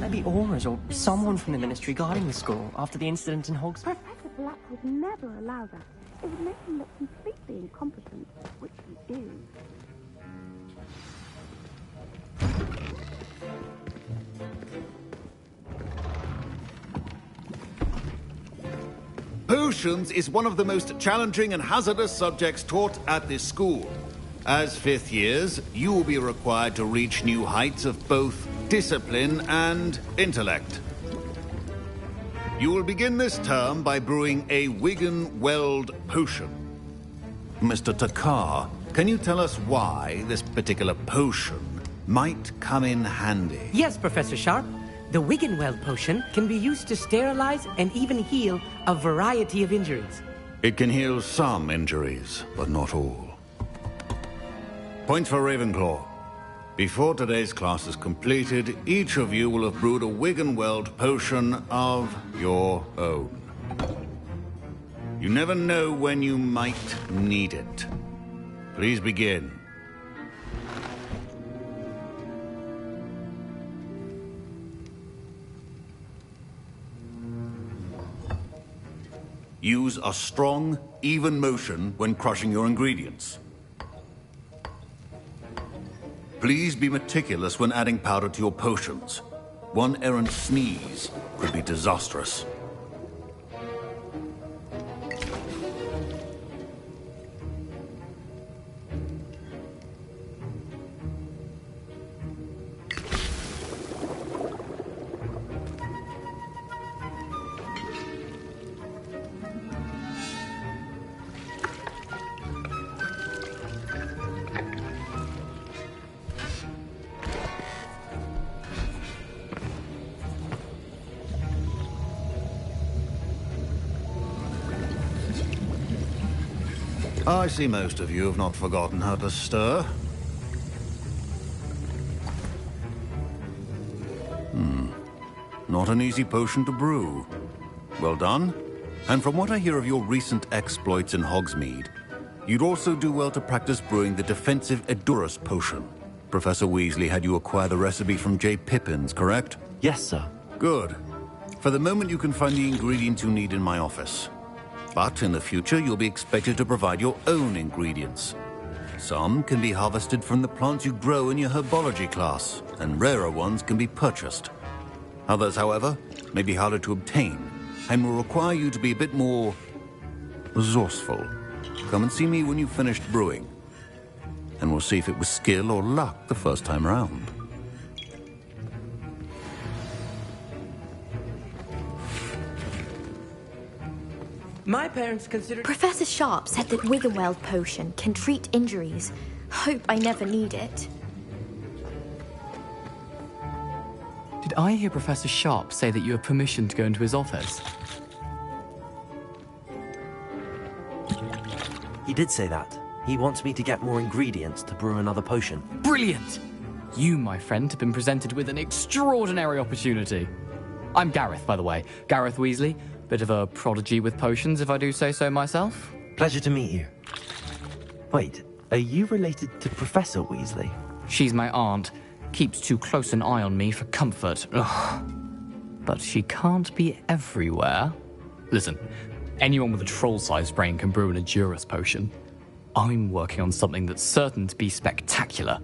Speaker 3: Maybe Aura's or someone from the Ministry guarding the school after the incident in Hogsmeade.
Speaker 4: Professor Black would never allow that. It would make him look completely incompetent, which he is.
Speaker 17: Potions is one of the most challenging and hazardous subjects taught at this school. As fifth years, you will be required to reach new heights of both discipline and intellect. You will begin this term by brewing a Wigan-Weld potion. Mr. Takar, can you tell us why this particular potion might come in handy?
Speaker 20: Yes, Professor Sharp. The Wigan-Weld potion can be used to sterilize and even heal a variety of injuries.
Speaker 17: It can heal some injuries, but not all. Point for Ravenclaw. Before today's class is completed, each of you will have brewed a Wigan-Weld potion of your own. You never know when you might need it. Please begin. Use a strong, even motion when crushing your ingredients. Please be meticulous when adding powder to your potions. One errant sneeze could be disastrous. I see most of you have not forgotten how to stir. Not an easy potion to brew. Well done. And from what I hear of your recent exploits in Hogsmeade, you'd also do well to practice brewing the defensive Edurus potion. Professor Weasley had you acquire the recipe from J. Pippin's, correct?
Speaker 1: Yes, sir.
Speaker 17: Good. For the moment, you can find the ingredients you need in my office. But in the future, you'll be expected to provide your own ingredients. Some can be harvested from the plants you grow in your herbology class, and rarer ones can be purchased. Others, however, may be harder to obtain, and will require you to be a bit more resourceful. Come and see me when you've finished brewing, and we'll see if it was skill or luck the first time round.
Speaker 20: My parents considered...
Speaker 2: Professor Sharp said that Wiggenweld potion can treat injuries. Hope I never need it.
Speaker 8: Did I hear Professor Sharp say that you have permission to go into his office?
Speaker 1: He did say that. He wants me to get more ingredients to brew another potion.
Speaker 8: Brilliant! You, my friend, have been presented with an extraordinary opportunity. I'm Gareth, by the way. Gareth Weasley. Bit of a prodigy with potions, if I do say so myself.
Speaker 1: Pleasure to meet you. Wait, are you related to Professor Weasley?
Speaker 8: She's my aunt. Keeps too close an eye on me for comfort. Ugh. But she can't be everywhere. Listen, anyone with a troll-sized brain can brew an Edurus potion. I'm working on something that's certain to be spectacular.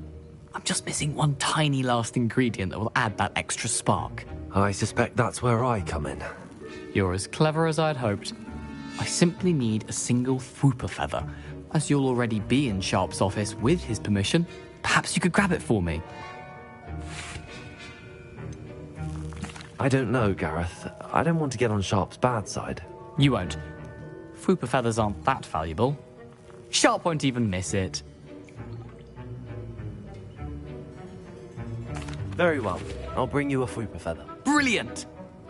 Speaker 8: I'm just missing one tiny last ingredient that will add that extra spark.
Speaker 1: I suspect that's where I come in.
Speaker 8: You're as clever as I'd hoped. I simply need a single Fwooper feather. As you'll already be in Sharp's office with his permission, perhaps you could grab it for me.
Speaker 1: I don't know, Gareth. I don't want to get on Sharp's bad side.
Speaker 8: You won't. Fwooper feathers aren't that valuable. Sharp won't even miss it.
Speaker 1: Very well. I'll bring you a Fwooper feather.
Speaker 8: Brilliant!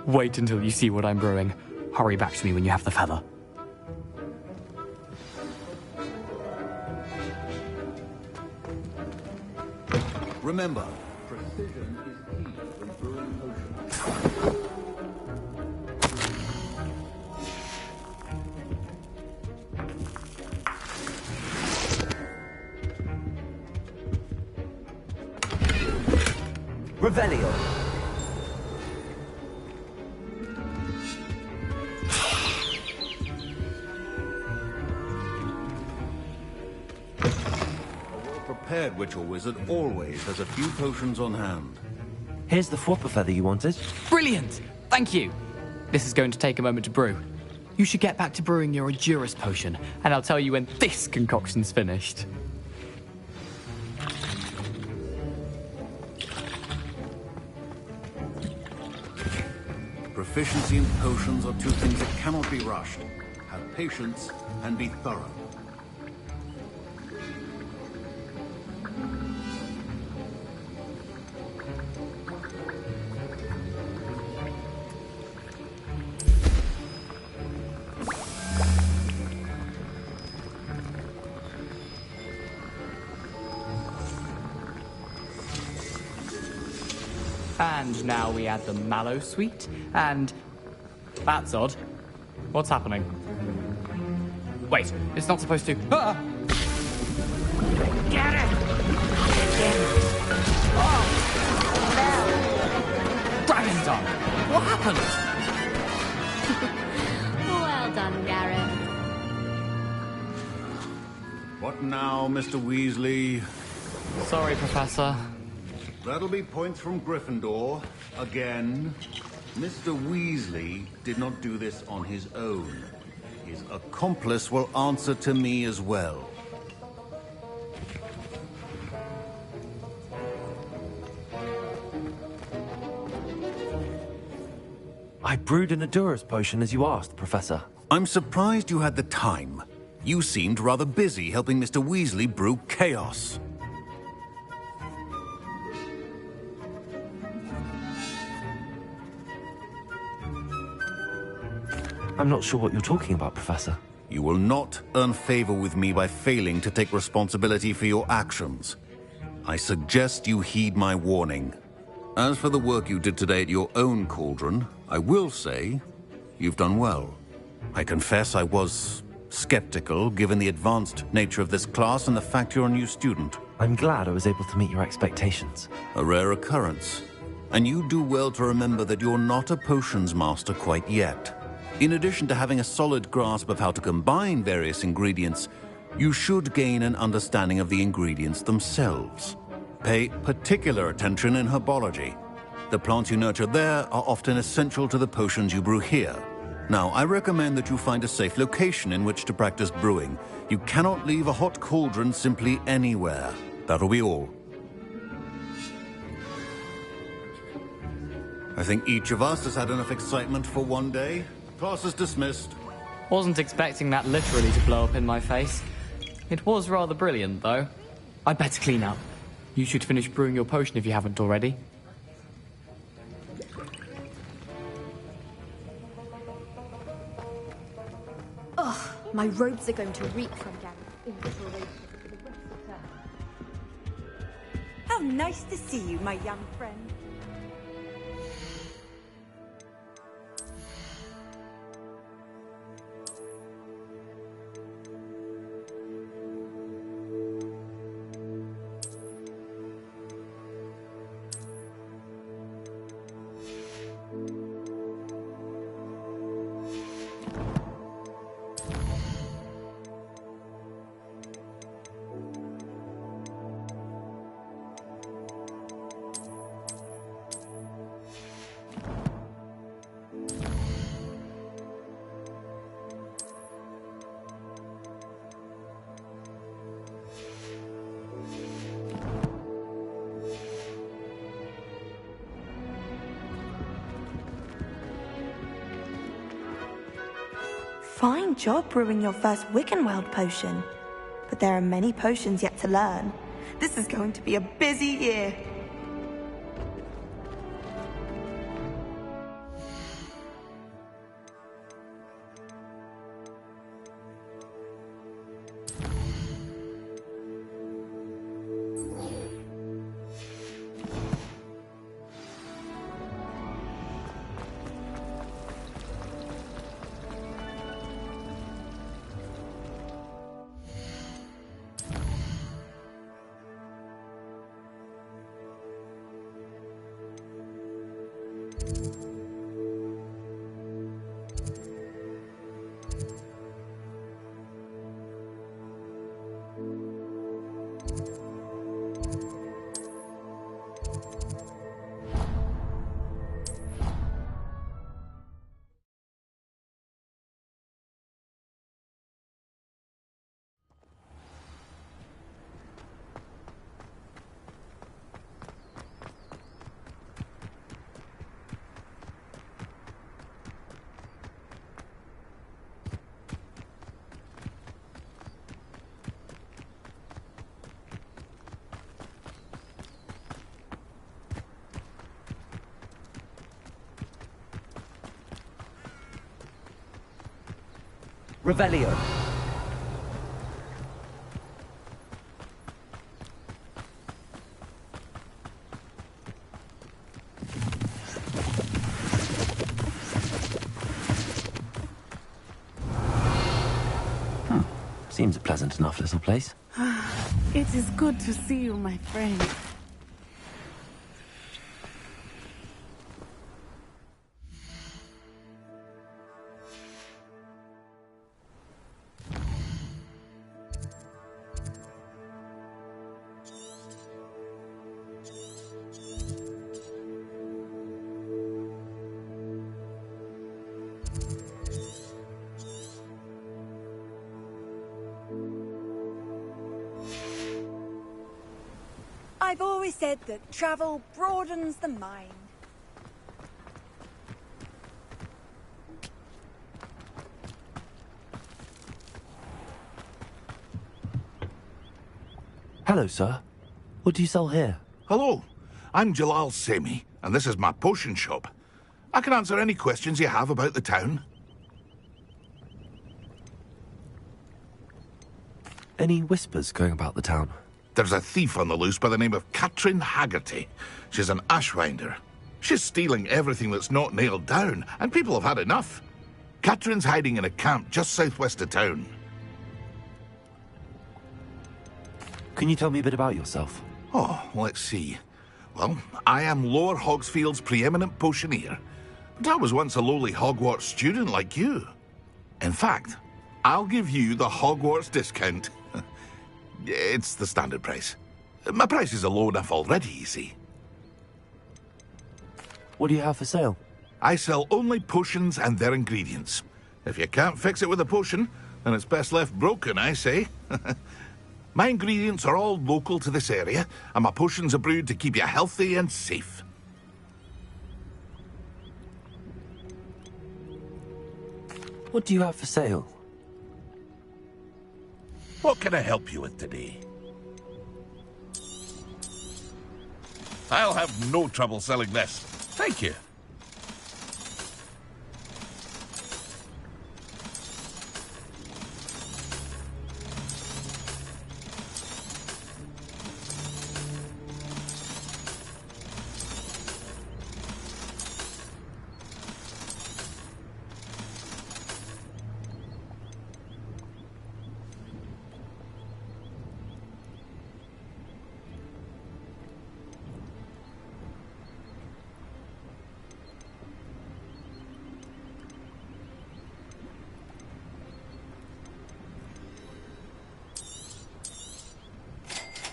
Speaker 8: Wait until you see what I'm brewing. Hurry back to me when you have the feather.
Speaker 17: Remember, precision is key when brewing potions.
Speaker 13: Revelio.
Speaker 17: Prepared witch or wizard always has a few potions on hand.
Speaker 1: Here's the Fwooper feather you wanted.
Speaker 8: Brilliant! Thank you! This is going to take a moment to brew. You should get back to brewing your Edurus potion, and I'll tell you when this concoction's finished.
Speaker 17: Proficiency in potions are two things that cannot be rushed. Have patience and be thorough.
Speaker 8: And now we add the mallow sweet, and... That's odd. What's happening? Wait, it's not supposed to... Ah!
Speaker 7: Get it!
Speaker 8: Oh! Dragon Tongue! What happened?
Speaker 2: Well done, Gareth.
Speaker 17: What now, Mr. Weasley?
Speaker 8: Sorry, Professor.
Speaker 17: That'll be points from Gryffindor. Again. Mr. Weasley did not do this on his own. His accomplice will answer to me as well.
Speaker 1: I brewed an Edurus potion as you asked, Professor.
Speaker 17: I'm surprised you had the time. You seemed rather busy helping Mr. Weasley brew chaos.
Speaker 1: I'm not sure what you're talking about, Professor.
Speaker 17: You will not earn favor with me by failing to take responsibility for your actions. I suggest you heed my warning. As for the work you did today at your own cauldron, I will say you've done well. I confess I was skeptical, given the advanced nature of this class and the fact you're a new student.
Speaker 1: I'm glad I was able to meet your expectations.
Speaker 17: A rare occurrence. And you do well to remember that you're not a potions master quite yet. In addition to having a solid grasp of how to combine various ingredients, you should gain an understanding of the ingredients themselves. Pay particular attention in herbology. The plants you nurture there are often essential to the potions you brew here. Now, I recommend that you find a safe location in which to practice brewing. You cannot leave a hot cauldron simply anywhere. That'll be all. I think each of us has had enough excitement for one day. Class is dismissed.
Speaker 8: Wasn't expecting that literally to blow up in my face. It was rather brilliant, though. I'd better clean up. You should finish brewing your potion if you haven't already.
Speaker 2: Ugh, my robes are going to reek from Gary's invigilation for the rest of the term.
Speaker 14: How nice to see you, my young friend.
Speaker 18: Fine job brewing your first Wiggenweld potion. But there are many potions yet to learn. This is going to be a busy year.
Speaker 13: Revelio.
Speaker 1: Seems a pleasant enough little place.
Speaker 10: It is good to see you, my friend.
Speaker 14: I've always said that travel broadens the mind.
Speaker 1: Hello, sir. What do you sell here?
Speaker 23: Hello, I'm Jalal Semi, and this is my potion shop. I can answer any questions you have about the town.
Speaker 1: Any whispers going about the town?
Speaker 23: There's a thief on the loose by the name of Katrin Haggerty. She's an ashwinder. She's stealing everything that's not nailed down, and people have had enough. Katrin's hiding in a camp just southwest of town.
Speaker 1: Can you tell me a bit about yourself?
Speaker 23: Oh, let's see. Well, I am Lower Hogsfield's preeminent potioneer. But I was once a lowly Hogwarts student like you. In fact, I'll give you the Hogwarts discount. It's the standard price. My prices are low enough already, you see.
Speaker 1: What do you have for sale?
Speaker 23: I sell only potions and their ingredients. If you can't fix it with a potion, then it's best left broken, I say. My ingredients are all local to this area, and my potions are brewed to keep you healthy and safe.
Speaker 1: What do you have for sale?
Speaker 23: What can I help you with today? I'll have no trouble selling this. Thank you.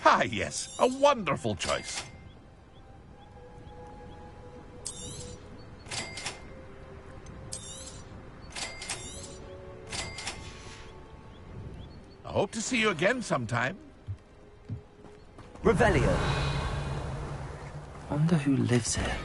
Speaker 23: Ah, yes, a wonderful choice. I hope to see you again sometime.
Speaker 13: Revelio.
Speaker 1: Wonder who lives here.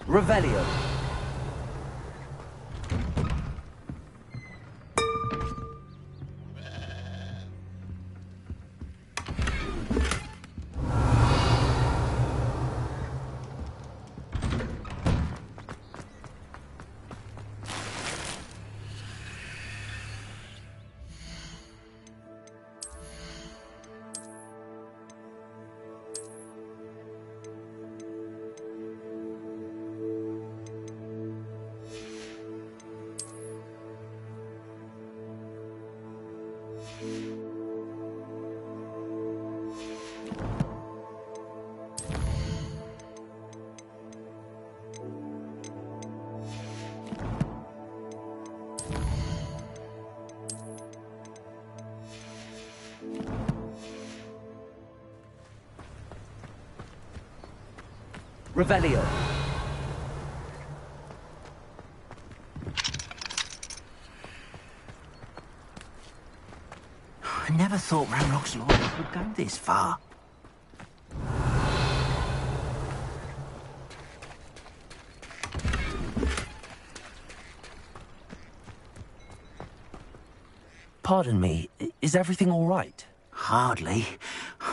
Speaker 13: Revelio. Revelio.
Speaker 5: I never thought Ranrock's loyalty would go this far.
Speaker 1: Pardon me, is everything all right?
Speaker 5: Hardly.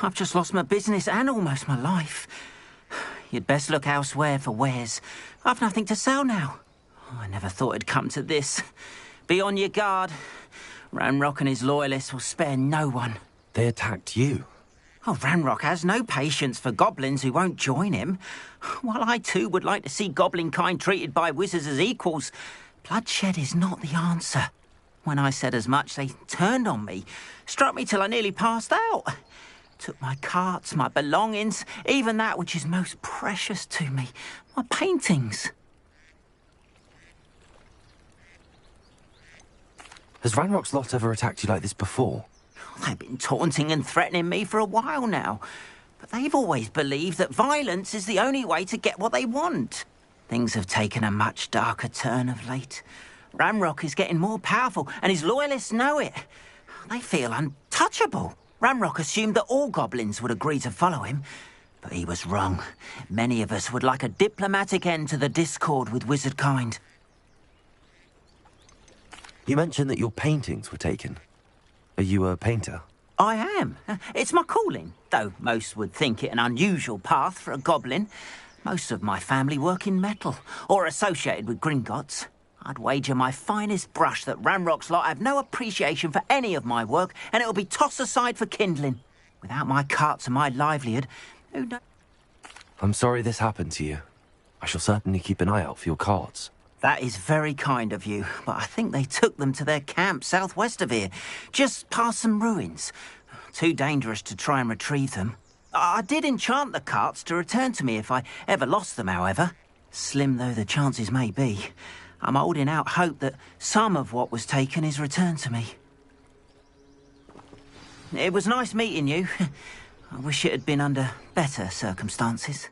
Speaker 5: I've just lost my business and almost my life. You'd best look elsewhere for wares. I've nothing to sell now. I never thought it'd come to this. Be on your guard. Ranrock and his loyalists will spare no one.
Speaker 1: They attacked you.
Speaker 5: Oh, Ranrock has no patience for goblins who won't join him. While I too would like to see goblin kind treated by wizards as equals, bloodshed is not the answer. When I said as much, they turned on me, struck me till I nearly passed out. Took my carts, my belongings, even that which is most precious to me, my paintings.
Speaker 1: Has Ranrock's lot ever attacked you like this before?
Speaker 5: They've been taunting and threatening me for a while now. But they've always believed that violence is the only way to get what they want. Things have taken a much darker turn of late. Ranrock is getting more powerful, and his loyalists know it. They feel untouchable. Ranrock assumed that all goblins would agree to follow him, but he was wrong. Many of us would like a diplomatic end to the discord with wizard kind.
Speaker 1: You mentioned that your paintings were taken. Are you a painter?
Speaker 5: I am. It's my calling, though most would think it an unusual path for a goblin. Most of my family work in metal, or associated with Gringotts. I'd wager my finest brush that Ranrock's lot have no appreciation for any of my work, and it'll be tossed aside for kindling. Without my carts and my livelihood, who knows?
Speaker 1: I'm sorry this happened to you. I shall certainly keep an eye out for your carts.
Speaker 5: That is very kind of you, but I think they took them to their camp southwest of here, just past some ruins. Too dangerous to try and retrieve them. I did enchant the carts to return to me if I ever lost them, however. Slim though the chances may be, I'm holding out hope that some of what was taken is returned to me. It was nice meeting you. I wish it had been under better circumstances.